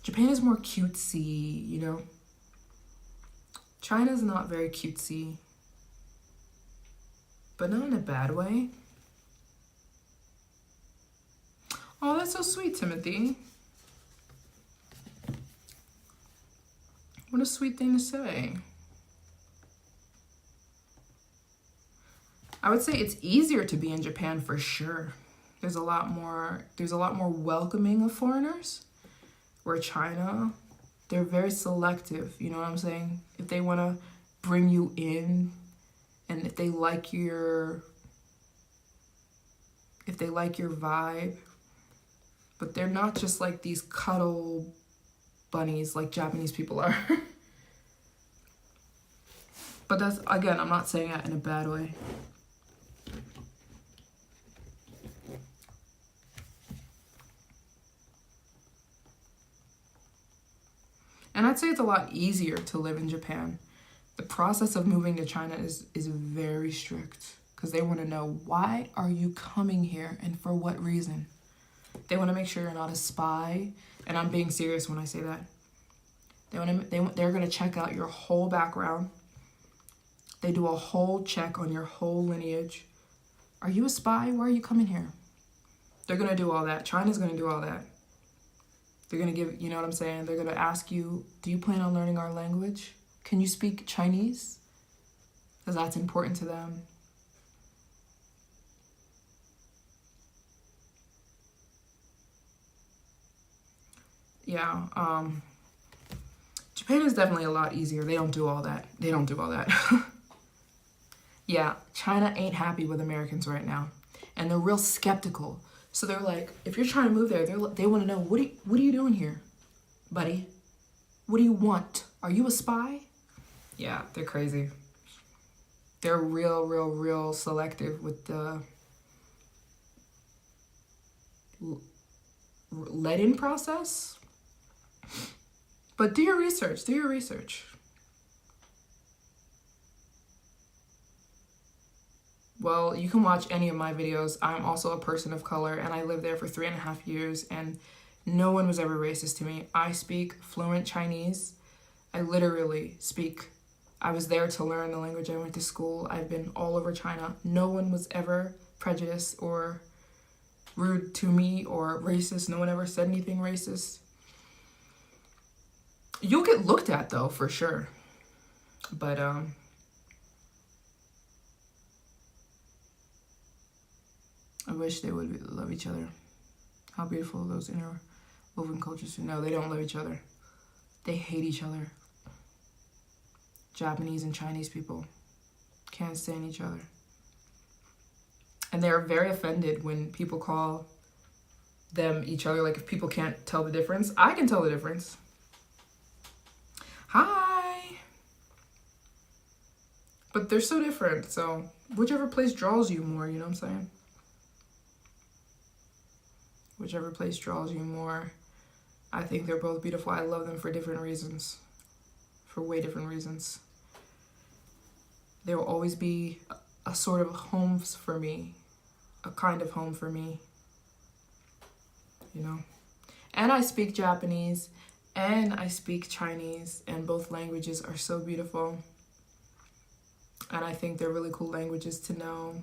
A: Japan is more cutesy, you know. China's not very cutesy, but not in a bad way. Oh, that's so sweet, Timothy. What a sweet thing to say. I would say it's easier to be in Japan for sure. There's a lot more welcoming of foreigners. Where China, they're very selective, you know what I'm saying? If they want to bring you in, and if they like your vibe, but they're not just like these cuddle bunnies like Japanese people are. But that's, again, I'm not saying that in a bad way. And I'd say it's a lot easier to live in Japan. The process of moving to China is very strict, because they want to know, why are you coming here and for what reason? They want to make sure you're not a spy, and I'm being serious when I say that. They're going to check out your whole background. They do a whole check on your whole lineage. Are you a spy? Why are you coming here? They're going to do all that. China's going to do all that. They're going to give, you know what I'm saying? They're going to ask you, do you plan on learning our language? Can you speak Chinese? Because that's important to them. Yeah, Japan is definitely a lot easier. They don't do all that. Yeah, China ain't happy with Americans right now. And they're real skeptical. So they're like, if you're trying to move there, they want to know, what are you doing here, buddy? What do you want? Are you a spy? Yeah, they're crazy. They're real selective with the let-in process. But do your research. Well, you can watch any of my videos. I'm also a person of color, and I lived there for 3.5 years, and no one was ever racist to me. I speak fluent Chinese. I literally speak. I was there to learn the language. I went to school. I've been all over China. No one was ever prejudiced or rude to me or racist. No one ever said anything racist. You'll get looked at, though, for sure. But, I wish they would love each other. How beautiful those interwoven cultures are. No, they don't love each other. They hate each other. Japanese and Chinese people can't stand each other. And they're very offended when people call them each other. Like, if people can't tell the difference, I can tell the difference. Hi! But they're so different, so whichever place draws you more, you know what I'm saying? Whichever place draws you more. I think they're both beautiful. I love them for different reasons. For way different reasons. They will always be a sort of home for me. A kind of home for me. You know? And I speak Japanese. And I speak Chinese. And both languages are so beautiful. And I think they're really cool languages to know.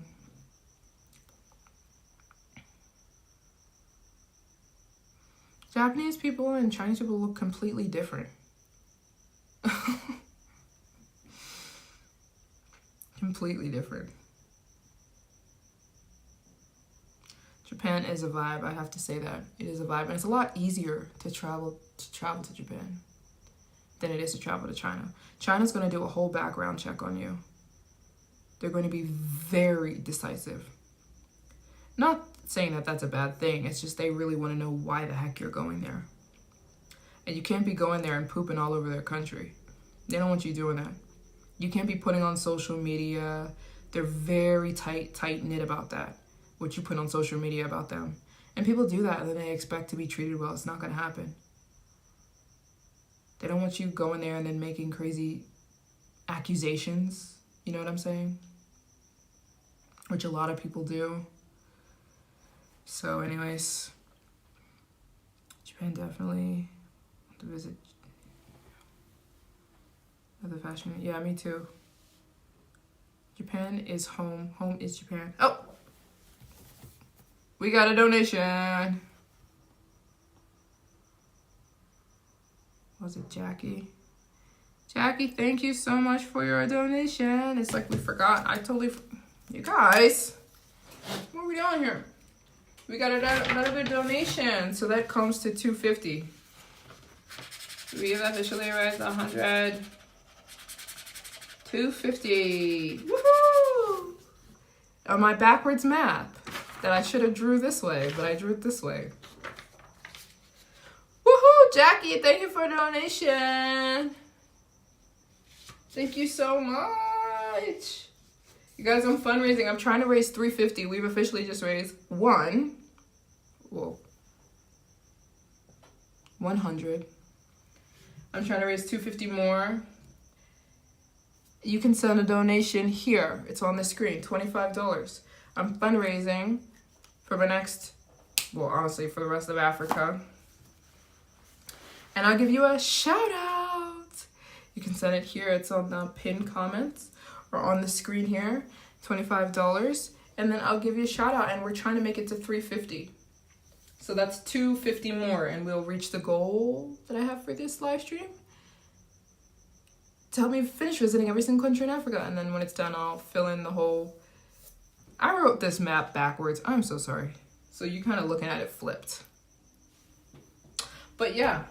A: Japanese people and Chinese people look completely different. Completely different. Japan is a vibe, I have to say that. It is a vibe, and it's a lot easier to travel to Japan than it is to travel to China. China's going to do a whole background check on you. They're going to be very decisive. Not saying that that's a bad thing. It's just they really want to know why the heck you're going there. And you can't be going there and pooping all over their country. They don't want you doing that. You can't be putting on social media. They're very tight-knit about that, what you put on social media about them. And people do that and then they expect to be treated well. It's not going to happen. They don't want you going there and then making crazy accusations. You know what I'm saying? Which a lot of people do. So anyways, Japan definitely want to visit. Other fashion. Yeah, me too. Japan is home. Home is Japan. Oh! We got a donation. Was it Jackie? Jackie, thank you so much for your donation. It's like we forgot. I totally... You guys, what are we doing here? We got another donation. So that comes to $250. We have officially raised 100. $250. Woohoo! On my backwards map that I should have drew this way, but I drew it this way. Woohoo! Jackie, thank you for a donation. Thank you so much. You guys, I'm fundraising. I'm trying to raise $350. We've officially just raised 100. I'm trying to raise $250 more. You can send a donation here. It's on the screen, $25. I'm fundraising for my next, well, honestly, for the rest of Africa. And I'll give you a shout out. You can send it here. It's on the pinned comments or on the screen here, $25. And then I'll give you a shout out. And we're trying to make it to $350. So that's $250 more. And we'll reach the goal that I have for this live stream. To help me finish visiting every single country in Africa. And then when it's done, I'll fill in the whole... I wrote this map backwards. I'm so sorry. So you're kind of looking at it flipped. But yeah.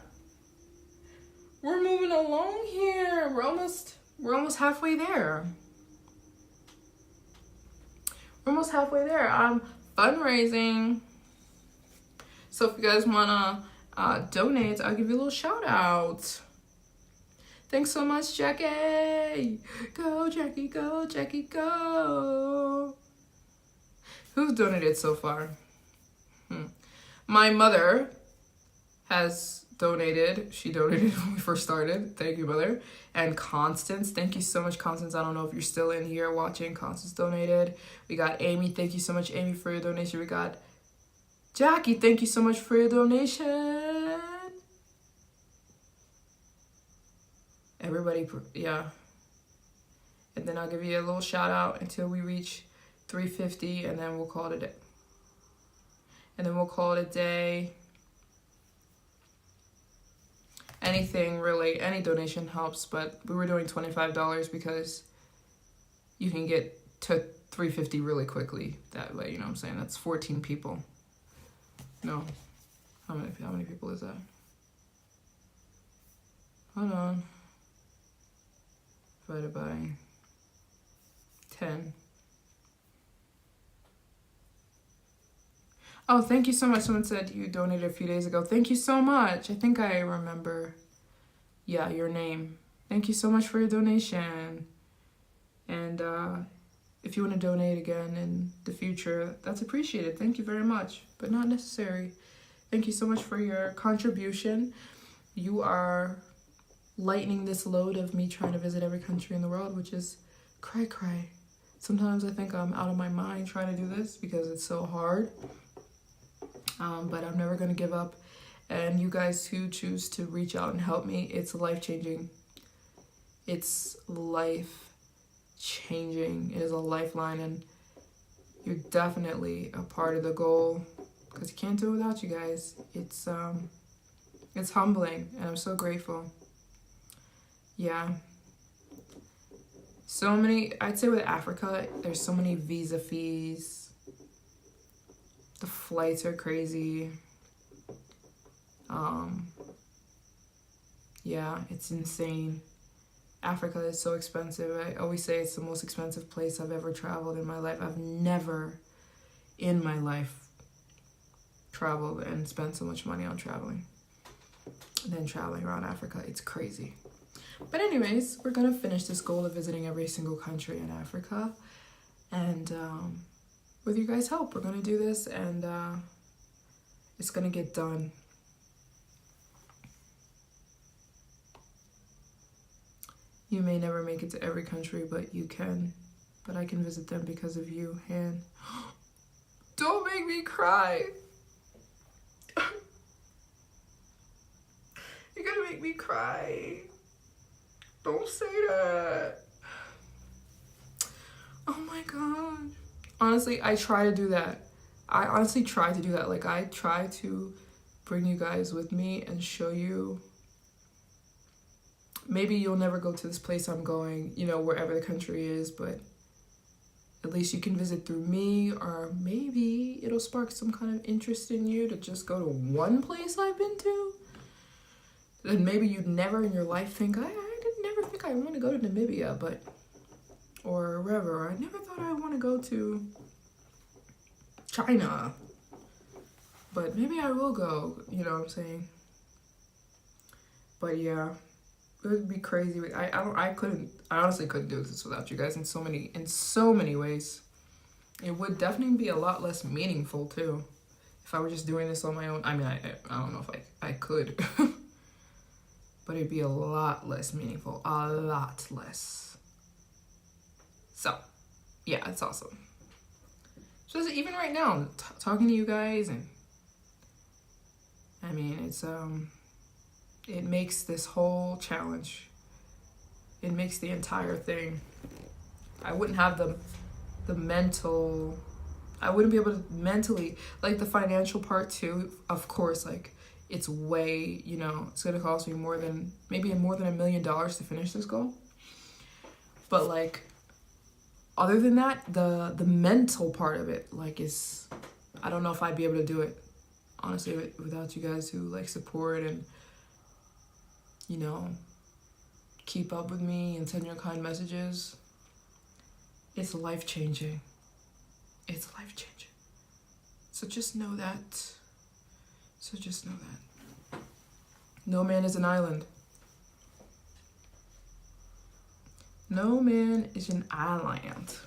A: We're moving along here. We're almost halfway there. We're almost halfway there. I'm fundraising. So if you guys want to donate, I'll give you a little shout out. Thanks so much, Jackie. Go, Jackie, go, Jackie, go. Who's donated so far? My mother has donated. She donated when we first started. Thank you, Mother. And Constance. Thank you so much, Constance. I don't know if you're still in here watching. Constance donated. We got Amy. Thank you so much, Amy, for your donation. We got Jackie. Thank you so much for your donation. Everybody, yeah. And then I'll give you a little shout out until we reach 350, and then we'll call it a day. Anything really, any donation helps, but we were doing $25 because you can get to 350 really quickly that way, you know what I'm saying? That's 14 people. No. How many people is that? Hold on. Divided by 10. Oh, thank you so much. Someone said you donated a few days ago. Thank you so much. I think I remember, yeah, your name. Thank you so much for your donation. And if you want to donate again in the future, that's appreciated. Thank you very much, but not necessary. Thank you so much for your contribution. You are lightening this load of me trying to visit every country in the world, which is cray. Sometimes I think I'm out of my mind trying to do this because it's so hard. But I'm never going to give up. And you guys who choose to reach out and help me, it's life-changing. It's life-changing. It is a lifeline, and you're definitely a part of the goal because you can't do it without you guys. It's humbling, and I'm so grateful. Yeah. So many, I'd say with Africa, there's so many visa fees. The flights are crazy. Yeah, it's insane. Africa is so expensive. I always say it's the most expensive place I've ever traveled in my life. I've never in my life traveled and spent so much money on traveling than traveling around Africa. It's crazy. But anyways, we're gonna finish this goal of visiting every single country in Africa, and with you guys' help, we're gonna do this, and it's gonna get done. You may never make it to every country, but you can. But I can visit them because of you, Han. Don't make me cry. You're gonna make me cry. Don't say that. Oh my god. Honestly, I try to do that. I honestly try to do that. Like, I try to bring you guys with me and show you. Maybe you'll never go to this place I'm going, you know, wherever the country is, but at least you can visit through me, or maybe it'll spark some kind of interest in you to just go to one place I've been to. Then maybe you'd never in your life think, I didn't never think I want to go to Namibia, but, or wherever. I never thought I want to go to China, but maybe I will go, you know what I'm saying? But yeah. It would be crazy. I honestly couldn't do this without you guys in so many ways. It would definitely be a lot less meaningful too if I were just doing this on my own. I mean, I don't know if I could, but it'd be a lot less meaningful, a lot less. So, yeah, it's awesome. Just even right now, talking to you guys, and I mean, it's it makes this whole challenge, it makes the entire thing. I wouldn't have the mental, I wouldn't be able to mentally, like the financial part too, of course, like it's way, you know, it's gonna cost me maybe more than $1 million to finish this goal. But like, other than that, the mental part of it, like, is, I don't know if I'd be able to do it, honestly, without you guys who like support and, you know, keep up with me and send your kind messages. It's life-changing. It's life-changing. So just know that. No man is an island. No man is an island.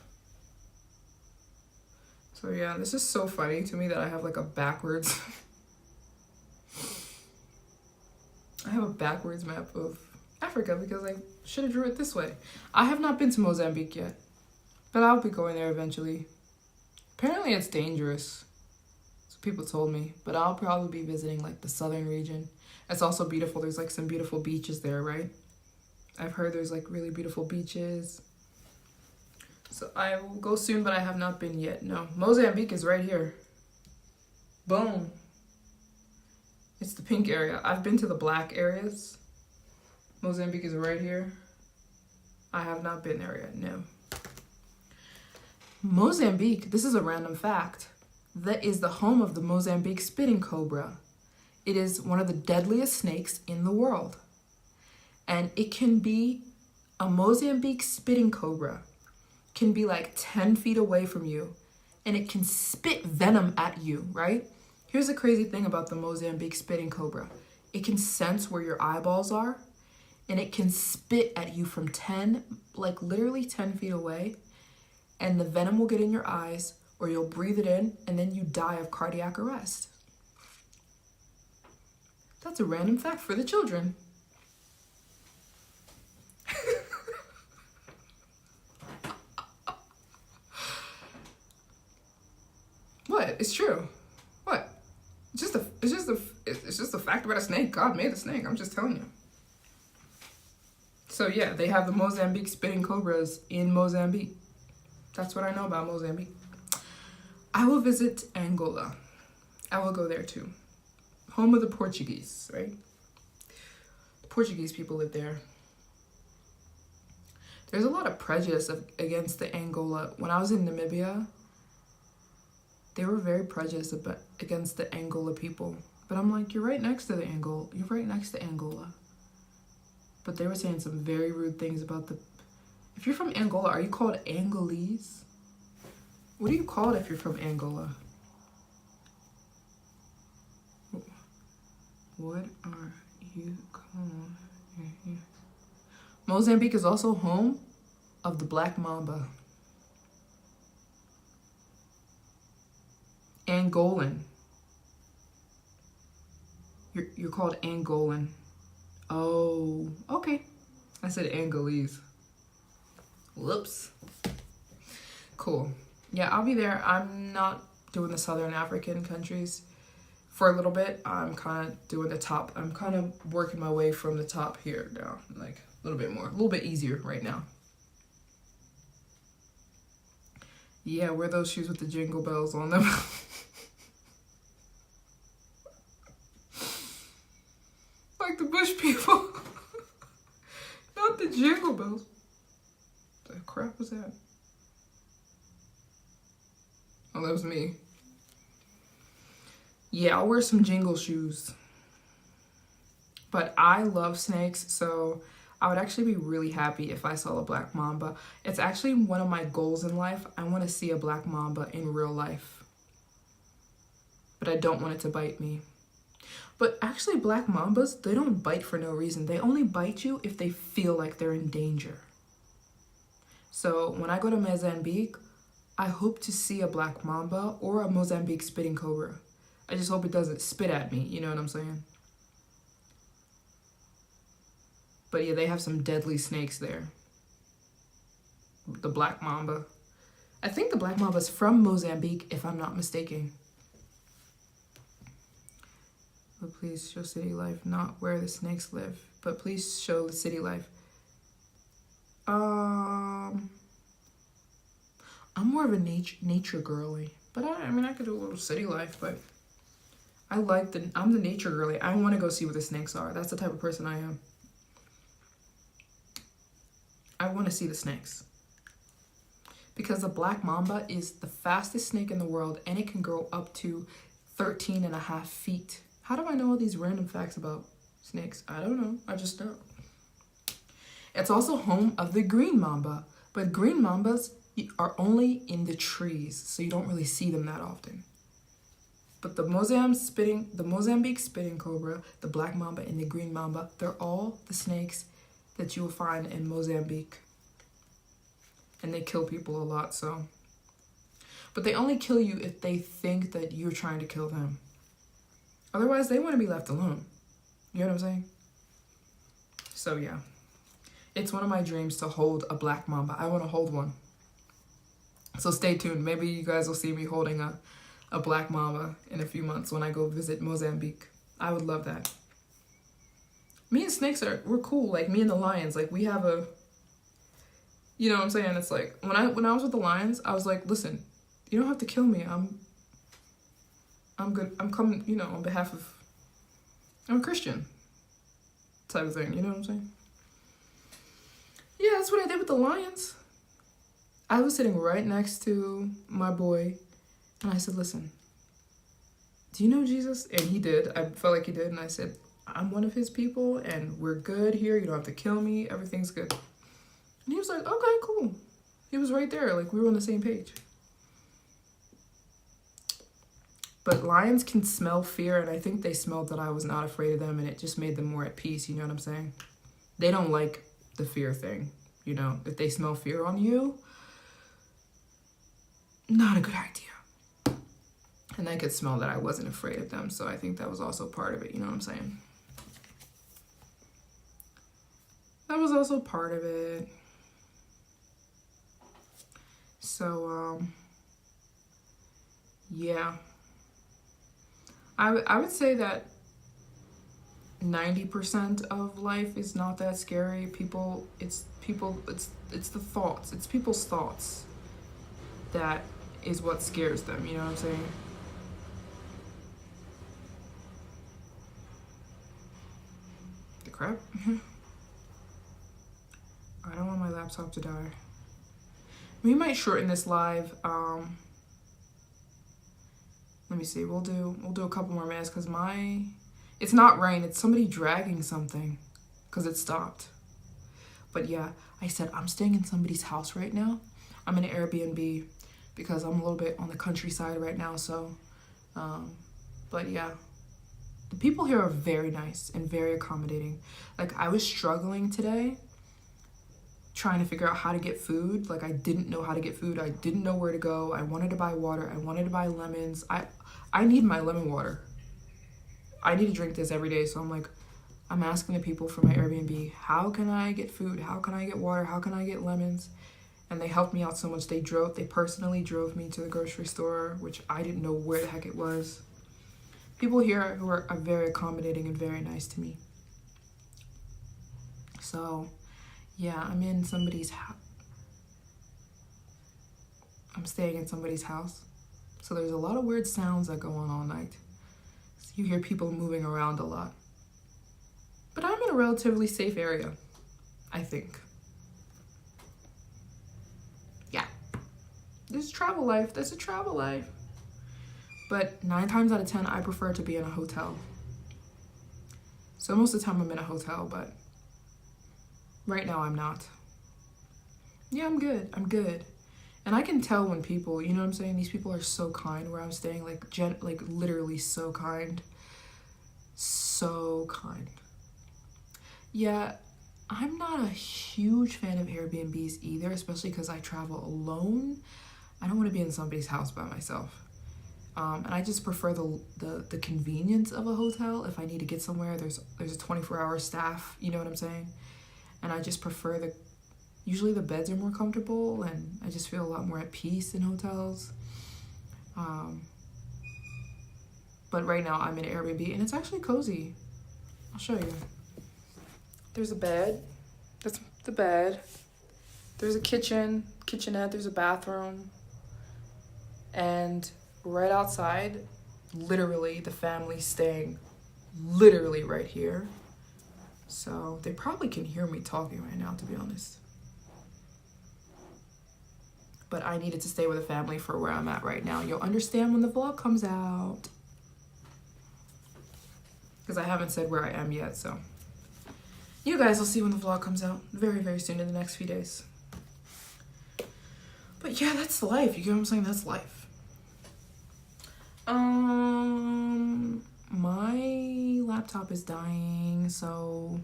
A: So yeah, this is so funny to me that I have like a backwards I have a backwards map of Africa because I should have drew it this way. I have not been to Mozambique yet, but I'll be going there eventually. Apparently it's dangerous, so people told me, but I'll probably be visiting like the southern region. It's also beautiful. There's like some beautiful beaches there, right? I've heard there's like really beautiful beaches. So I will go soon, but I have not been yet. No, Mozambique is right here. Boom. It's the pink area. I've been to the black areas. Mozambique is right here. I have not been there yet, no. Mozambique, this is a random fact, that is the home of the Mozambique spitting cobra. It is one of the deadliest snakes in the world. And it can be, a Mozambique spitting cobra can be like 10 feet away from you, and it can spit venom at you, right? Here's the crazy thing about the Mozambique spitting cobra. It can sense where your eyeballs are, and it can spit at you from literally 10 feet away, and the venom will get in your eyes, or you'll breathe it in, and then you die of cardiac arrest. That's a random fact for the children. What? It's true. What? It's just a fact about a snake. God made a snake. I'm just telling you. So yeah, they have the Mozambique spitting cobras in Mozambique. That's what I know about Mozambique. I will visit Angola. I will go there too. Home of the Portuguese, right? The Portuguese people live there. There's a lot of prejudice against the Angola. When I was in Namibia, they were very prejudiced against the Angola people. But I'm like, you're right next to Angola. But they were saying some very rude things about the... If you're from Angola, are you called Angolese? What are you called if you're from Angola? What are you called? Mozambique is also home of the black mamba. Angolan. You're called Angolan. Oh, okay. I said Angolese. Whoops. Cool. Yeah, I'll be there. I'm not doing the Southern African countries for a little bit. I'm kind of doing the top. I'm kind of working my way from the top here down, like a little bit more, a little bit easier right now. Yeah, wear those shoes with the jingle bells on them. Like the bush people. Not the jingle bells. The crap was that? Oh, that was me. Yeah, I'll wear some jingle shoes. But I love snakes, so I would actually be really happy if I saw a black mamba. It's actually one of my goals in life. I want to see a black mamba in real life. But I don't want it to bite me. But actually, black mambas, they don't bite for no reason. They only bite you if they feel like they're in danger. So when I go to Mozambique, I hope to see a black mamba or a Mozambique spitting cobra. I just hope it doesn't spit at me, you know what I'm saying? But yeah, they have some deadly snakes there. The black mamba. I think the black mamba is from Mozambique, if I'm not mistaken. But please show city life, not where the snakes live. But please show the city life. I'm more of a nature girly. But I mean, I could do a little city life, but I'm the nature girly. I want to go see where the snakes are. That's the type of person I am. I want to see the snakes. Because the black mamba is the fastest snake in the world, and it can grow up to 13.5 feet. How do I know all these random facts about snakes? I don't know. I just know. It's also home of the green mamba. But green mambas are only in the trees, so you don't really see them that often. But the Mozambique spitting cobra, the black mamba, and the green mamba, they're all the snakes that you will find in Mozambique. And they kill people a lot, so. But they only kill you if they think that you're trying to kill them. Otherwise, they want to be left alone. You know what I'm saying? So yeah. It's one of my dreams to hold a black mamba. I want to hold one. So stay tuned. Maybe you guys will see me holding a black mamba in a few months when I go visit Mozambique. I would love that. Me and snakes we're cool. Like me and the lions, like we have a, you know what I'm saying? It's like when I was with the lions, I was like, listen, you don't have to kill me. I'm good. I'm coming, you know, on behalf of, I'm a Christian type of thing. You know what I'm saying? Yeah, that's what I did with the lions. I was sitting right next to my boy, and I said, listen, do you know Jesus? And he did. I felt like he did. And I said, I'm one of his people, and we're good here. You don't have to kill me. Everything's good. And he was like, okay, cool. He was right there. Like, we were on the same page. But lions can smell fear, and I think they smelled that I was not afraid of them, and it just made them more at peace. You know what I'm saying? They don't like the fear thing. You know, if they smell fear on you, not a good idea. And I could smell that I wasn't afraid of them, so I think that was also part of it, you know what I'm saying? That was also part of it. So, yeah. I would say that 90% of life is not that scary. It's the thoughts. It's people's thoughts that is what scares them, you know what I'm saying? The crap? I don't want my laptop to die. We might shorten this live. Let me see. We'll do a couple more minutes because it's not rain. It's somebody dragging something. because it stopped. But yeah, I said I'm staying in somebody's house right now. I'm in an Airbnb because I'm a little bit on the countryside right now. So, but yeah, the people here are very nice and very accommodating. Like, I was struggling today trying to figure out how to get food. Like, I didn't know how to get food. I didn't know where to go. I wanted to buy water. I wanted to buy lemons. I need my lemon water. I need to drink this every day. So I'm like, I'm asking the people from my Airbnb, how can I get food? How can I get water? How can I get lemons? And they helped me out so much. They personally drove me to the grocery store, which I didn't know where the heck it was. People here who are very accommodating and very nice to me. So, yeah, I'm in somebody's house. I'm staying in somebody's house. So there's a lot of weird sounds that go on all night. So you hear people moving around a lot. But I'm in a relatively safe area, I think. Yeah. There's travel life. There's a travel life. But 9 times out of 10, I prefer to be in a hotel. So most of the time I'm in a hotel, but right now I'm not. Yeah, I'm good. I'm good. And I can tell when people, you know what I'm saying? These people are so kind where I'm staying, like literally so kind. So kind. Yeah, I'm not a huge fan of Airbnbs either, especially because I travel alone. I don't want to be in somebody's house by myself. And I just prefer the convenience of a hotel. If I need to get somewhere, there's a 24-hour staff, you know what I'm saying? And I just prefer usually the beds are more comfortable, and I just feel a lot more at peace in hotels. But right now I'm in an Airbnb, and it's actually cozy. I'll show you. There's a bed. That's the bed. There's a kitchenette, there's a bathroom. And right outside, literally the family's staying literally right here. So they probably can hear me talking right now, to be honest. But I needed to stay with a family for where I'm at right now. You'll understand when the vlog comes out. Because I haven't said where I am yet, so. You guys will see when the vlog comes out very, very soon in the next few days. But yeah, that's life. You get what I'm saying? That's life. My laptop is dying, so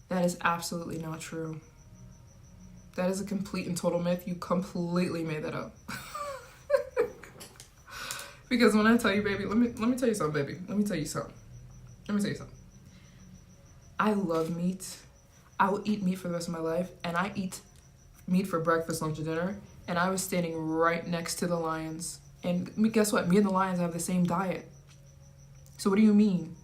A: that is absolutely not true. That is a complete and total myth. You completely made that up. Because when I tell you, baby, let me tell you something, baby. Let me tell you something. I love meat. I will eat meat for the rest of my life, and I eat meat for breakfast, lunch, and dinner. And I was standing right next to the lions. And guess what? Me and the lions have the same diet. So what do you mean?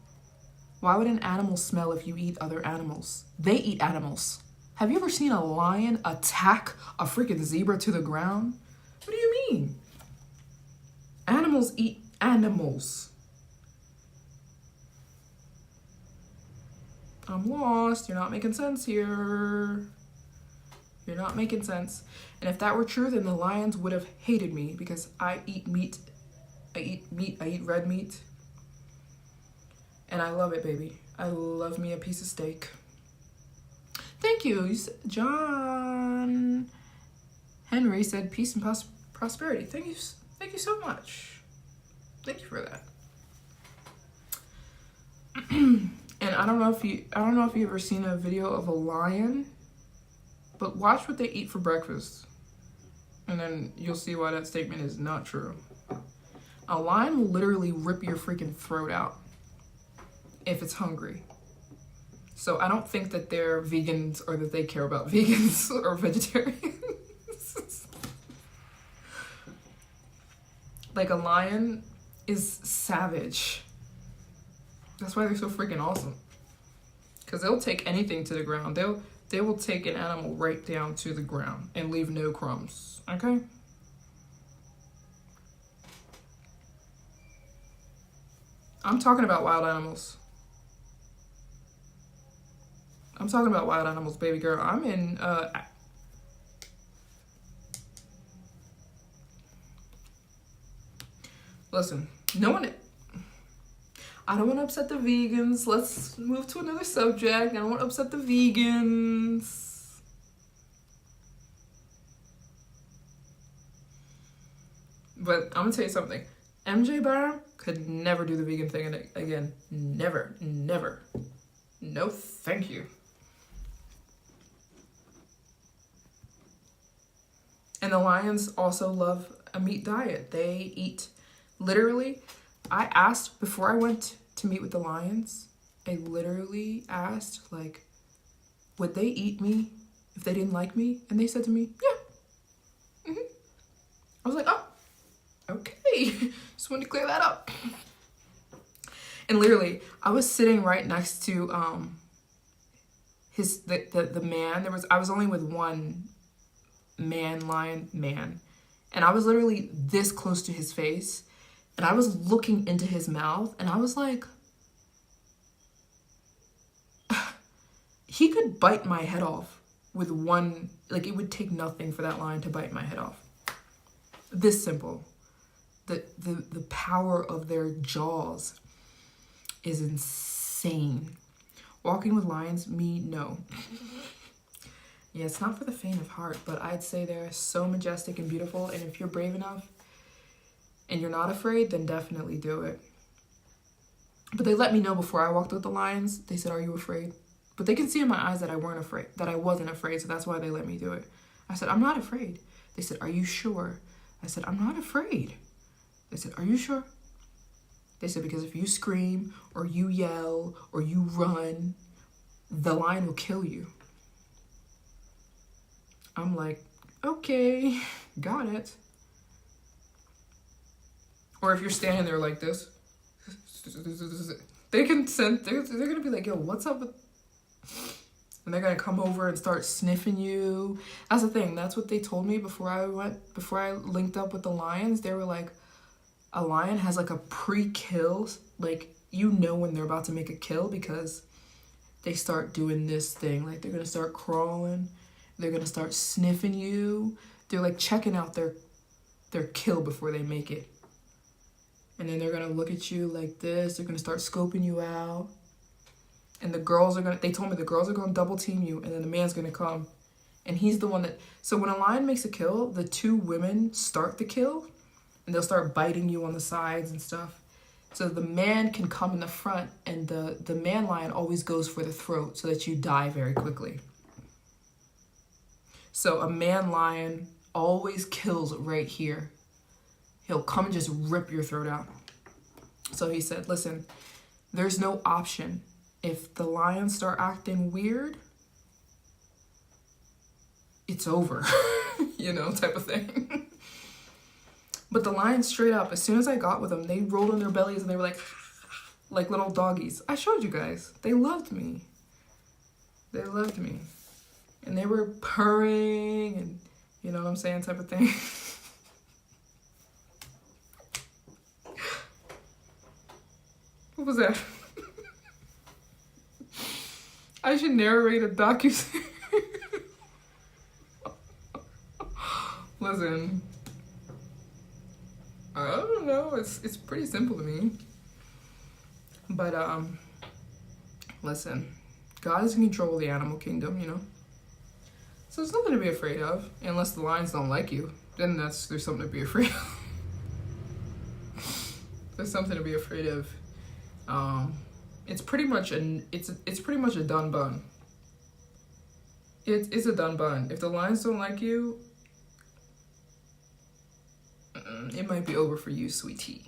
A: Why would an animal smell if you eat other animals? They eat animals. Have you ever seen a lion attack a freaking zebra to the ground? What do you mean? Animals eat animals. I'm lost. You're not making sense here. You're not making sense. And if that were true, then the lions would have hated me because I eat meat. I eat red meat. And I love it, baby. I love me a piece of steak. Thank you. John Henry said peace and prosperity. Thank you so much. Thank you for that. And I don't know if you ever seen a video of a lion, but watch what they eat for breakfast. And then you'll see why that statement is not true. A lion will literally rip your freaking throat out if it's hungry. So I don't think that they're vegans or that they care about vegans or vegetarians. Like, a lion is savage. That's why they're so freaking awesome. Because they'll take anything to the ground. They will take an animal right down to the ground and leave no crumbs. Okay? I'm talking about wild animals. I'm talking about wild animals, baby girl. I'm in listen, no one, I don't want to upset the vegans. Let's move to another subject. I don't want to upset the vegans. But I'm going to tell you something. MJ Bar could never do the vegan thing again. Never. Never. No, thank you. And the lions also love a meat diet. They eat, literally, I asked before I went to meet with the lions, I literally asked, like, would they eat me if they didn't like me? And they said to me, yeah. I was like, oh, okay. Just wanted to clear that up. And literally, I was sitting right next to the man. I was only with one lion, and I was literally this close to his face, and I was looking into his mouth, and I was like, he could bite my head off with one, like, it would take nothing for that lion to bite my head off. This simple. The power of their jaws is insane. Walking with lions, me, no. Yeah, it's not for the faint of heart, but I'd say they're so majestic and beautiful, and if you're brave enough and you're not afraid, then definitely do it. But they let me know before I walked with the lions. They said, are you afraid? But they can see in my eyes that I wasn't afraid, so that's why they let me do it. I said, I'm not afraid. They said, are you sure? I said, I'm not afraid. They said, are you sure? They said, because if you scream or you yell or you run, the lion will kill you. I'm like, okay, got it. Or if you're standing there like this, they can sense, they're gonna be like, yo, what's up with, and they're gonna come over and start sniffing you. That's the thing, that's what they told me before I linked up with the lions. They were like, a lion has like a pre-kill, like, you know when they're about to make a kill because they start doing this thing, like they're gonna start crawling. They're gonna start sniffing you. They're like checking out their kill before they make it. And then they're gonna look at you like this. They're gonna start scoping you out. And they told me the girls are gonna double team you, and then the man's gonna come. And he's the one that, so when a lion makes a kill, the two women start the kill, and they'll start biting you on the sides and stuff. So the man can come in the front, and the man lion always goes for the throat so that you die very quickly. So a man lion always kills right here. He'll come and just rip your throat out. So he said, listen, there's no option. If the lions start acting weird, it's over, you know, type of thing. But the lions straight up, as soon as I got with them, they rolled on their bellies and they were like little doggies. I showed you guys. They loved me. They loved me. And they were purring and, you know what I'm saying, type of thing. What was that? I should narrate a docuseries. Listen, I don't know. It's pretty simple to me. But listen, God is in control of the animal kingdom, you know. So there's nothing to be afraid of, unless the lions don't like you. Then there's something to be afraid of. There's something to be afraid of. It's pretty much a done bun. It's a done bun. If the lions don't like you, it might be over for you, sweetie.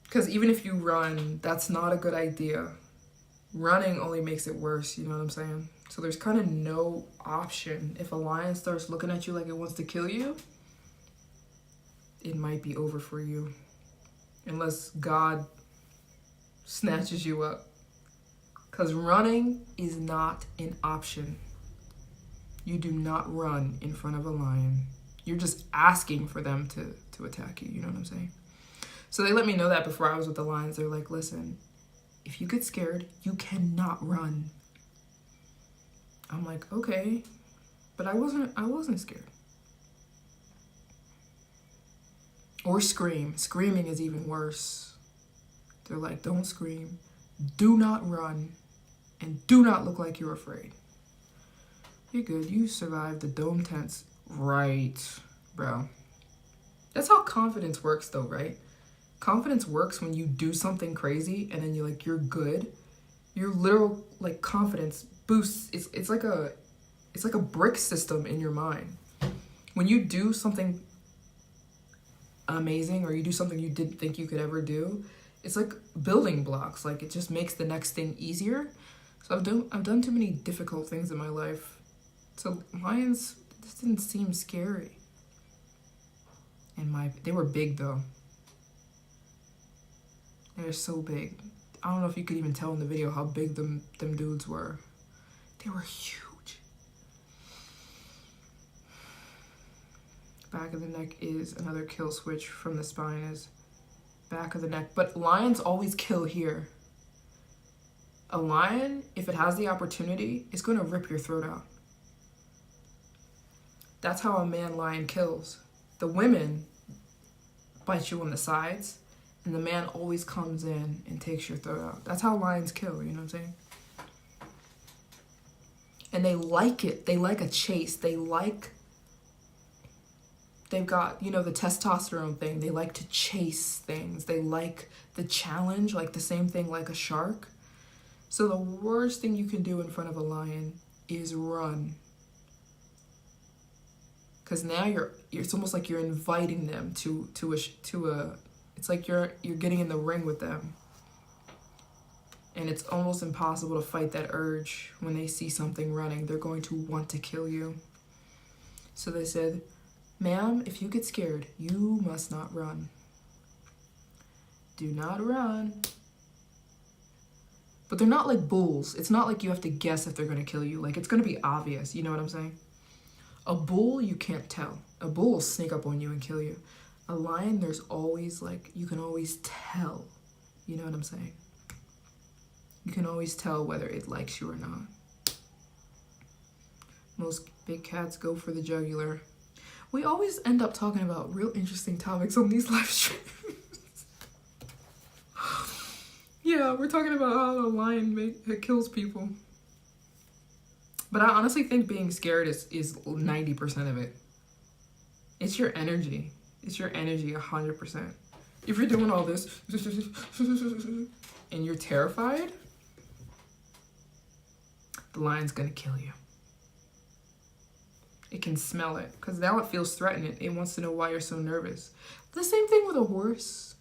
A: Because even if you run, that's not a good idea. Running only makes it worse, you know what I'm saying? So there's kind of no option. If a lion starts looking at you like it wants to kill you, it might be over for you. Unless God snatches you up. Because running is not an option. You do not run in front of a lion. You're just asking for them to attack you, you know what I'm saying? So they let me know that before I was with the lions. They're like, listen, if you get scared, you cannot run. I'm like, okay, but I wasn't scared. Or scream. Screaming is even worse. They're like, don't scream, do not run, and do not look like you're afraid. You're good. You survived the dome tents. Right, bro. That's how confidence works though, right? Confidence works when you do something crazy and then you're good. Your literal like confidence boosts. It's like a brick system in your mind. When you do something amazing or you do something you didn't think you could ever do, it's like building blocks. Like it just makes the next thing easier. So I've done too many difficult things in my life. So lions, this didn't seem scary. They were big though. They're so big. I don't know if you could even tell in the video how big them dudes were. They were huge. Back of the neck is another kill switch from the spine is back of the neck. But lions always kill here. A lion, if it has the opportunity, is going to rip your throat out. That's how a man lion kills. The women bite you on the sides, and the man always comes in and takes your throat out. That's how lions kill, you know what I'm saying? And they like it. They like a chase. They've got, the testosterone thing. They like to chase things. They like the challenge, like the same thing like a shark. So the worst thing you can do in front of a lion is run. Because now it's almost like you're inviting them to a it's like you're getting in the ring with them. And it's almost impossible to fight that urge when they see something running. They're going to want to kill you. So they said, ma'am, if you get scared, you must not run. Do not run. But they're not like bulls. It's not like you have to guess if they're going to kill you. Like, it's going to be obvious. You know what I'm saying? A bull, you can't tell. A bull will sneak up on you and kill you. A lion, there's always you can always tell. You know what I'm saying? You can always tell whether it likes you or not. Most big cats go for the jugular. We always end up talking about real interesting topics on these live streams. Yeah, we're talking about how a lion kills people. But I honestly think being scared is 90% of it. It's your energy. It's your energy 100%. If you're doing all this and you're terrified, the lion's gonna kill you. It can smell it because now it feels threatened. It wants to know why you're so nervous. The same thing with a horse.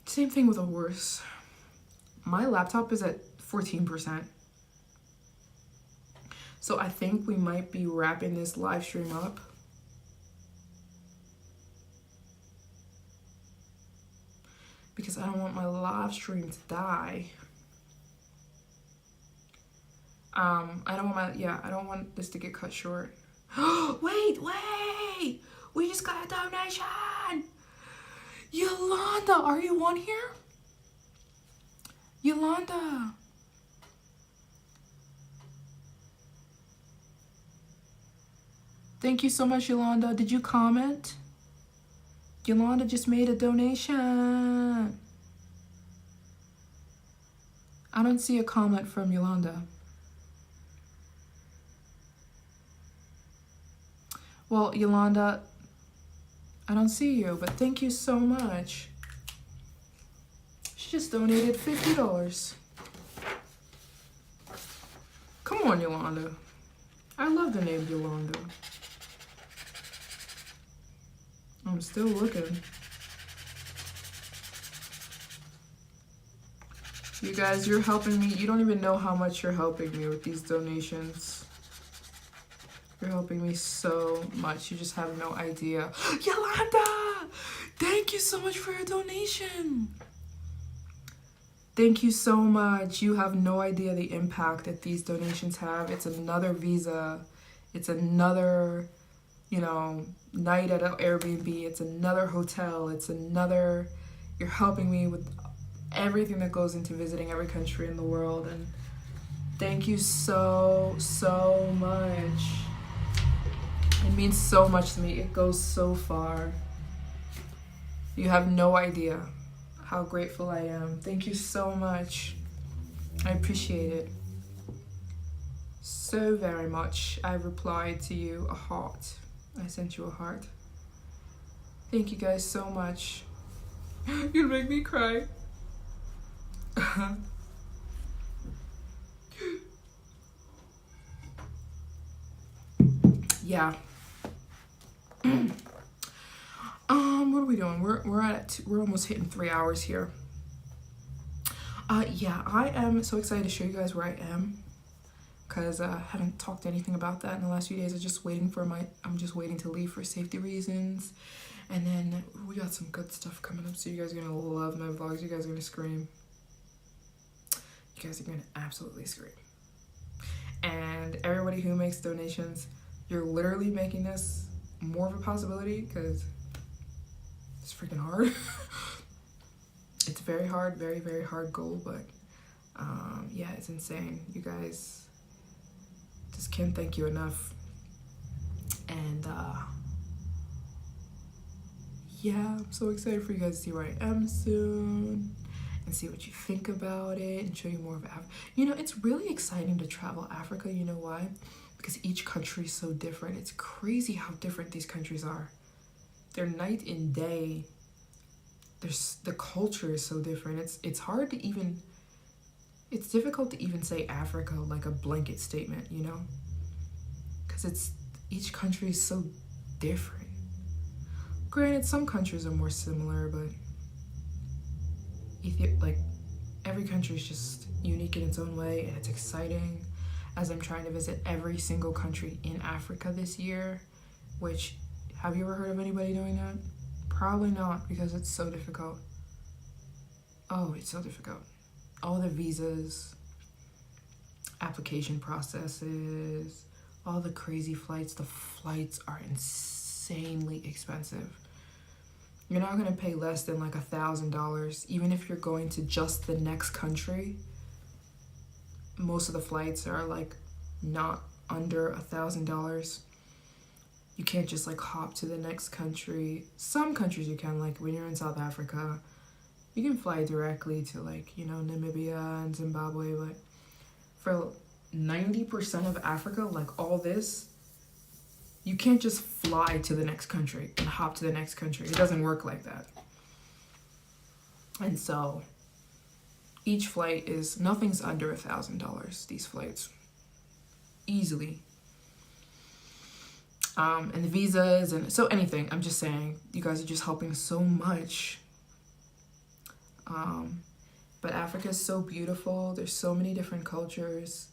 A: Same thing with a horse. My laptop is at 14%. So I think we might be wrapping this live stream up. Because I don't want my live stream to die. I don't want this to get cut short. Wait! We just got a donation! Yolanda, are you on here? Yolanda. Thank you so much, Yolanda. Did you comment? Yolanda just made a donation. I don't see a comment from Yolanda. Well, Yolanda, I don't see you, but thank you so much. She just donated $50. Come on, Yolanda. I love the name Yolanda. I'm still looking. You guys, you're helping me. You don't even know how much you're helping me with these donations. You're helping me so much. You just have no idea. Yolanda! Thank you so much for your donation. Thank you so much. You have no idea the impact that these donations have. It's another visa. It's another, night at an Airbnb. It's another hotel. It's another, you're helping me with everything that goes into visiting every country in the world. And thank you so, so much. I means so much to me. It goes so far. You have no idea how grateful I am. Thank you so much. I appreciate it so very much. I replied to you a heart. I sent you a heart. Thank you guys so much. You'll make me cry. Yeah. What are we doing? We're almost hitting 3 hours here. Yeah, I am so excited to show you guys where I am, because I haven't talked anything about that in the last few days. I'm just waiting to leave for safety reasons. And then we got some good stuff coming up, so you guys are gonna love my vlogs. You guys are gonna scream. You guys are gonna absolutely scream. And everybody who makes donations, you're literally making this more of a possibility, because it's freaking hard. It's very hard, very, very hard goal, but yeah, it's insane. You guys, just can't thank you enough. And yeah, I'm so excited for you guys to see where I am soon and see what you think about it and show you more of Africa. You know, it's really exciting to travel Africa. You know why? Because each country is so different. It's crazy how different these countries are. They're night and day. The culture is so different. It's hard to even, it's difficult to even say Africa like a blanket statement, you know? Because each country is so different. Granted, some countries are more similar, but like every country is just unique in its own way, and it's exciting as I'm trying to visit every single country in Africa this year, which, have you ever heard of anybody doing that? Probably not, because it's so difficult. Oh, it's so difficult. All the visas, application processes, all the crazy flights. The flights are insanely expensive. You're not gonna pay less than like $1,000, even if you're going to just the next country. Most of the flights are like not under $1,000. You can't just like hop to the next country. Some countries you can, like when you're in South Africa, you can fly directly to like, you know, Namibia and Zimbabwe, but for 90% of Africa, like all this, you can't just fly to the next country and hop to the next country. It doesn't work like that. And so each flight is, nothing's under $1,000, these flights. Easily. And the visas, and so anything. I'm just saying, you guys are just helping so much. But Africa is so beautiful. There's so many different cultures,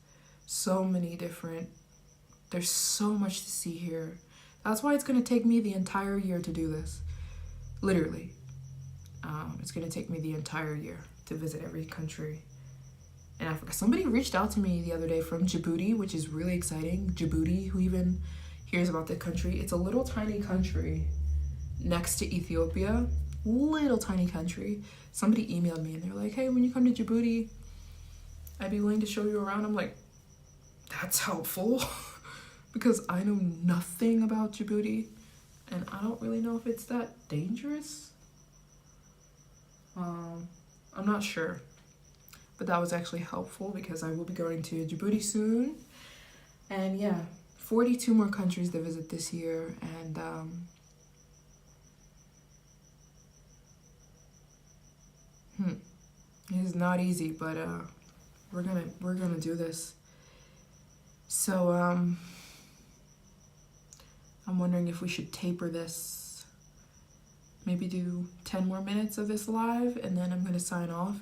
A: there's so much to see here. That's why it's going to take me the entire year to do this. Literally. It's going to take me the entire year to visit every country in Africa. Somebody reached out to me the other day from Djibouti, which is really exciting. Djibouti, who even hears about the country. It's a little tiny country next to Ethiopia. Little tiny country. Somebody emailed me and they're like, hey, when you come to Djibouti, I'd be willing to show you around. I'm like, that's helpful. Because I know nothing about Djibouti, and I don't really know if it's that dangerous. I'm not sure, but that was actually helpful because I will be going to Djibouti soon. And yeah, 42 more countries to visit this year, and it is not easy, but we're gonna do this. So I'm wondering if we should taper this, maybe do 10 more minutes of this live, and then I'm going to sign off.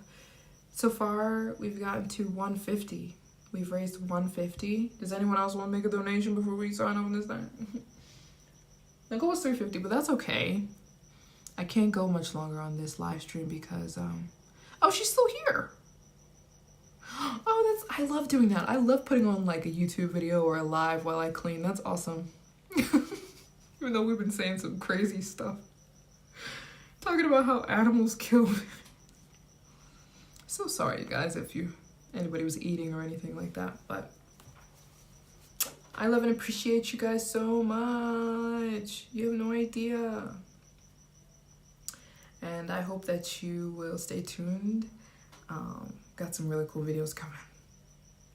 A: So far, we've gotten to 150. We've raised 150. Does anyone else want to make a donation before we sign off on this thing? The goal was 350, but that's okay. I can't go much longer on this live stream because, oh, she's still here. Oh, I love doing that. I love putting on like a YouTube video or a live while I clean. That's awesome. Even though we've been saying some crazy stuff. Talking about how animals kill me. So sorry, guys, if anybody was eating or anything like that, but I love and appreciate you guys so much. You have no idea. And I hope that you will stay tuned. Got some really cool videos coming.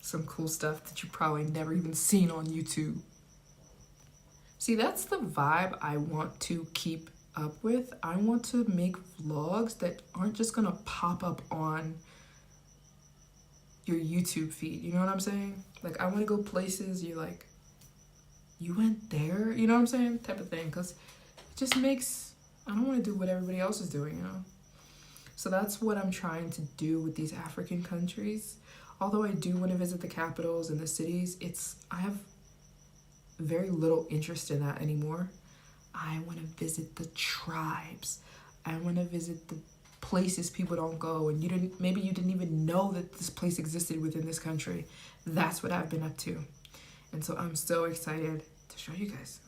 A: Some cool stuff that you probably never even seen on YouTube. See, that's the vibe I want to keep up with. I want to make vlogs that aren't just gonna pop up on your YouTube feed. You know what I'm saying? Like, I want to go places you're like, you went there? You know what I'm saying? Type of thing. Because it just makes, I don't want to do what everybody else is doing, you know? So that's what I'm trying to do with these African countries. Although I do want to visit the capitals and the cities, I have very little interest in that anymore. I want to visit the tribes. I want to visit the places people don't go, and maybe you didn't even know that this place existed within this country. That's what I've been up to. And so I'm so excited to show you guys.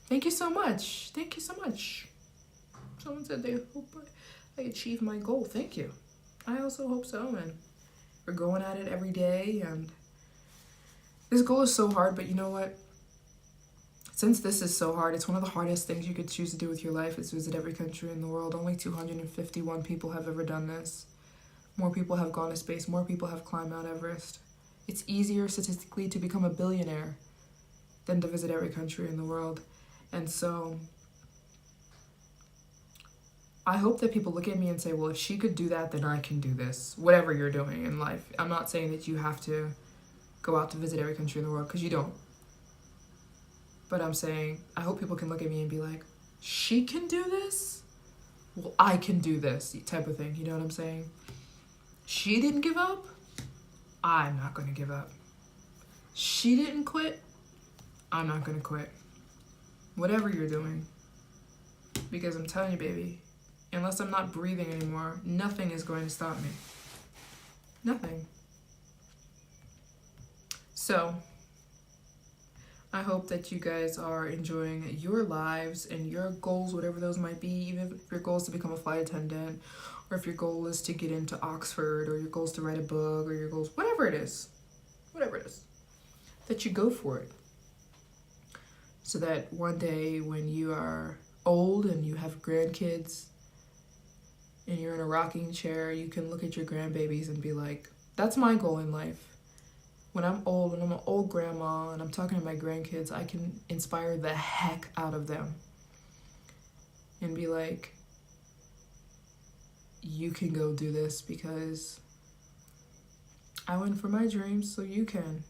A: Thank you so much. Thank you so much. Someone said they hope I achieve my goal. Thank you. I also hope so, and we're going at it every day, and this goal is so hard, but you know what? Since this is so hard, it's one of the hardest things you could choose to do with your life is visit every country in the world. Only 251 people have ever done this. More people have gone to space. More people have climbed Mount Everest. It's easier statistically to become a billionaire than to visit every country in the world. And so I hope that people look at me and say, well, if she could do that, then I can do this. Whatever you're doing in life. I'm not saying that you have to go out to visit every country in the world, because you don't. But I'm saying, I hope people can look at me and be like, she can do this? Well, I can do this, type of thing. You know what I'm saying? She didn't give up? I'm not going to give up. She didn't quit? I'm not going to quit. Whatever you're doing. Because I'm telling you, baby, unless I'm not breathing anymore, nothing is going to stop me. Nothing. So I hope that you guys are enjoying your lives and your goals, whatever those might be, even if your goal is to become a flight attendant, or if your goal is to get into Oxford, or your goal is to write a book, or your goals, whatever it is, that you go for it. So that one day when you are old and you have grandkids and you're in a rocking chair, you can look at your grandbabies and be like, that's my goal in life. When I'm old, when I'm an old grandma and I'm talking to my grandkids, I can inspire the heck out of them and be like, you can go do this because I went for my dreams, so you can.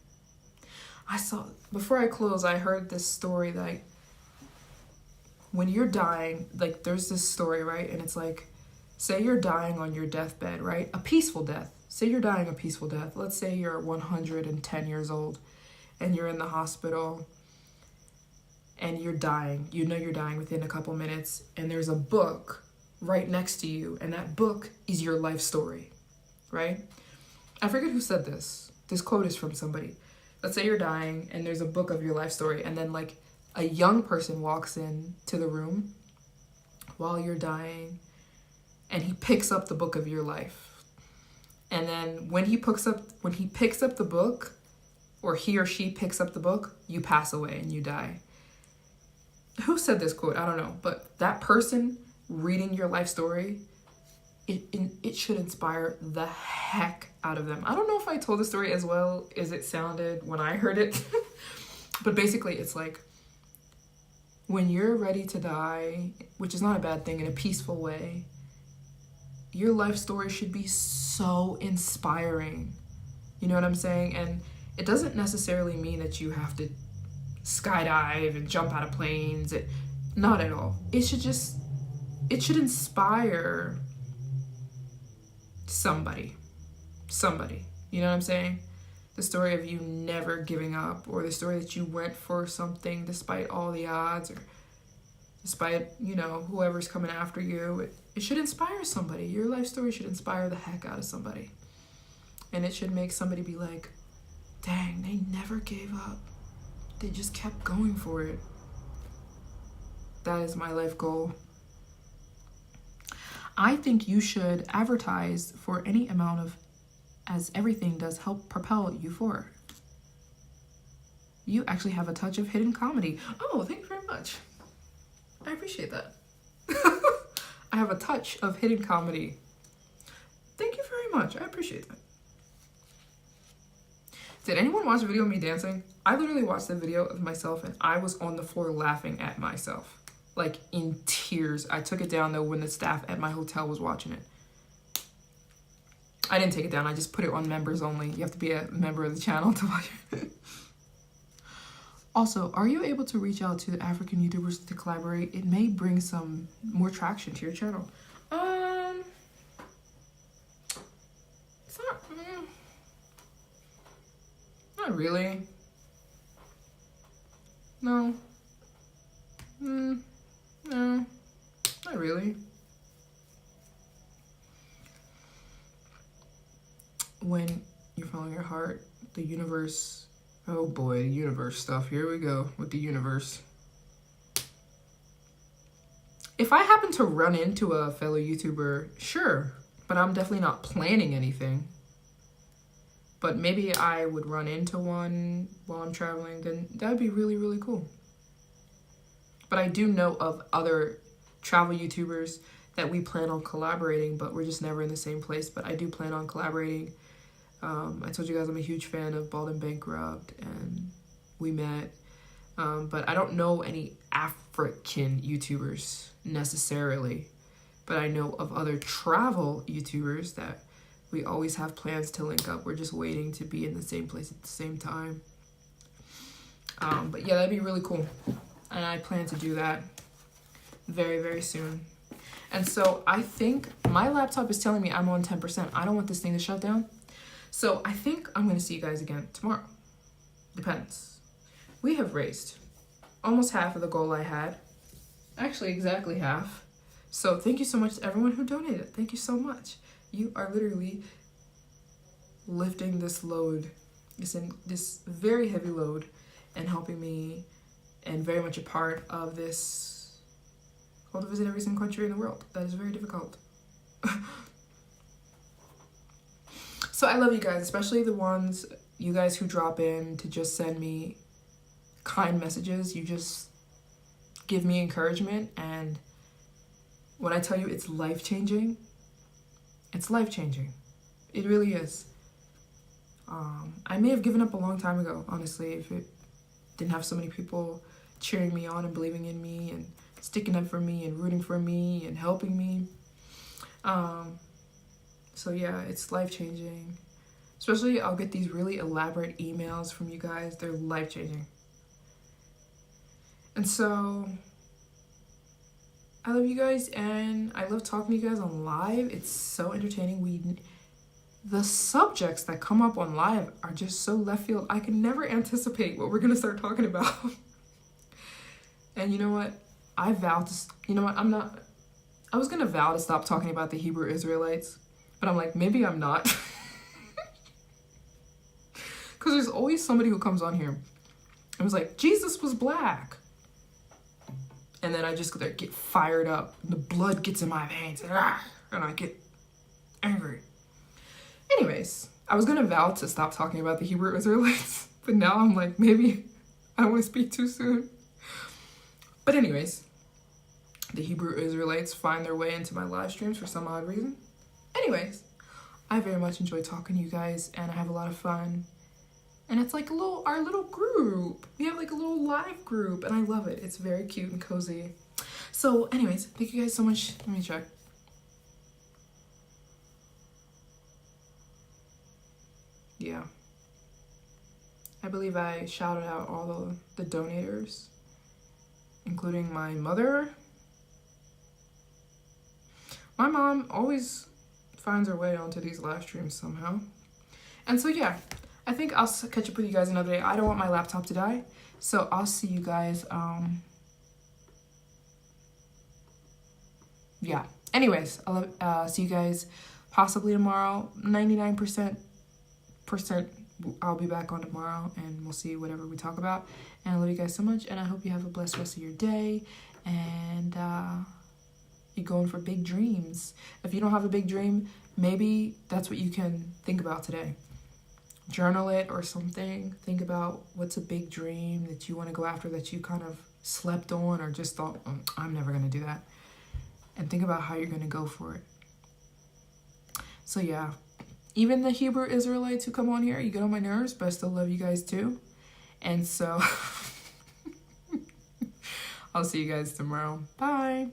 A: Before I close, I heard this story that when you're dying, like there's this story, right? And it's like, say you're dying on your deathbed, right? A peaceful death. Say you're dying a peaceful death. Let's say you're 110 years old and you're in the hospital and you're dying. You know you're dying within a couple minutes, and there's a book right next to you, and that book is your life story, right? I forget who said this. This quote is from somebody. Let's say you're dying and there's a book of your life story, and then like a young person walks in to the room while you're dying and he picks up the book of your life. And then when he picks up the book, or he or she picks up the book, you pass away and you die. Who said this quote? I don't know. But that person reading your life story, it should inspire the heck out of them. I don't know if I told the story as well as it sounded when I heard it. But basically it's like, when you're ready to die, which is not a bad thing, in a peaceful way, your life story should be so inspiring. You know what I'm saying? And it doesn't necessarily mean that you have to skydive and jump out of planes. Not at all. It should inspire somebody. You know what I'm saying? The story of you never giving up, or the story that you went for something despite all the odds, or despite, whoever's coming after you. It should inspire somebody. Your life story should inspire the heck out of somebody. And it should make somebody be like, dang, they never gave up. They just kept going for it. That is my life goal. I think you should advertise for any amount of, as everything does help propel you forward. You actually have a touch of hidden comedy. Oh, thank you very much. I appreciate that. I have a touch of hidden comedy. Thank you very much. I appreciate that. Did anyone watch a video of me dancing? I literally watched the video of myself and I was on the floor laughing at myself. Like in tears. I took it down though when the staff at my hotel was watching it. I didn't take it down. I just put it on members only. You have to be a member of the channel to watch it. Also, are you able to reach out to the African YouTubers to collaborate? It may bring some more traction to your channel. It's not really. No. No, not really. When you're following your heart, the universe, oh boy, the universe stuff. Here we go with the universe. If I happen to run into a fellow YouTuber, sure, but I'm definitely not planning anything. But maybe I would run into one while I'm traveling, then that would be really, really cool. But I do know of other travel YouTubers that we plan on collaborating, but we're just never in the same place. But I do plan on collaborating. I told you guys I'm a huge fan of Bald and Bankrupt, and we met. But I don't know any African YouTubers necessarily. But I know of other travel YouTubers that we always have plans to link up. We're just waiting to be in the same place at the same time. But yeah, that'd be really cool. And I plan to do that very, very soon. And so I think my laptop is telling me I'm on 10%. I don't want this thing to shut down. So I think I'm going to see you guys again tomorrow. Depends. We have raised almost half of the goal I had. Actually, exactly half. So thank you so much to everyone who donated. Thank you so much. You are literally lifting this load, this very heavy load, and helping me, and very much a part of this goal to visit every single country in the world. That is very difficult. So I love you guys, especially you guys who drop in to just send me kind messages. You just give me encouragement, and when I tell you it's life-changing, it's life-changing. It really is. I may have given up a long time ago, honestly, if it didn't have so many people cheering me on and believing in me and sticking up for me and rooting for me and helping me. So yeah, it's life-changing. Especially, I'll get these really elaborate emails from you guys. They're life-changing. And so, I love you guys, and I love talking to you guys on live. It's so entertaining. The subjects that come up on live are just so left field. I can never anticipate what we're gonna start talking about. And you know what? I was gonna vow to stop talking about the Hebrew Israelites, but I'm like, maybe I'm not. Because there's always somebody who comes on here and was like, Jesus was black. And then I just get fired up. The blood gets in my veins. And I get angry. Anyways, I was going to vow to stop talking about the Hebrew Israelites. But now I'm like, maybe I don't want to speak too soon. But anyways, the Hebrew Israelites find their way into my live streams for some odd reason. Anyways, I very much enjoy talking to you guys, and I have a lot of fun. And it's like our little group. We have like a little live group, and I love it. It's very cute and cozy. So anyways, thank you guys so much. Let me check. Yeah. I believe I shouted out all the donators, including my mother. My mom always finds her way onto these live streams somehow. And so yeah, I think I'll catch up with you guys another day. I don't want my laptop to die, so I'll see you guys. Yeah. Anyways, I'll see you guys possibly tomorrow. 99% I'll be back on tomorrow, and we'll see whatever we talk about. And I love you guys so much, and I hope you have a blessed rest of your day. And you're going for big dreams. If you don't have a big dream, maybe that's what you can think about today. journal it or something. Think about what's a big dream that you want to go after that you kind of slept on or just thought, I'm never going to do that. And think about how you're going to go for it. So yeah, even the Hebrew Israelites who come on here, you get on my nerves, but I still love you guys too. And so I'll see you guys tomorrow. Bye.